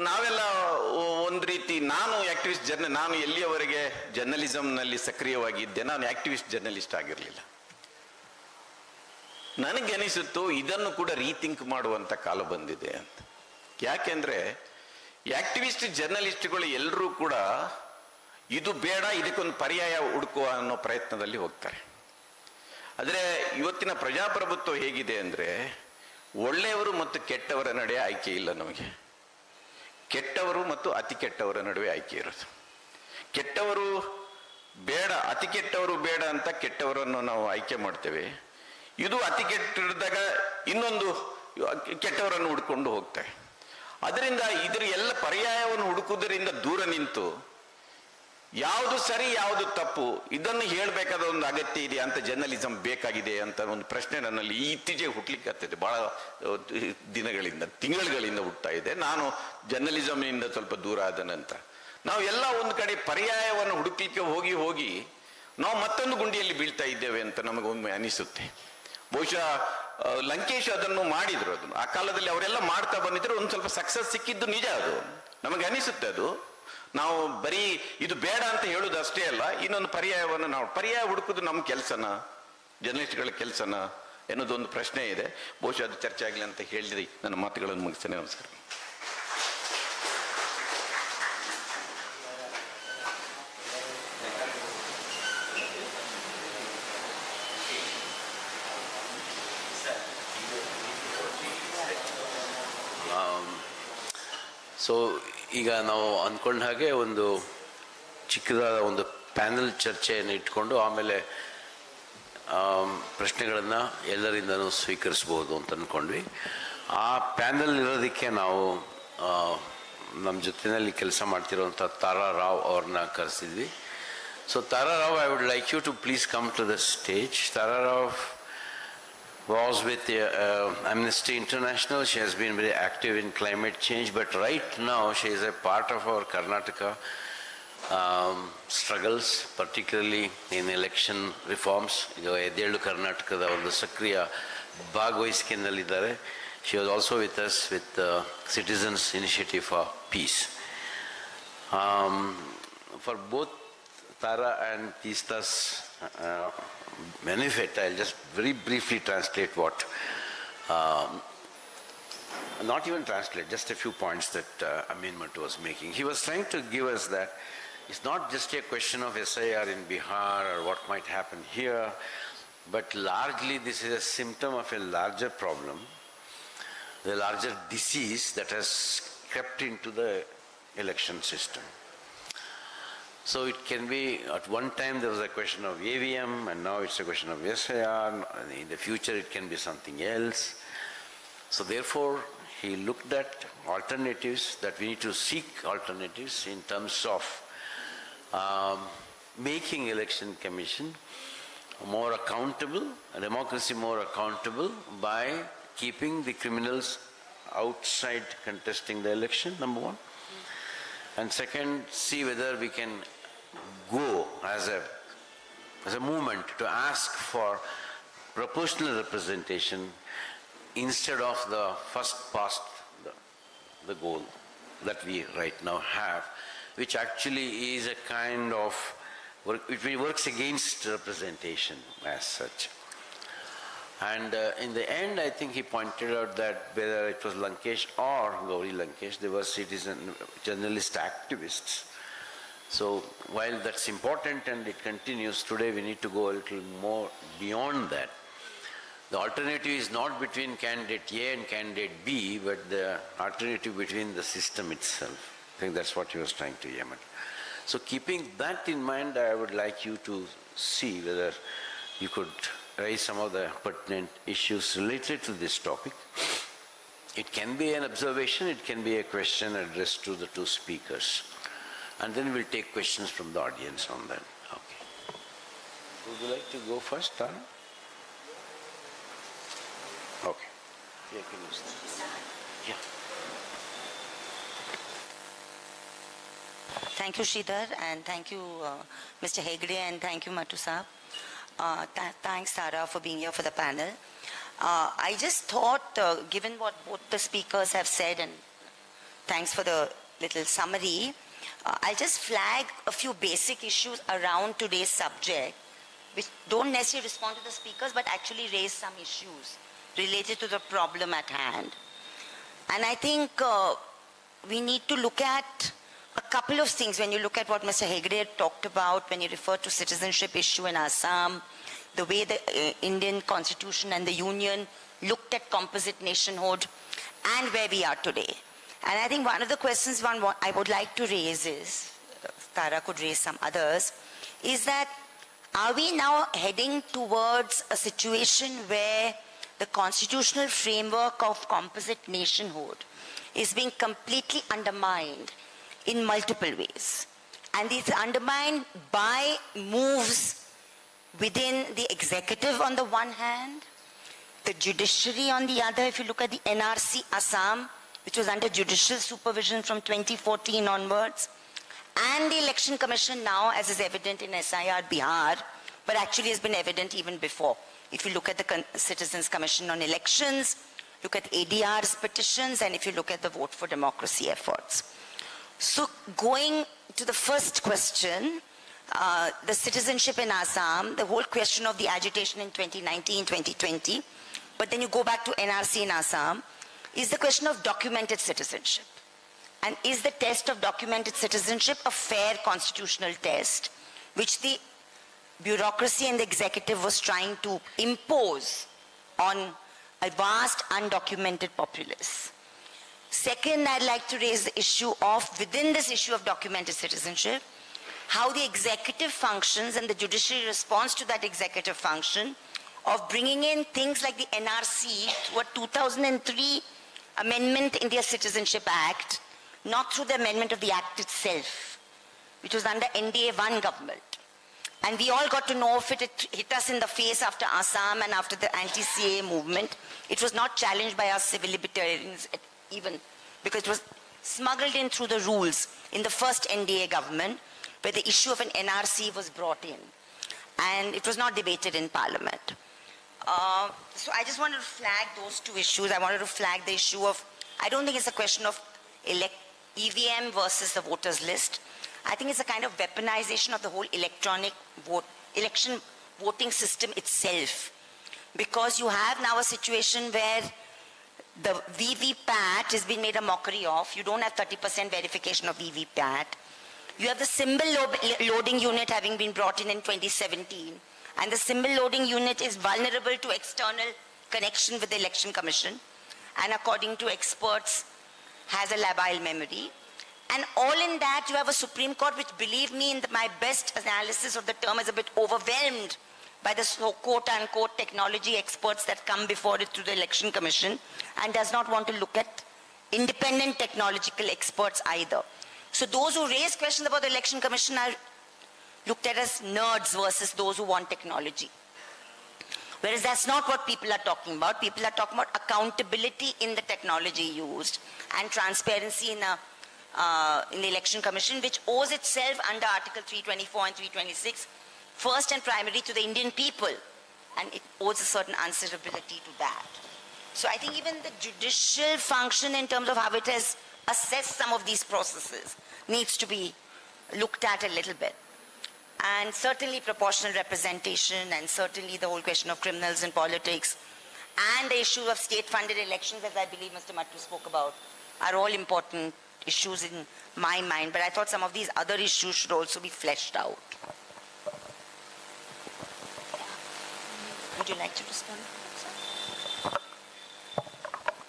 ನಾವೆಲ್ಲ ಒಂದು ರೀತಿ ನಾನು ನಾನು ಎಲ್ಲಿಯವರೆಗೆ ಜರ್ನಲಿಸಮ್ನಲ್ಲಿ ಸಕ್ರಿಯವಾಗಿದ್ದೆ, ನಾನು ಆಕ್ಟಿವಿಸ್ಟ್ ಜರ್ನಲಿಸ್ಟ್ ಆಗಿರಲಿಲ್ಲ. ನನಗೆ ಅನಿಸುತ್ತು ಇದನ್ನು ಕೂಡ ರೀಥಿಂಕ್ ಮಾಡುವಂಥ ಕಾಲ ಬಂದಿದೆ ಅಂತ. ಯಾಕೆಂದ್ರೆ ಆಕ್ಟಿವಿಸ್ಟ್ ಜರ್ನಲಿಸ್ಟ್ಗಳು ಎಲ್ಲರೂ ಕೂಡ ಇದು ಬೇಡ, ಇದಕ್ಕೊಂದು ಪರ್ಯಾಯ ಹುಡುಕುವ ಅನ್ನೋ ಪ್ರಯತ್ನದಲ್ಲಿ ಹೋಗ್ತಾರೆ. ಆದರೆ ಇವತ್ತಿನ ಪ್ರಜಾಪ್ರಭುತ್ವ ಹೇಗಿದೆ ಅಂದರೆ ಒಳ್ಳೆಯವರು ಮತ್ತು ಕೆಟ್ಟವರ ನಡುವೆ ಆಯ್ಕೆ ಇಲ್ಲ. ನಮಗೆ ಕೆಟ್ಟವರು ಮತ್ತು ಅತಿ ಕೆಟ್ಟವರ ನಡುವೆ ಆಯ್ಕೆ ಇರೋದು. ಕೆಟ್ಟವರು ಬೇಡ, ಅತಿ ಕೆಟ್ಟವರು ಬೇಡ ಅಂತ ಕೆಟ್ಟವರನ್ನು ನಾವು ಆಯ್ಕೆ ಮಾಡ್ತೇವೆ. ಇದು ಅತಿ ಕೆಟ್ಟಿದಾಗ ಇನ್ನೊಂದು ಕೆಟ್ಟವರನ್ನು ಹುಡ್ಕೊಂಡು ಹೋಗ್ತಾರೆ. ಅದರಿಂದ ಇದ್ರ ಎಲ್ಲ ಪರ್ಯಾಯವನ್ನು ಹುಡುಕುವುದರಿಂದ ದೂರ ನಿಂತು ಯಾವುದು ಸರಿ ಯಾವುದು ತಪ್ಪು ಇದನ್ನು ಹೇಳಬೇಕಾದ ಒಂದು ಅಗತ್ಯ ಇದೆ ಅಂತ, ಜರ್ನಲಿಸಂ ಬೇಕಾಗಿದೆ ಅಂತ ಒಂದು ಪ್ರಶ್ನೆ ನನ್ನಲ್ಲಿ ಇತ್ತೀಚೆಗೆ ಹುಟ್ಲಿಕ್ಕೆ ಆಗ್ತದೆ. ಬಹಳ ದಿನಗಳಿಂದ, ತಿಂಗಳುಗಳಿಂದ ಹುಟ್ಟುತ್ತಾ ಇದೆ. ನಾನು ಜರ್ನಲಿಸಮ್ನಿಂದ ಸ್ವಲ್ಪ ದೂರ ಆದ ನಂತರ ನಾವು ಎಲ್ಲ ಒಂದು ಕಡೆ ಪರ್ಯಾಯವನ್ನು ಹುಡುಕ್ಲಿಕ್ಕೆ ಹೋಗಿ ಹೋಗಿ ನಾವು ಮತ್ತೊಂದು ಗುಂಡಿಯಲ್ಲಿ ಬೀಳ್ತಾ ಇದ್ದೇವೆ ಅಂತ ನಮಗೊಮ್ಮೆ ಅನಿಸುತ್ತೆ. ಬಹುಶಃ ಲಂಕೇಶ್ ಅದನ್ನು ಮಾಡಿದ್ರು. ಅದನ್ನು ಆ ಕಾಲದಲ್ಲಿ ಅವರೆಲ್ಲ ಮಾಡ್ತಾ ಬಂದಿದ್ರು. ಒಂದು ಸ್ವಲ್ಪ ಸಕ್ಸಸ್ ಸಿಕ್ಕಿದ್ದು ನಿಜ. ಅದು ನಮಗೆ ಅನಿಸುತ್ತೆ. ಅದು ನಾವು ಬರೀ ಇದು ಬೇಡ ಅಂತ ಹೇಳುದು ಅಷ್ಟೇ ಅಲ್ಲ, ಇನ್ನೊಂದು ಪರ್ಯಾಯವನ್ನು ನಾವು ಪರ್ಯಾಯ ಹುಡುಕುದು ನಮ್ಮ ಕೆಲಸನ, ಜರ್ನಲಿಸ್ಟ್ಗಳ ಕೆಲಸನ ಎನ್ನುವುದೊಂದು ಪ್ರಶ್ನೆ ಇದೆ. ಬಹುಶಃ ಅದು ಚರ್ಚೆ ಆಗಲಿ ಅಂತ ಹೇಳಿದ್ರಿ ನನ್ನ ಮಾತುಗಳನ್ನು ಮುಗಿಸ್ತೇನೆ. ನಮಸ್ಕಾರ. ಸೊ ಈಗ ನಾವು ಅಂದ್ಕೊಂಡ ಹಾಗೆ ಒಂದು ಚಿಕ್ಕದಾದ ಒಂದು ಪ್ಯಾನಲ್ ಚರ್ಚೆಯನ್ನು ಇಟ್ಕೊಂಡು ಆಮೇಲೆ ಪ್ರಶ್ನೆಗಳನ್ನು ಎಲ್ಲರಿಂದನೂ ಸ್ವೀಕರಿಸ್ಬೋದು ಅಂತ ಅಂದ್ಕೊಂಡ್ವಿ. ಆ ಪ್ಯಾನಲ್ ಇರೋದಕ್ಕೆ ನಾವು ನಮ್ಮ ಜೊತೆಯಲ್ಲಿ ಕೆಲಸ ಮಾಡ್ತಿರೋಂಥ ತಾರಾ ರಾವ್ ಅವ್ರನ್ನ ಕರೆಸಿದ್ವಿ. So Tara Rao, I would like you to please come to the stage. Tara Rao was with Amnesty International. She has been very active in climate change, but right now she is a part of our Karnataka struggles, particularly in election reforms. ಇದು ಎದ್ದೇಳು ಕರ್ನಾಟಕದ ಒಂದು ಸಕ್ರಿಯ ಭಾಗವಹಿಸಿಕೆಯಲ್ಲಿದ್ದಾರೆ. She was also with us with Citizenship for Peace. For both Tara and Tista's benefit, I'll just very briefly translate what, not even translate, just a few points that Ameenmat was making. He was trying to give us that it's not just a question of SIR in Bihar or what might happen here, but largely this is a symptom of a larger problem, the larger disease that has crept into the election system. So it can be, at one time there was a question of AVM, and now it's a question of SIR. In the future it can be something else. So therefore he looked at alternatives, that we need to seek alternatives in terms of making election commission more accountable, democracy more accountable, by keeping the criminals outside contesting the election, number one. And second, see whether we can go as a movement to ask for proportional representation instead of the first past the goal that we right now have, which actually is a kind of which works against representation as such. And in the end, I think he pointed out that whether it was Lankesh or Gauri Lankesh, they were journalist activists. So while that's important and it continues, today we need to go a little more beyond that. The alternative is not between candidate A and candidate B, but the alternative between the system itself. I think that's what he was trying to aim at. So keeping that in mind, I would like you to see whether you could raise some of the pertinent issues related to this topic. It can be an observation, it can be a question addressed to the two speakers. And then we'll take questions from the audience on that. Okay. Would you like to go first, Tara? Okay. Yeah, can you start? Yeah. Thank you, Sridhar, and thank you, Mr. Hegde, and thank you, Matu Saab. Thanks, Tara, for being here for the panel. I just thought, given what both the speakers have said, and thanks for the little summary, I'll just flag a few basic issues around today's subject, which don't necessarily respond to the speakers, but actually raise some issues related to the problem at hand. And I think we need to look at a couple of things when you look at what Mr. Hegde talked about when he referred to citizenship issue in Assam, the way the Indian Constitution and the Union looked at composite nationhood, and where we are today. And I think one of the questions I would like to raise is, Tara could raise some others, is that are we now heading towards a situation where the constitutional framework of composite nationhood is being completely undermined in multiple ways? And it's undermined by moves within the executive on the one hand, the judiciary on the other. If you look at the NRC Assam, which was under judicial supervision from 2014 onwards, and the Election Commission now, as is evident in SIR Bihar, but actually has been evident even before. If you look at the Citizens Commission on Elections, look at ADR's petitions, and if you look at the Vote for Democracy efforts. So going to the first question, the citizenship in Assam, the whole question of the agitation in 2019, 2020, but then you go back to NRC in Assam, is the question of documented citizenship. And is the test of documented citizenship a fair constitutional test, which the bureaucracy and the executive was trying to impose on a vast undocumented populace? Second, I'd like to raise the issue of, within this issue of documented citizenship, how the executive functions and the judiciary response to that executive function of bringing in things like the NRC to a 2003 amendment in their Citizenship Act, not through the amendment of the Act itself, which was under NDA 1 government. And we all got to know if it hit us in the face after Assam and after the anti-CA movement. It was not challenged by our civil libertarians even, because it was smuggled in through the rules in the first NDA government, where the issue of an NRC was brought in. And it was not debated in Parliament. So I just wanted to flag those two issues. I wanted to flag the issue of, I don't think it's a question of EVM versus the voters list. I think it's a kind of weaponization of the whole electronic election voting system itself. Because you have now a situation where the VVPAT has been made a mockery of. You don't have 30% verification of VVPAT. You have the symbol loading unit having been brought in 2017. And the symbol loading unit is vulnerable to external connection with the Election Commission. And according to experts, has a labile memory. And all in that, you have a Supreme Court which, believe me, in my best analysis of the term, is a bit overwhelmed by the quote-unquote technology experts that come before it through the Election Commission, and does not want to look at independent technological experts either. So those who raise questions about the Election Commission are looked at as nerds versus those who want technology. Whereas that's not what people are talking about. People are talking about accountability in the technology used and transparency in the Election Commission, which owes itself under Article 324 and 326, first and primarily to the Indian people. And it owes a certain answerability to that. So I think even the judicial function in terms of how it has assessed some of these processes needs to be looked at a little bit. And certainly proportional representation, and certainly the whole question of criminals in politics, and the issue of state-funded elections, as I believe Mr. Mattu spoke about, are all important issues in my mind. But I thought some of these other issues should also be fleshed out. Would you like to respond?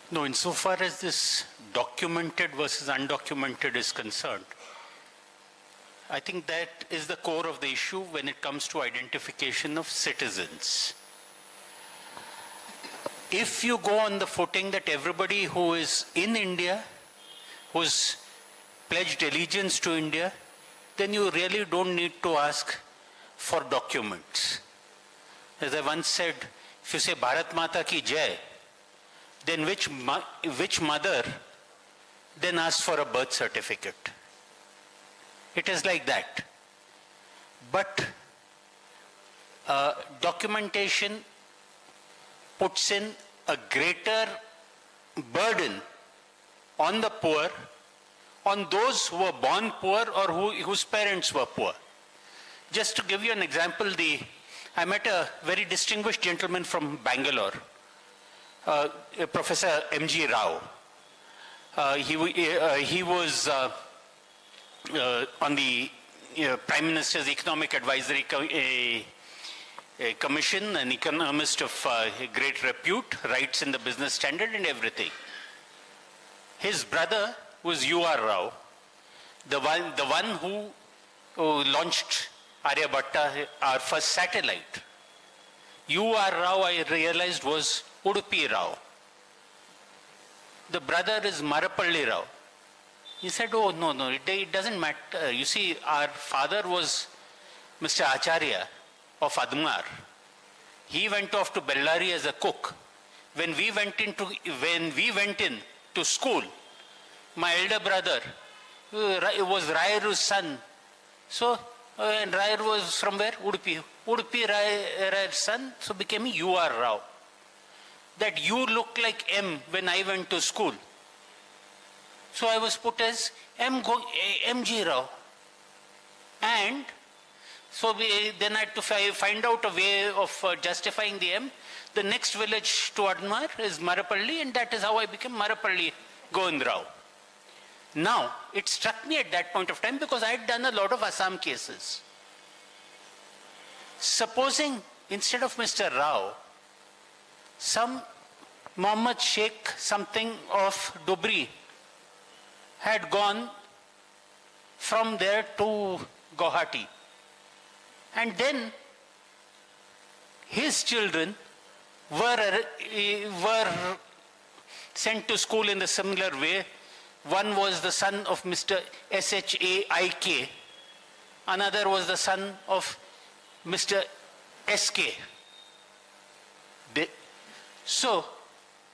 No, insofar as this documented versus undocumented is concerned, I think that is the core of the issue when it comes to identification of citizens. If you go on the footing that everybody who is in India, who's pledged allegiance to India, then you really don't need to ask for documents. As I once said, if you say Bharat Mata ki Jai, then which mother then asks for a birth certificate? It is like that. But documentation puts in a greater burden on the poor, on those who were born poor or whose parents were poor. Just to give you an example, I met a very distinguished gentleman from Bangalore, Professor M.G. Rao. He was on the Prime Minister's Economic Advisory Commission, an economist of great repute, writes in the Business Standard and everything. His brother was U.R. Rao, the one who launched Aryabhatta, our first satellite. U.R. Rao, I realized, was Udupi Rao. The brother is Marapalli Rao. He said, oh, no, it doesn't matter. You see, our father was Mr. Acharya of Admar. He went off to Bellary as a cook. When we went in to school, my elder brother was Rayaru's son. So, and Rayar was from where? Udupi. Udupi Rayar's son, so became U.R. Rao. That you look like M when I went to school. So I was put as M.G. Rao. And so then I had to find out a way of justifying the M. The next village to Admar is Marapalli, and that is how I became Marapalli Govind Rao. Now, it struck me at that point of time because I had done a lot of Assam cases. Supposing instead of Mr. Rao, some Mohammed Sheikh something of Dubri had gone from there to Guwahati. And then his children were sent to school in a similar way. One was the son of Mr. S.H.A.I.K. Another was the son of Mr. S.K. So,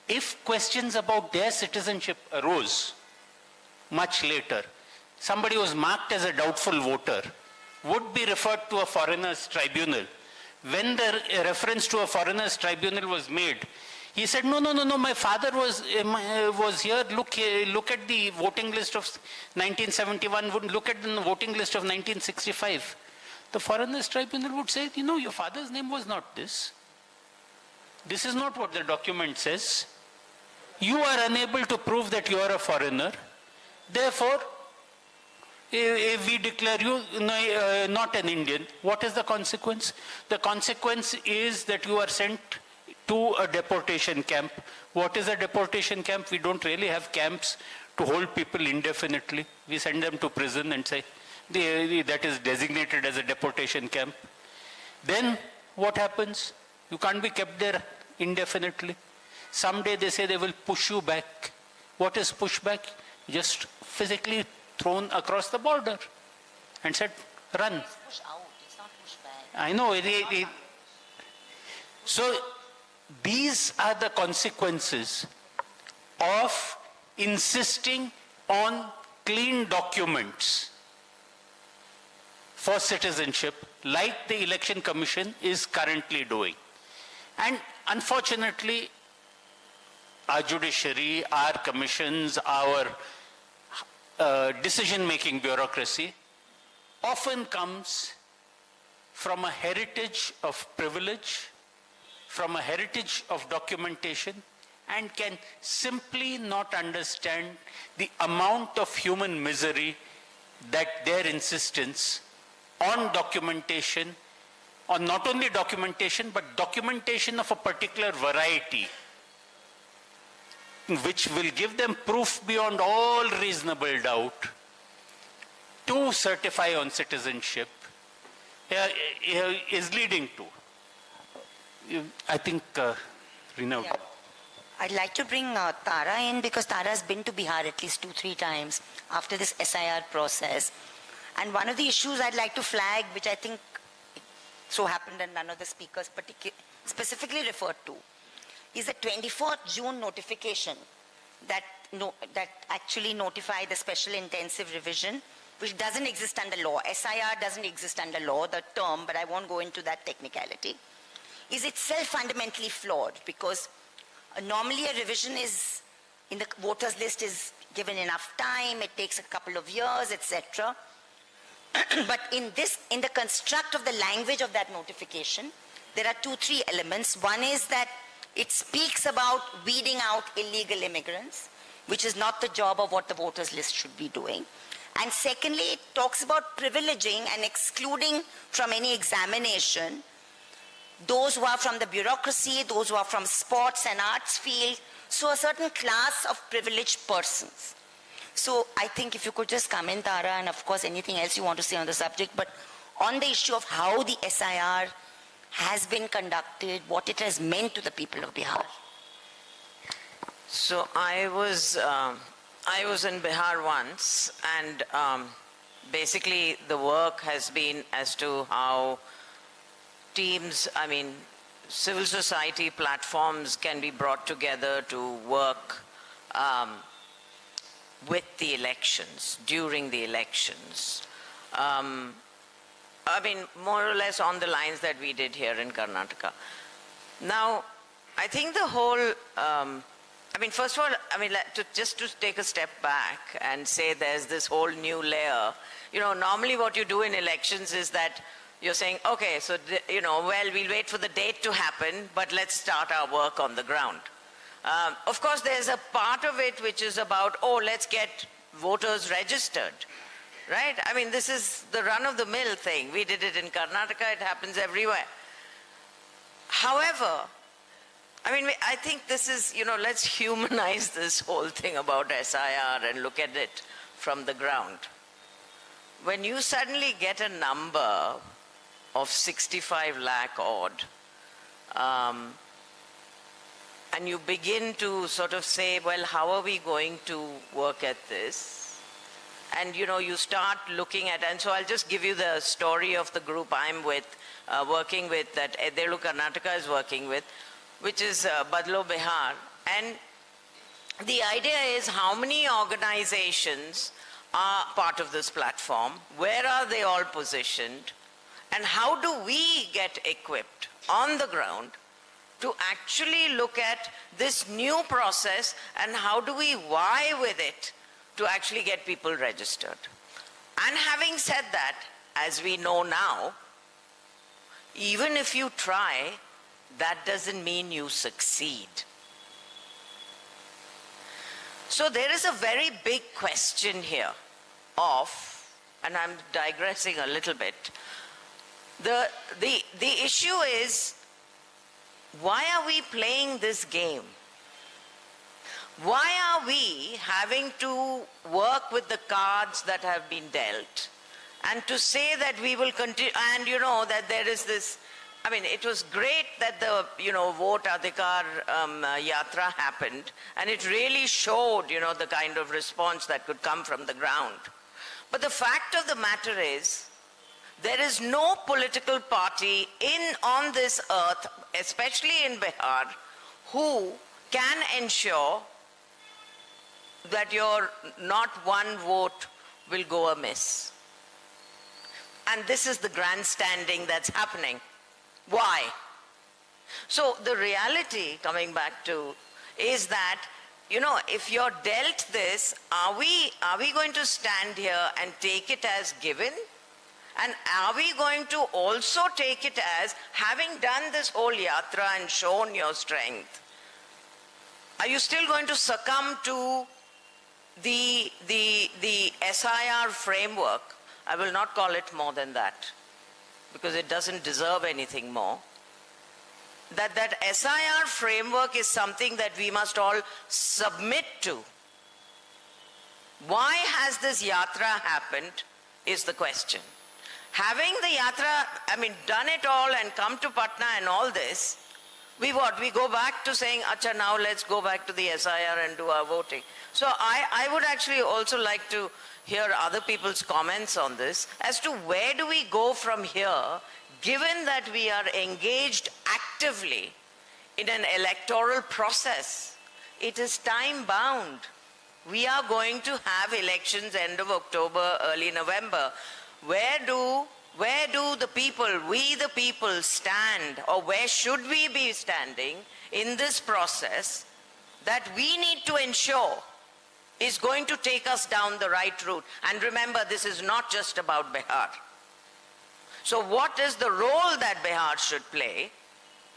if questions about their citizenship arose much later, somebody was marked as a doubtful voter, would be referred to a foreigners tribunal. When the reference to a foreigners tribunal was made, he said, no, my father was here. Look at the voting list of 1971, look at the voting list of 1965. The foreigners tribunal would say, your father's name was not this. This is not what the document says. You are unable to prove that you are a foreigner. Therefore, if we declare you not an Indian, what is the consequence? The consequence is that you are sent to a deportation camp. What is a deportation camp? We don't really have camps to hold people indefinitely. We send them to prison and say, that is designated as a deportation camp. Then what happens? You can't be kept there indefinitely. Someday they say they will push you back. What is push back? Just physically thrown across the border and said, run. It's push out, it's not push back. I know. So these are the consequences of insisting on clean documents for citizenship, like the Election Commission is currently doing. And unfortunately, our judiciary, our commissions, our decision-making bureaucracy often comes from a heritage of privilege, from a heritage of documentation, and can simply not understand the amount of human misery that their insistence on documentation, on not only documentation, but documentation of a particular variety, which will give them proof beyond all reasonable doubt to certify on citizenship, is leading to. I think, Rina. Yeah. I'd like to bring Tara in because Tara has been to Bihar at least 2-3 times after this SIR process. And one of the issues I'd like to flag, which I think so happened and none of the speakers specifically referred to, is the 24th June notification that actually notified the special intensive revision which doesn't exist under law. SIR doesn't exist under law, the term, but I won't go into that technicality, is itself fundamentally flawed, because normally a revision is in the voters list is given enough time, it takes a couple of years, etc. But in the construct of the language of that notification, there are 2-3 elements. One is that it speaks about weeding out illegal immigrants, which is not the job of what the voters list should be doing. And secondly, it talks about privileging and excluding from any examination those who are from the bureaucracy, those who are from sports and arts field, so a certain class of privileged persons. So I think if you could just comment, Tara, and of course anything else you want to say on the subject, but on the issue of how the SIR has been conducted, what it has meant to the people of Bihar. So I was in Bihar once, and basically the work has been as to how teams, civil society platforms can be brought together to work with the elections, during the elections. More or less on the lines that we did here in Karnataka. Now, I think the whole, first of all, just to take a step back and say there's this whole new layer. Normally what you do in elections is that you're saying, okay, so, we'll wait for the date to happen, but let's start our work on the ground. Of course, there's a part of it which is about, let's get voters registered, right? This is the run-of-the-mill thing. We did it in Karnataka, it happens everywhere. However, I think this is, let's humanize this whole thing about SIR and look at it from the ground. When you suddenly get a number of 65 lakh odd, and you begin to sort of say, well, how are we going to work at this? And you start looking at, and so I'll just give you the story of the group I'm with, working with, that Electoral Karnataka is working with, which is Bangalore, Bihar. And the idea is how many organizations are part of this platform, where are they all positioned, and how do we get equipped on the ground to actually look at this new process, and how do we vie with it to actually get people registered. And having said that, as we know now, even if you try, that doesn't mean you succeed. So there is a very big question here of, and I'm digressing a little bit, the issue is, why are we playing this game? Why are we having to work with the cards that have been dealt, and to say that we will continue, and that there is this, it was great that the, Vote Adhikar Yatra happened, and it really showed, the kind of response that could come from the ground. But the fact of the matter is, there is no political party on this earth, especially in Bihar, who can ensure that your not one vote will go amiss. And this is the grandstanding that's happening. Why? So the reality, coming back to, is that, if you're dealt this, are we going to stand here and take it as given? And are we going to also take it as, having done this whole yatra and shown your strength, are you still going to succumb to the SIR framework? I will not call it more than that, because it doesn't deserve anything more. That SIR framework is something that we must all submit to. Why has this yatra happened is the question. Having the yatra, done it all and come to Patna and all this, we go back to saying, acha, now let's go back to the SIR and do our voting. So I would actually also like to hear other people's comments on this, as to where do we go from here, given that we are engaged actively in an electoral process. It is time bound. we are going to have elections end of October, early November. Where do the people, we the people, stand, or where should we be standing in this process that we need to ensure is going to take us down the right route? And remember, this is not just about Bihar. So what is the role that Bihar should play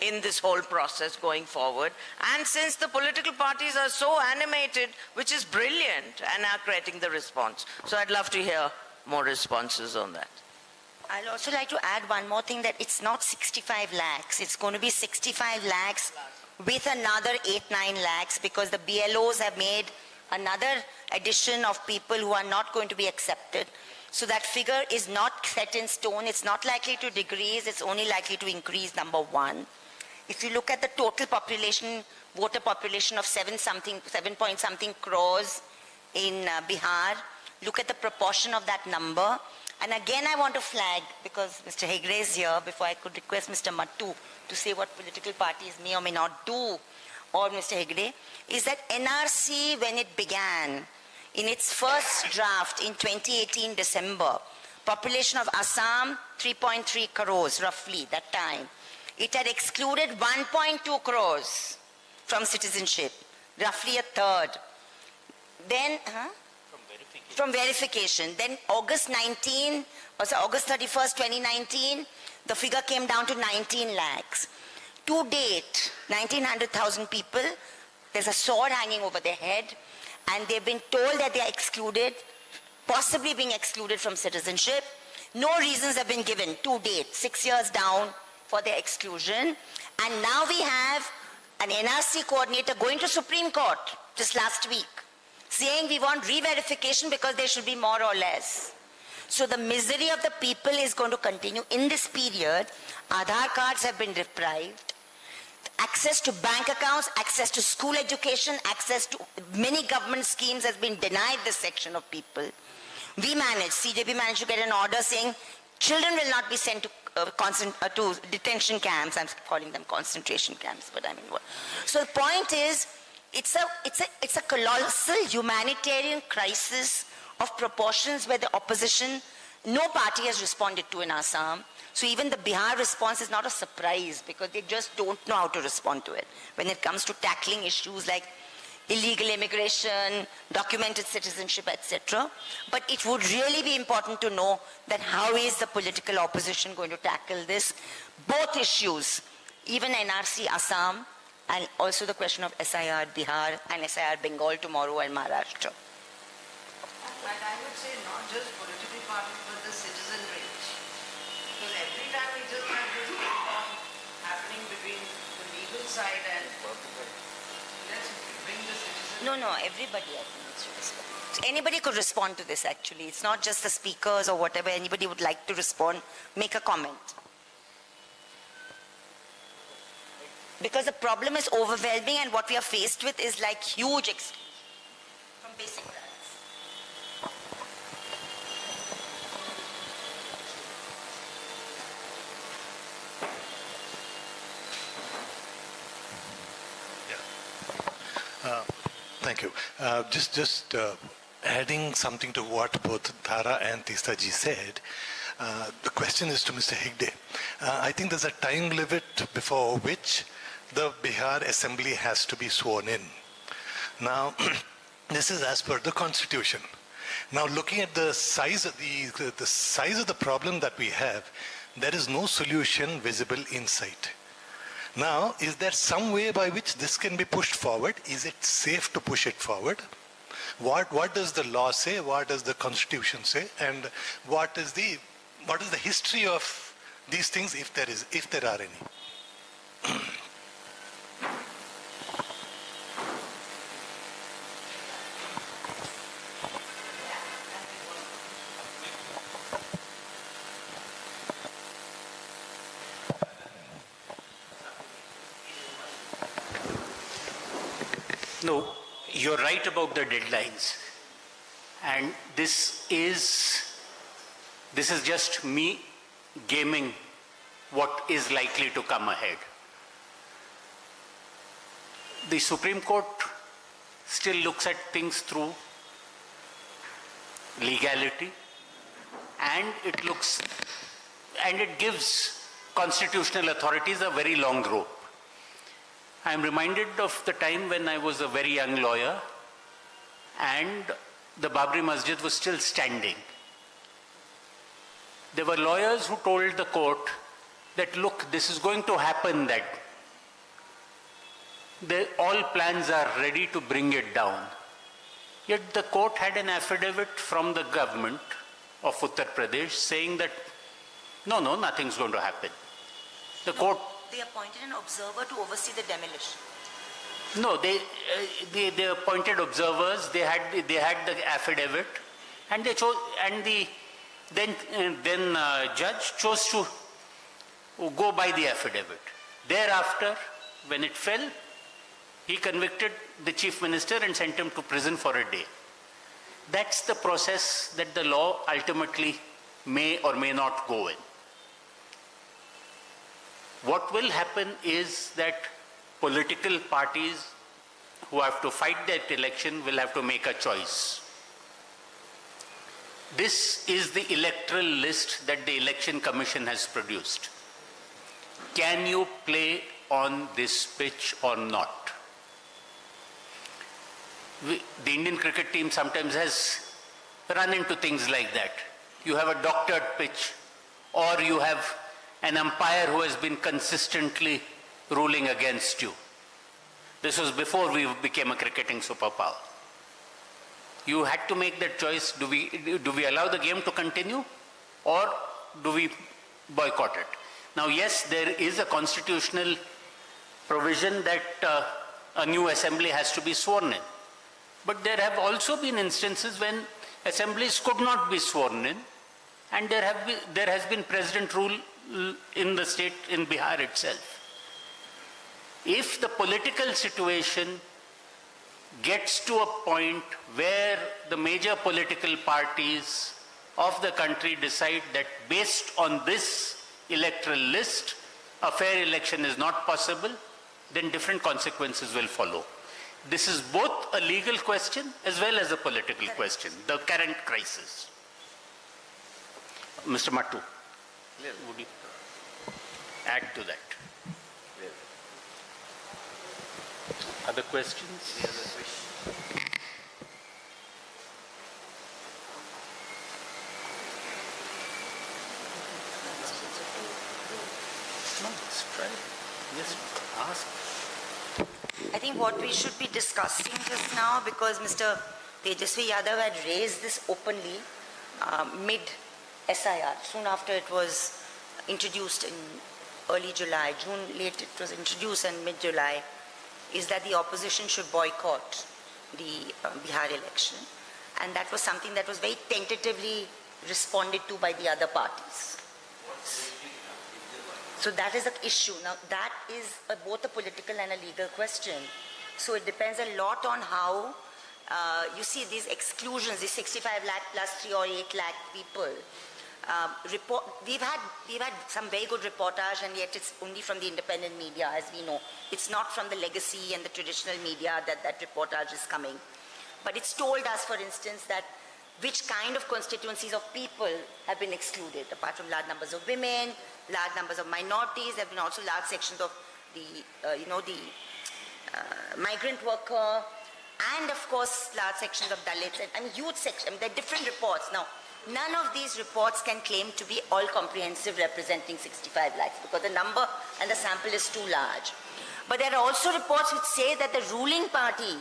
in this whole process going forward? And since the political parties are so animated, which is brilliant, and are creating the response. So I'd love to hear more responses on that. I'd also like to add one more thing, that it's not 65 lakhs. It's going to be 65 lakhs with another 8-9 lakhs, because the BLOs have made another addition of people who are not going to be accepted. So that figure is not set in stone. It's not likely to decrease. It's only likely to increase, number one. If you look at the total population, voter population of 7 point something crores in Bihar, look at the proportion of that number. And again, I want to flag, because Mr. Hegde is here, before I could request Mr. Mattu to say what political parties may or may not do, or Mr. Hegde, is that NRC, when it began, in its first draft in 2018 December, population of Assam, 3.3 crores roughly that time. It had excluded 1.2 crores from citizenship, roughly a third. Then, from verification. Then August 31st, 2019, the figure came down to 19 lakhs. To date, 19,000 people, there's a sword hanging over their head, and they've been told that they are excluded, possibly being excluded from citizenship. No reasons have been given to date, 6 years down for their exclusion. And now we have an NRC coordinator going to Supreme Court just last week, saying we want re-verification because there should be more or less. So the misery of the people is going to continue. In this period, Aadhaar cards have been deprived. Access to bank accounts, access to school education, access to many government schemes has been denied this section of people. CJP managed to get an order saying children will not be sent to detention camps. I'm calling them concentration camps, but I mean what? So the point is, it's a colossal humanitarian crisis of proportions where the opposition, no party has responded to in Assam. So even the Bihar response is not a surprise, because they just don't know how to respond to it when it comes to tackling issues like illegal immigration, documented citizenship, etc. But it would really be important to know that how is the political opposition going to tackle this, both issues, even NRC Assam, and also the question of SIR Bihar and SIR Bengal tomorrow and Maharashtra. And I would say not just political parties, but the citizen range. Because every time we just have this ping-pong happening between the legal side and let's bring the citizen. No, everybody I think needs to respond. Anybody could respond to this actually. It's not just the speakers or whatever. Anybody would like to respond, make a comment. Because the problem is overwhelming, and what we are faced with is like huge exclusion from basic rights. Thank you. Just adding something to what both Dhara and Tistaji said, the question is to Mr. Hegde. I think there's a time limit before which the Bihar Assembly has to be sworn in. Now, this is as per the Constitution. Now, looking at the size of the size of the problem that we have, there is no solution visible in sight. Now, is there some way by which this can be pushed forward? Is it safe to push it forward? What does the law say? What does the Constitution say? And what is the history of these things, if there are any? No, you're right about the deadlines. And this is just me gaming what is likely to come ahead. The Supreme Court still looks at things through legality, and it gives constitutional authorities a very long rope. I am reminded of the time when I was a very young lawyer and the Babri Masjid was still standing. There were lawyers who told the court that, look, this is going to happen, that all plans are ready to bring it down. Yet the court had an affidavit from the government of Uttar Pradesh saying that, no, nothing's going to happen. The court... They appointed an observer to oversee the demolition. No, they appointed observers. They had the affidavit, and they chose, and the then judge chose to go by the affidavit. Thereafter, when it fell, he convicted the chief minister and sent him to prison for a day. That's the process that the law ultimately may or may not go in. What will happen is that political parties who have to fight that election will have to make a choice. This is the electoral list that the Election Commission has produced. Can you play on this pitch or not? The Indian cricket team sometimes has run into things like that. You have a doctored pitch, or you have an umpire who has been consistently ruling against you. This was before we became a cricketing superpower. You had to make that choice. Do we allow the game to continue, or do we boycott it? Now, yes, there is a constitutional provision that a new assembly has to be sworn in. But there have also been instances when assemblies could not be sworn in, and there has been president rule in the state, in Bihar itself. If the political situation gets to a point where the major political parties of the country decide that based on this electoral list, a fair election is not possible, then different consequences will follow. This is both a legal question as well as a political question, the current crisis. Mr. Mattu, would you add to that? Other questions? No, let's try. Yes, ask. I think what we should be discussing just now, because Mr. Tejasvi Yadav had raised this openly mid-SIR, soon after it was introduced in early July, June late it was introduced, and mid-July, is that the opposition should boycott the Bihar election. And that was something that was very tentatively responded to by the other parties. So that is an issue. Now that is both a political and a legal question. So it depends a lot on how, you see these exclusions, these 65 lakh plus 3 or 8 lakh people. We've had some very good reportage, and yet it's only from the independent media, as we know. It's not from the legacy and the traditional media that reportage is coming. But it's told us, for instance, that which kind of constituencies of people have been excluded, apart from large numbers of women, large numbers of minorities. There have been also large sections of the migrant worker, and of course large sections of Dalits and youth section. I mean, there are different reports. Now, none of these reports can claim to be all comprehensive, representing 65 lakhs, because the number and the sample is too large. But there are also reports which say that the ruling party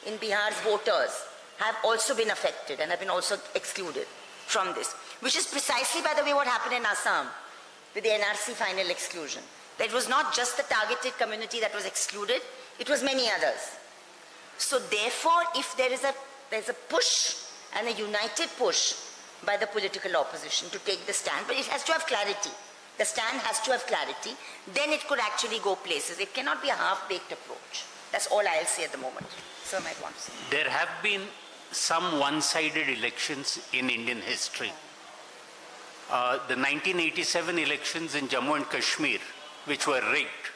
in Bihar's voters have also been affected and have been also excluded from this, which is precisely, by the way, what happened in Assam with the NRC final exclusion. That it was not just the targeted community that was excluded, it was many others. So therefore, if there's a push, and a united push by the political opposition to take the stand, but it has to have clarity. The stand has to have clarity, then it could actually go places. It cannot be a half-baked approach. That's all I'll say at the moment. Sir might want to say. There have been some one-sided elections in Indian history. The 1987 elections in Jammu and Kashmir, which were rigged,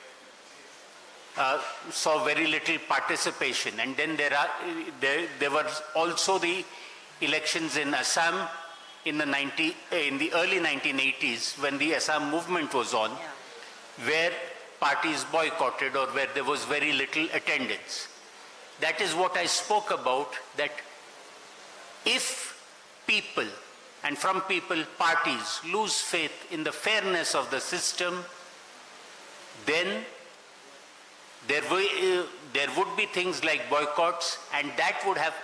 saw very little participation. And then there were also the elections in Assam in the early 1980s, when the Assam movement was on, where parties boycotted or where there was very little attendance. That is what I spoke about, that if people, and from people, parties, lose faith in the fairness of the system, then there would be things like boycotts, and that would have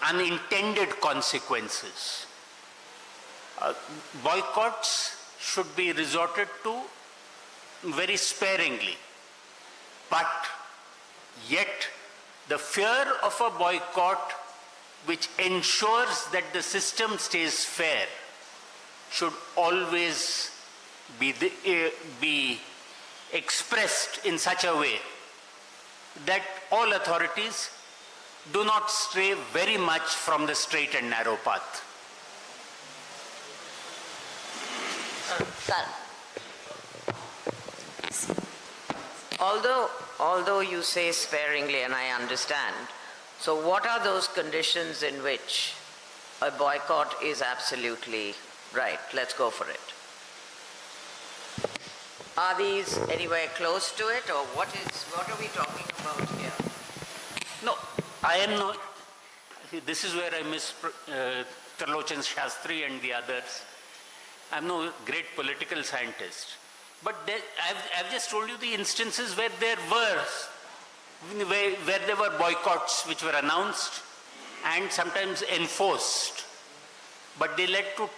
unintended consequences. Boycotts should be resorted to very sparingly, but yet the fear of a boycott which ensures that the system stays fair should always be expressed in such a way that all authorities do not stray very much from the straight and narrow path. Although you say sparingly, and I understand, so what are those conditions in which a boycott is absolutely right? Let's go for it. Are these anywhere close to it, or what are we talking about here? No, I am not. This is where I miss Trilochan Shastri and the others. I'm no great political scientist. But I've just told you the instances where there were boycotts which were announced and sometimes enforced. But they led to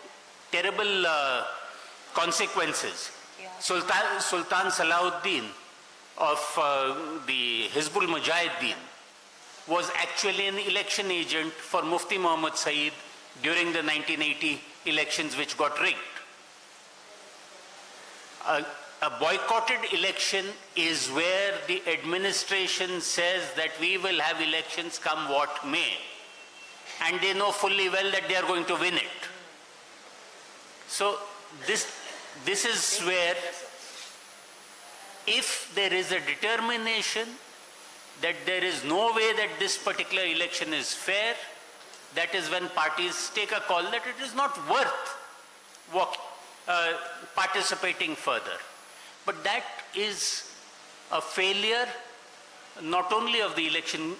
terrible consequences. Yeah. Sultan Salahuddin of the Hizbul Mujahideen was actually an election agent for Mufti Muhammad Saeed during the 1980 elections which got rigged. A boycotted election is where the administration says that we will have elections come what may, and they know fully well that they are going to win it. So this is where, if there is a determination that there is no way that this particular election is fair, that is when parties take a call that it is not worth participating further. But that is a failure not only of the election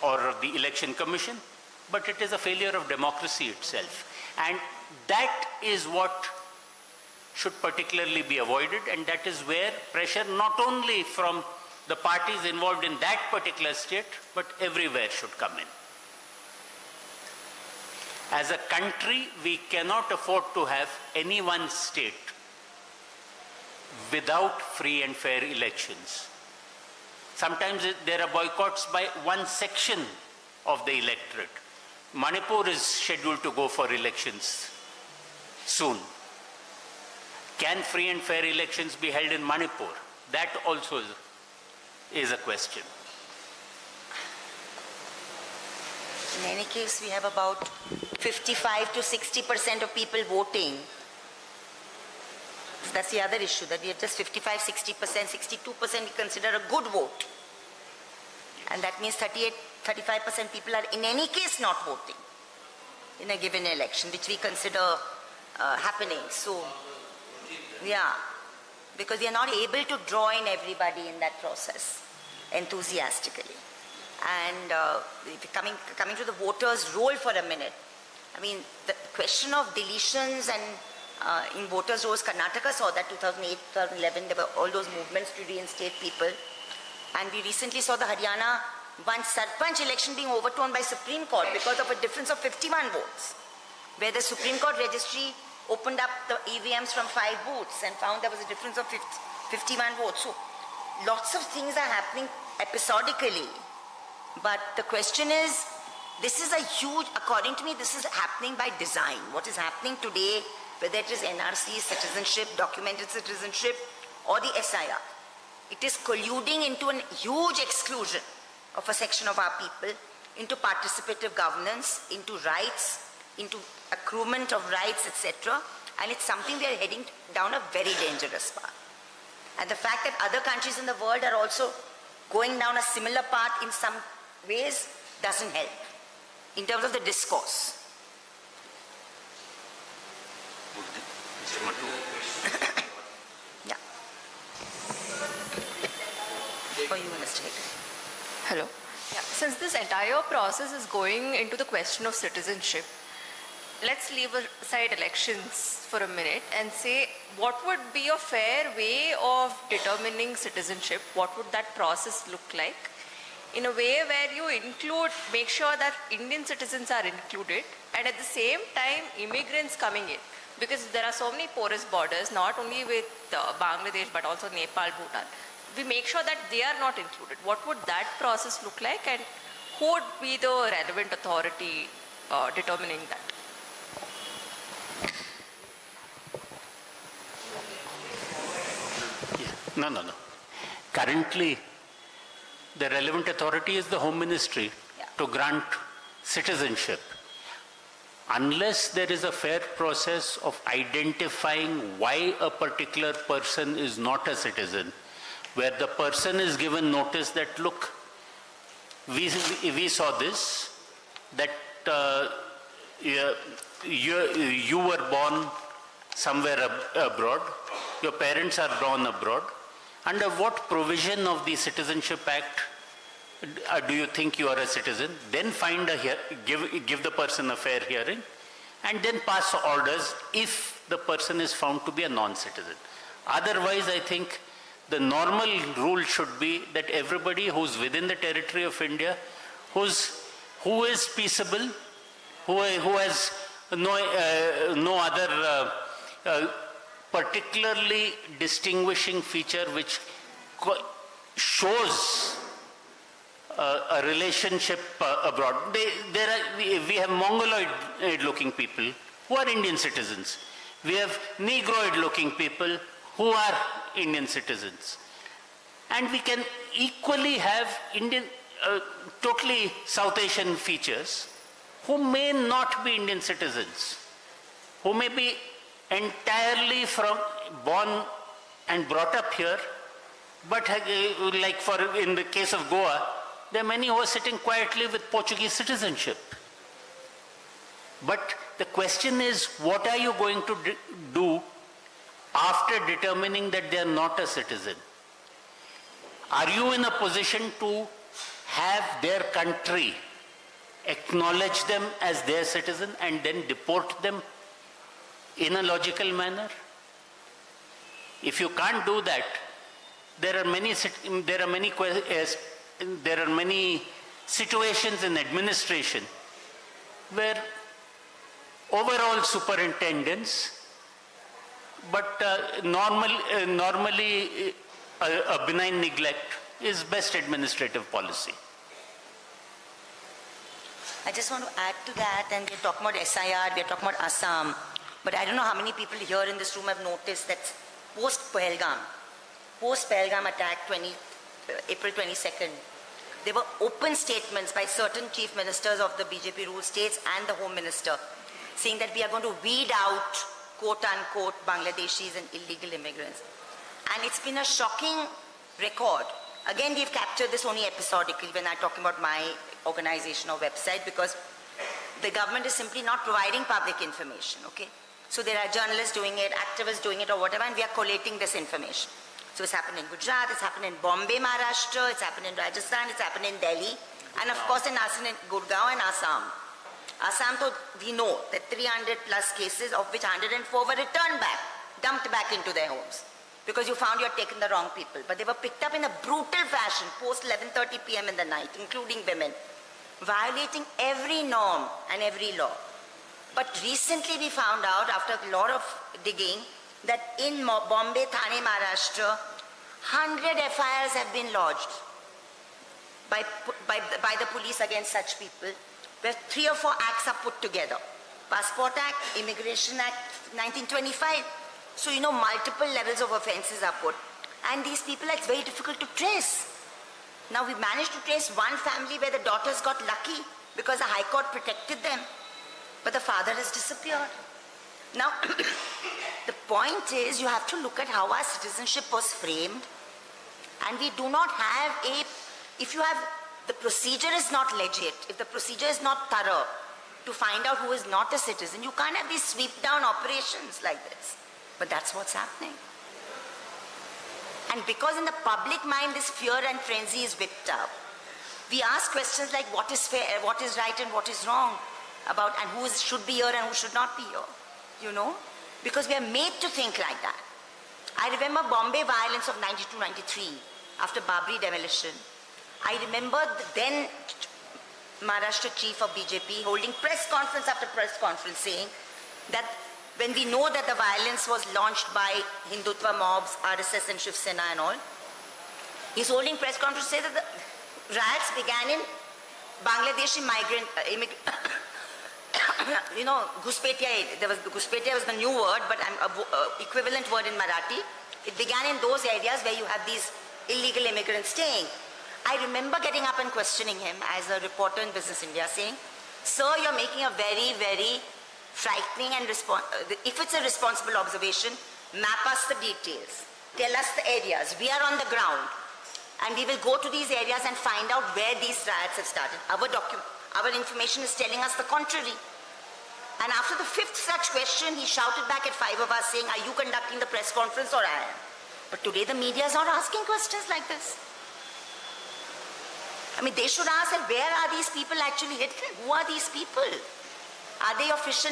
or of the election commission, but it is a failure of democracy itself. And that is what should particularly be avoided, and that is where pressure not only from the parties involved in that particular state, but everywhere should come in. As a country, we cannot afford to have any one state without free and fair elections. Sometimes there are boycotts by one section of the electorate. Manipur is scheduled to go for elections soon. Can free and fair elections be held in Manipur? That also is a question. In any case, we have about 55 to 60% of people voting. That's the other issue, that we have just 55, 60%, 62% we consider a good vote. And that means 35% people are in any case not voting in a given election, which we consider happening. So, yeah, because we are not able to draw in everybody in that process enthusiastically. And coming to the voters' role for a minute, I mean, the question of deletions and in voters' rolls, Karnataka saw that 2008, 2011, there were all those movements to reinstate people. And we recently saw the Haryana one Sarpanch election being overturned by Supreme Court because of a difference of 51 votes, where the Supreme Court registry opened up the EVMs from 5 booths and found there was a difference of 51 votes. So lots of things are happening episodically. But the question is, this is a huge, according to me, this is happening by design. What is happening today, whether it is NRC, citizenship, documented citizenship, or the SIR, it is colluding into a huge exclusion of a section of our people, into participative governance, into rights, into accruement of rights, etc. And it's something we are heading down a very dangerous path. And the fact that other countries in the world are also going down a similar path in some ways doesn't help in terms of the discourse. Yeah. For you, Mr. Hegde. Hello. Yeah. Since this entire process is going into the question of citizenship, let's leave aside elections for a minute and say what would be a fair way of determining citizenship? What would that process look like? In a way where you make sure that Indian citizens are included and at the same time immigrants coming in. Because there are so many porous borders, not only with Bangladesh but also Nepal, Bhutan. We make sure that they are not included. What would that process look like and who would be the relevant authority determining that? No. Currently, the relevant authority is the Home Ministry to grant citizenship. Unless there is a fair process of identifying why a particular person is not a citizen, where the person is given notice that, look, we saw this, that you were born somewhere abroad, your parents are born abroad, under what provision of the Citizenship Act do you think you are a citizen? Then give the person a fair hearing and then pass orders if the person is found to be a non-citizen. Otherwise, I think the normal rule should be that everybody who's within the territory of India, who is peaceable, who has no other particularly distinguishing feature which shows a relationship abroad. We have Mongoloid-looking people who are Indian citizens. We have Negroid-looking people who are Indian citizens. And we can equally have Indian, totally South Asian features who may not be Indian citizens, who may be entirely born and brought up here, but like in the case of Goa, there are many who are sitting quietly with Portuguese citizenship. But the question is, what are you going to do after determining that they are not a citizen? Are you in a position to have their country acknowledge them as their citizen and then deport them in a logical manner? If you can't do that, there are many situations in administration where overall superintendence, but normally a benign neglect is best administrative policy. I just want to add to that, and we're talking about SIR, we're talking about Assam, but I don't know how many people here in this room have noticed that post-Pahalgam attack, April 22nd, there were open statements by certain chief ministers of the BJP ruled states and the Home Minister saying that we are going to weed out, quote-unquote, Bangladeshis and illegal immigrants. And it's been a shocking record. Again, we've captured this only episodically when I'm talking about my organization or website, because the government is simply not providing public information, okay? So there are journalists doing it, activists doing it or whatever, and we are collating this information. So it's happened in Gujarat, it's happened in Bombay, Maharashtra, it's happened in Rajasthan, it's happened in Delhi, and of course in Gurgaon and Assam. Assam, we know that 300 plus cases, of which 104 were returned back, dumped back into their homes, because you found you had taken the wrong people. But they were picked up in a brutal fashion, post 11:30 p.m. in the night, including women, violating every norm and every law. But recently we found out, after a lot of digging, that in Bombay, Thane, Maharashtra, 100 FIRs have been lodged by the police against such people, where 3 or 4 acts are put together. Passport Act, Immigration Act, 1925. So, you know, multiple levels of offenses are put. And these people, it's very difficult to trace. Now, we managed to trace one family where the daughters got lucky because the High Court protected them. But the father has disappeared. Now, the point is, you have to look at how our citizenship was framed, and we do not have if you have, the procedure is not legit, if the procedure is not thorough to find out who is not a citizen, you can't have these sweep down operations like this. But that's what's happening. And because in the public mind this fear and frenzy is whipped up, we ask questions like what is fair, what is right and what is wrong about, and who should be here and who should not be here, you know? Because we are made to think like that. I remember Bombay violence of 92-93 after Babri demolition. I remember the then Maharashtra chief of BJP holding press conference after press conference saying that when we know that the violence was launched by Hindutva mobs, RSS and Shiv Sena and all, he's holding press conference to say that the riots began in Bangladeshi migrant, you know, Ghuspetia, Ghuspetia was the new word, but equivalent word in Marathi. It began in those areas where you have these illegal immigrants staying. I remember getting up and questioning him as a reporter in Business India saying, sir, you're making a very, very frightening and if it's a responsible observation, map us the details. Tell us the areas. We are on the ground. And we will go to these areas and find out where these riots have started. Our information is telling us the contrary. And after the fifth such question, he shouted back at five of us saying, are you conducting the press conference or I am? But today the media is not asking questions like this. I mean, they should ask, where are these people actually hidden? Who are these people? Are they your fish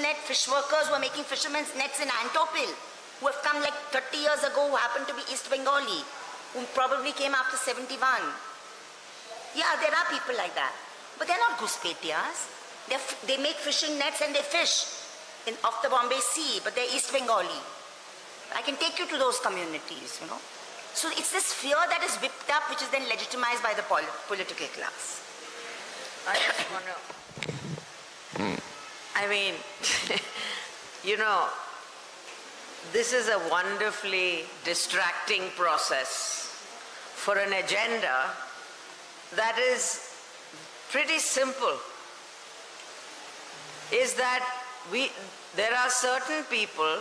workers who are making fishermen's nets in Antopil, who have come like 30 years ago, who happen to be East Bengali, who probably came after 71? Yeah, there are people like that. But they're not Ghuspetyas. They make fishing nets and they fish off the Bombay Sea, but they're East Bengali. I can take you to those communities, you know. So it's this fear that is whipped up, which is then legitimized by the political class. I just want to, I mean, you know, this is a wonderfully distracting process for an agenda that is pretty simple. Is that there are certain people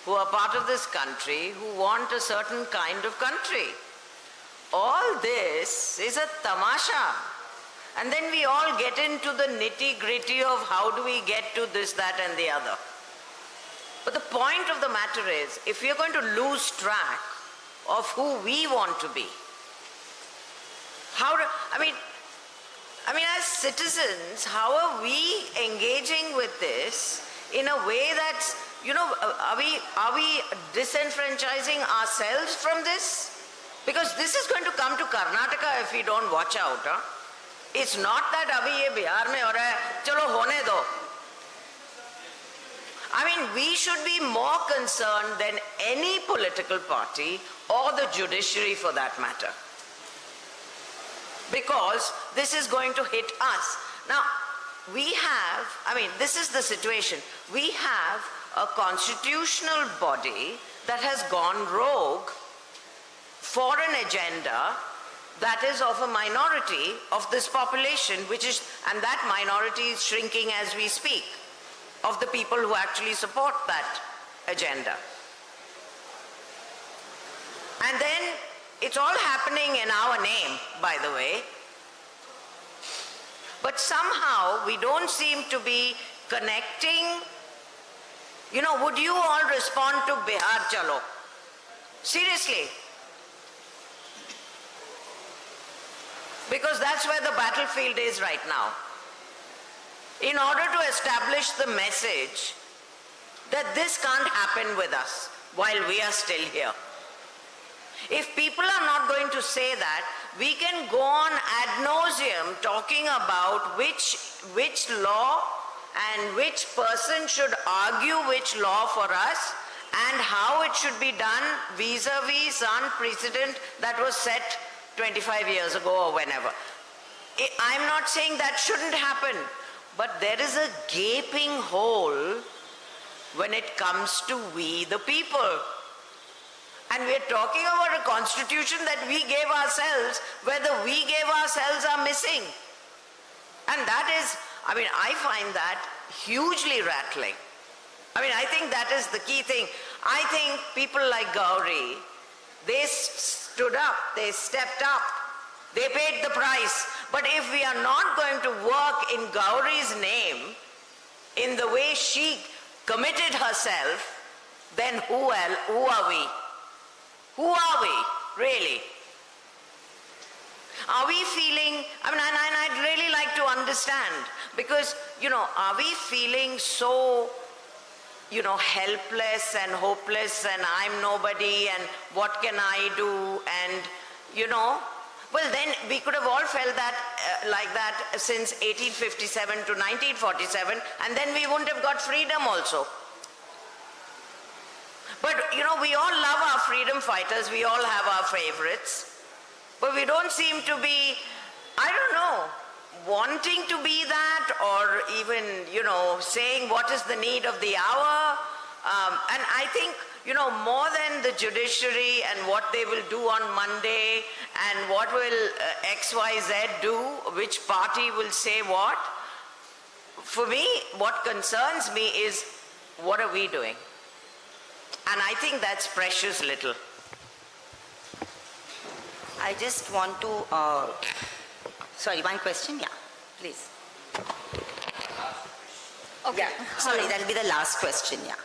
who are part of this country who want a certain kind of country. All this is a tamasha. And then we all get into the nitty-gritty of how do we get to this, that and the other. But the point of the matter is, if we are going to lose track of who we want to be, I mean, as citizens, how are we engaging with this in a way that's, you know, are we disenfranchising ourselves from this? Because this is going to come to Karnataka if we don't watch out. Huh? It's not that abhi ye Bihar mein ho raha hai, chalo hone do. I mean, we should be more concerned than any political party or the judiciary for that matter. Because this is going to hit us. Now, we have, I mean, this is the situation. We have a constitutional body that has gone rogue for an agenda that is of a minority of this population, and that minority is shrinking as we speak, of the people who actually support that agenda. And then it's all happening in our name, by the way. But somehow we don't seem to be connecting. You know, would you all respond to Bihar Chalo? Seriously. Because that's where the battlefield is right now. In order to establish the message that this can't happen with us while we are still here. If people are not going to say that, we can go on ad nauseum talking about which law and which person should argue which law for us and how it should be done vis-a-vis some precedent that was set 25 years ago or whenever. I'm not saying that shouldn't happen, but there is a gaping hole when it comes to we the people. And we're talking about a constitution that we gave ourselves, where the we gave ourselves are missing. And that is, I mean, I find that hugely rattling. I mean, I think that is the key thing. I think people like Gauri, they stood up, they stepped up, they paid the price. But if we are not going to work in Gauri's name, in the way she committed herself, then who are we? Who are we, really? Are we feeling, and I'd really like to understand, because, are we feeling so, helpless and hopeless and I'm nobody and what can I do and, well then we could have all felt that like that since 1857 to 1947, and then we wouldn't have got freedom also. But, we all love our freedom fighters, we all have our favorites. But we don't seem to be, I don't know, wanting to be that, or even, saying what is the need of the hour. And I think, more than the judiciary and what they will do on Monday and what will XYZ do, which party will say what, for me, what concerns me is, what are we doing? And I think that's precious little. I just want to, sorry, one question? Yeah, please. Okay. Yeah, sorry, that'll be the last question, yeah.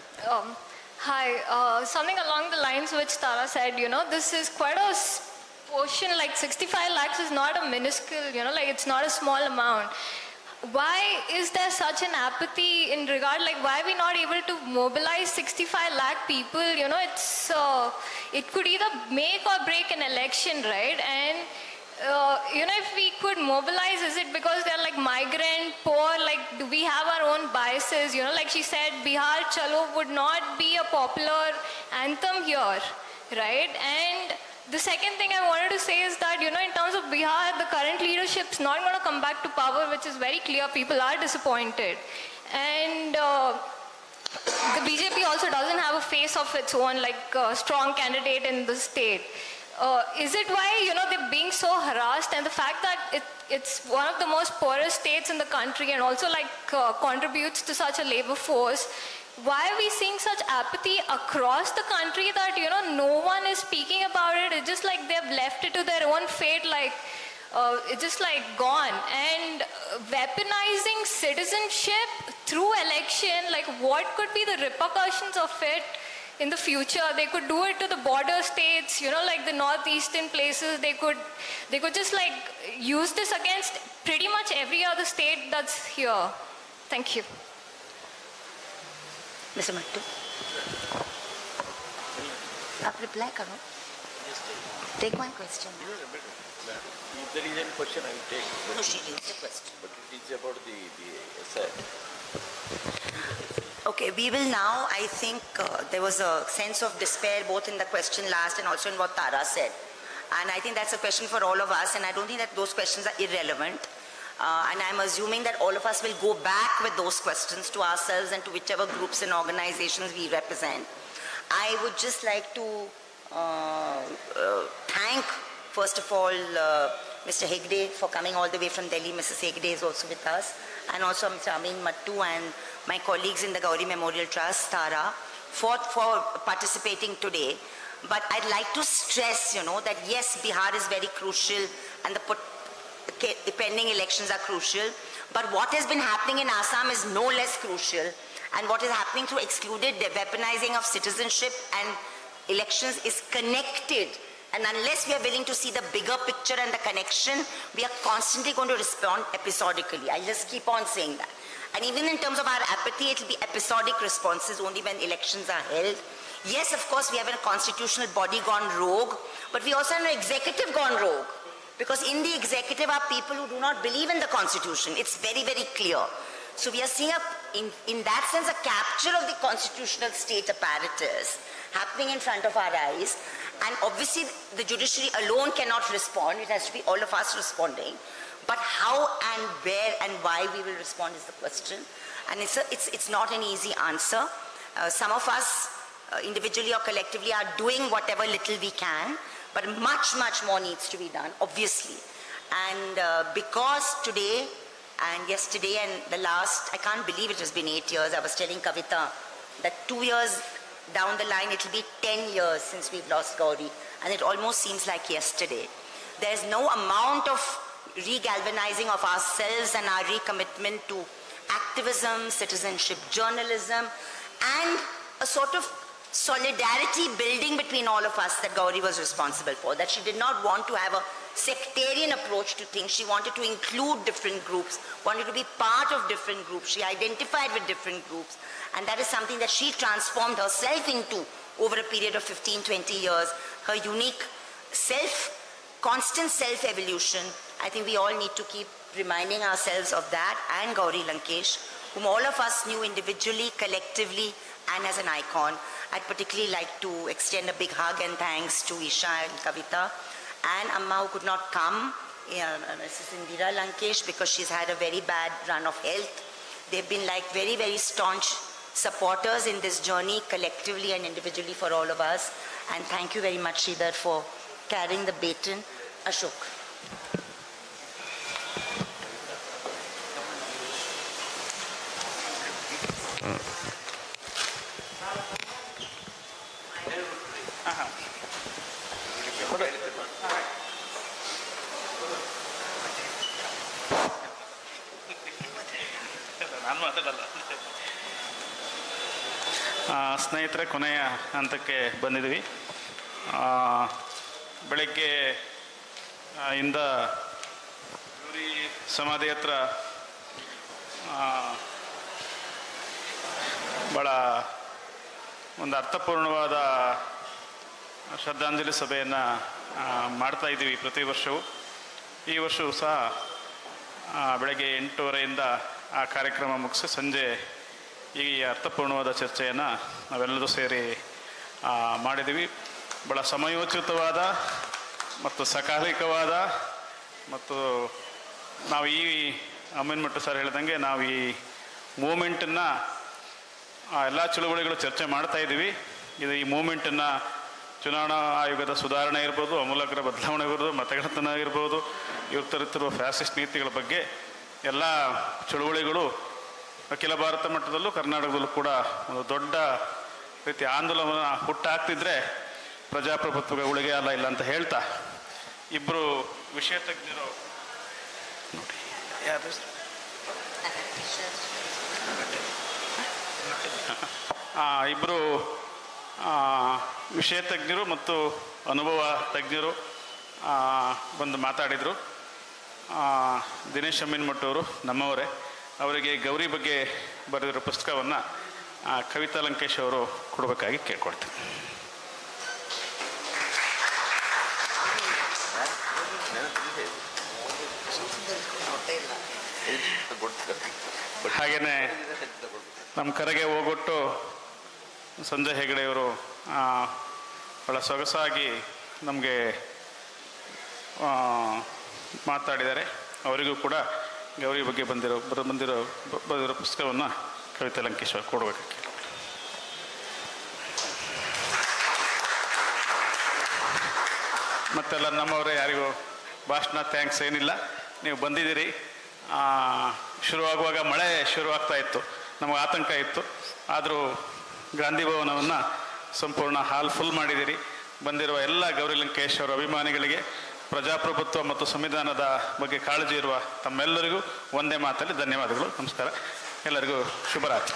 Hi, something along the lines which Tara said, this is quite a portion, like 65 lakhs is not a minuscule, like it's not a small amount. Why is there such an apathy in regard, like why are we not able to mobilize 65 lakh people? It could either make or break an election, right? And if we could mobilize, is it because they're like migrant, poor, like do we have our own biases? Like she said, Bihar Chalo would not be a popular anthem here, right? And the second thing I wanted to say is that, in terms of Bihar, the current leadership's not going to come back to power, which is very clear. People are disappointed. And the BJP also doesn't have a face of its own, like a strong candidate in the state. Is it why, they're being so harassed, and the fact that it's one of the most poorest states in the country and also contributes to such a labor force, why are we seeing such apathy across the country that, no one is speaking about it? It's just like they've left it to their own fate, it's just gone. And weaponizing citizenship through election, what could be the repercussions of it in the future? They could do it to the border states, like the northeastern places. They could just use this against pretty much every other state that's here. Thank you. Mr. Mattu. आप reply करो. Take my question. If there is any question, I will take. No, she raised the question. But it is about the essay. Okay, we will now, I think there was a sense of despair both in the question last and also in what Tara said. And I think that's a question for all of us, and I don't think that those questions are irrelevant. And I'm assuming that all of us will go back with those questions to ourselves and to whichever groups and organizations we represent. I would just like to thank, first of all, Mr. Hegde for coming all the way from Delhi. Mrs. Hegde is also with us. And also Mr. Amin Mattu and my colleagues in the Gauri Memorial Trust, Tara, for participating today. But I'd like to stress, that yes, Bihar is very crucial and the pending elections are crucial. But what has been happening in Assam is no less crucial. And what is happening through excluded weaponizing of citizenship and elections is connected. And unless we are willing to see the bigger picture and the connection, we are constantly going to respond episodically. I'll just keep on saying that. And even in terms of our apathy, it will be episodic responses only when elections are held. Yes, of course, we have a constitutional body gone rogue, but we also have an executive gone rogue. Because in the executive are people who do not believe in the constitution. It's very, very clear. So we are seeing, in that sense, a capture of the constitutional state apparatus happening in front of our eyes. And obviously, the judiciary alone cannot respond. It has to be all of us responding. But how and where and why we will respond is the question. And it's not an easy answer. Some of us, individually or collectively, are doing whatever little we can. But much, much more needs to be done, obviously. And because today and yesterday and the last, I can't believe it has been 8 years. I was telling Kavita that 2 years down the line, it will be 10 years since we've lost Gauri, and it almost seems like yesterday. There's no amount of regalvanizing of ourselves and our recommitment to activism, citizenship, journalism, and a sort of solidarity building between all of us that Gauri was responsible for, that she did not want to have a sectarian approach to things. She wanted to include different groups, wanted to be part of different groups. She identified with different groups, and that is something that she transformed herself into over a period of 15, 20 years. Her unique constant self-evolution. I think we all need to keep reminding ourselves of that, and Gauri Lankesh, whom all of us knew individually, collectively, and as an icon. I'd particularly like to extend a big hug and thanks to Isha and Kavita, and Amma, who could not come, Mrs. Indira Lankesh, because she's had a very bad run of health. They've been like very, very staunch supporters in this journey, collectively and individually, for all of us. And thank you very much, Sridhar, for carrying the baton. Ashok. ಸ್ನೇಹಿತರೆ, ಕೊನೆಯ ಹಂತಕ್ಕೆ ಬಂದಿದ್ವಿ. ಬೆಳಗ್ಗೆ ಇಂದ ಗೌರಿ ಸಮಾಧಿ ಹತ್ರ ಭಾಳ ಒಂದು ಅರ್ಥಪೂರ್ಣವಾದ ಶ್ರದ್ಧಾಂಜಲಿ ಸಭೆಯನ್ನು ಮಾಡ್ತಾ ಇದ್ದೀವಿ ಪ್ರತಿ ವರ್ಷವೂ. ಈ ವರ್ಷವೂ ಸಹ ಬೆಳಗ್ಗೆ 8:30ಯಿಂದ ಆ ಕಾರ್ಯಕ್ರಮ ಮುಗಿಸಿ ಸಂಜೆ ಈ ಅರ್ಥಪೂರ್ಣವಾದ ಚರ್ಚೆಯನ್ನು ನಾವೆಲ್ಲರೂ ಸೇರಿ ಮಾಡಿದ್ದೀವಿ. ಭಾಳ ಸಮಯೋಚಿತವಾದ ಮತ್ತು ಸಕಾಲಿಕವಾದ ಮತ್ತು ನಾವು ಈ ಅಮ್ಮನಮಠ ಸರ್ ಹೇಳ್ದಂಗೆ ನಾವು ಈ ಮೂಮೆಂಟನ್ನು ಎಲ್ಲ ಚಳುವಳಿಗಳು ಚರ್ಚೆ ಮಾಡ್ತಾ ಇದ್ದೀವಿ. ಈ ಮೂಮೆಂಟನ್ನು ಚುನಾವಣಾ ಆಯೋಗದ ಸುಧಾರಣೆ ಇರ್ಬೋದು, ಅಮೂಲಾಗ್ರ ಬದಲಾವಣೆ ಇರ್ಬೋದು, ಮತಗಟ್ಟತನ ಇರ್ಬೋದು, ಇವ್ರು ತರುತ್ತಿರುವ ಫ್ಯಾಸಿಸ್ಟ್ ನೀತಿಗಳ ಬಗ್ಗೆ ಎಲ್ಲ ಚಳುವಳಿಗಳು ಅಖಿಲ ಭಾರತ ಮಟ್ಟದಲ್ಲೂ ಕರ್ನಾಟಕದಲ್ಲೂ ಕೂಡ ಒಂದು ದೊಡ್ಡ ರೀತಿಯ ಆಂದೋಲನ ಹುಟ್ಟಾಗ್ತಿದ್ರೆ ಪ್ರಜಾಪ್ರಭುತ್ವಕ್ಕೆ ಉಳಿಗೆ ಅಲ್ಲ ಇಲ್ಲ ಅಂತ ಹೇಳ್ತಾ, ಇಬ್ಬರು ವಿಷಯ ತಜ್ಞರು ಇಬ್ಬರು ವಿಷಯ ತಜ್ಞರು ಮತ್ತು ಅನುಭವ ತಜ್ಞರು ಬಂದು ಮಾತಾಡಿದರು. ದಿನೇಶ್ ಅಮ್ಮನಮಠ ಅವರು ನಮ್ಮವರೇ. ಅವರಿಗೆ ಗೌರಿ ಬಗ್ಗೆ ಬರೆದಿರೋ ಪುಸ್ತಕವನ್ನು ಕವಿತಾ ಲಂಕೇಶ್ ಅವರು ಕೊಡಬೇಕಾಗಿ ಕೇಳ್ಕೊಳ್ತೀನಿ. ಹಾಗೆಯೇ ನಮ್ಮ ಕರೆಗೆ ಹೋಗೊಟ್ಟು ಸಂಜಯ್ ಹೆಗಡೆಯವರು ಭಾಳ ಸೊಗಸಾಗಿ ನಮಗೆ ಮಾತಾಡಿದ್ದಾರೆ. ಅವರಿಗೂ ಕೂಡ ಗೌರಿ ಬಗ್ಗೆ ಬರೆದಿರೋ ಪುಸ್ತಕವನ್ನು ಕವಿತಾ ಲಂಕೇಶ್ ಅವರು ಕೊಡಬೇಕು. ಮತ್ತೆಲ್ಲ ನಮ್ಮವರೇ, ಯಾರಿಗೂ ಭಾಷಣ ಥ್ಯಾಂಕ್ಸ್ ಏನಿಲ್ಲ. ನೀವು ಬಂದಿದ್ದೀರಿ. ಶುರುವಾಗುವಾಗ ಮಳೆ ಶುರುವಾಗ್ತಾ ಇತ್ತು, ನಮಗೆ ಆತಂಕ ಇತ್ತು. ಆದರೂ ಗಾಂಧಿ ಭವನವನ್ನು ಸಂಪೂರ್ಣ ಹಾಲ್ ಫುಲ್ ಮಾಡಿದ್ದೀರಿ. ಬಂದಿರುವ ಎಲ್ಲ ಗೌರಿ ಲಂಕೇಶ್ ಅವರ ಅಭಿಮಾನಿಗಳಿಗೆ, ಪ್ರಜಾಪ್ರಭುತ್ವ ಮತ್ತು ಸಂವಿಧಾನದ ಬಗ್ಗೆ ಕಾಳಜಿ ಇರುವ ತಮ್ಮೆಲ್ಲರಿಗೂ ಒಂದೇ ಮಾತಲ್ಲಿ ಧನ್ಯವಾದಗಳು. ನಮಸ್ಕಾರ. ಎಲ್ಲರಿಗೂ ಶುಭರಾತ್ರಿ.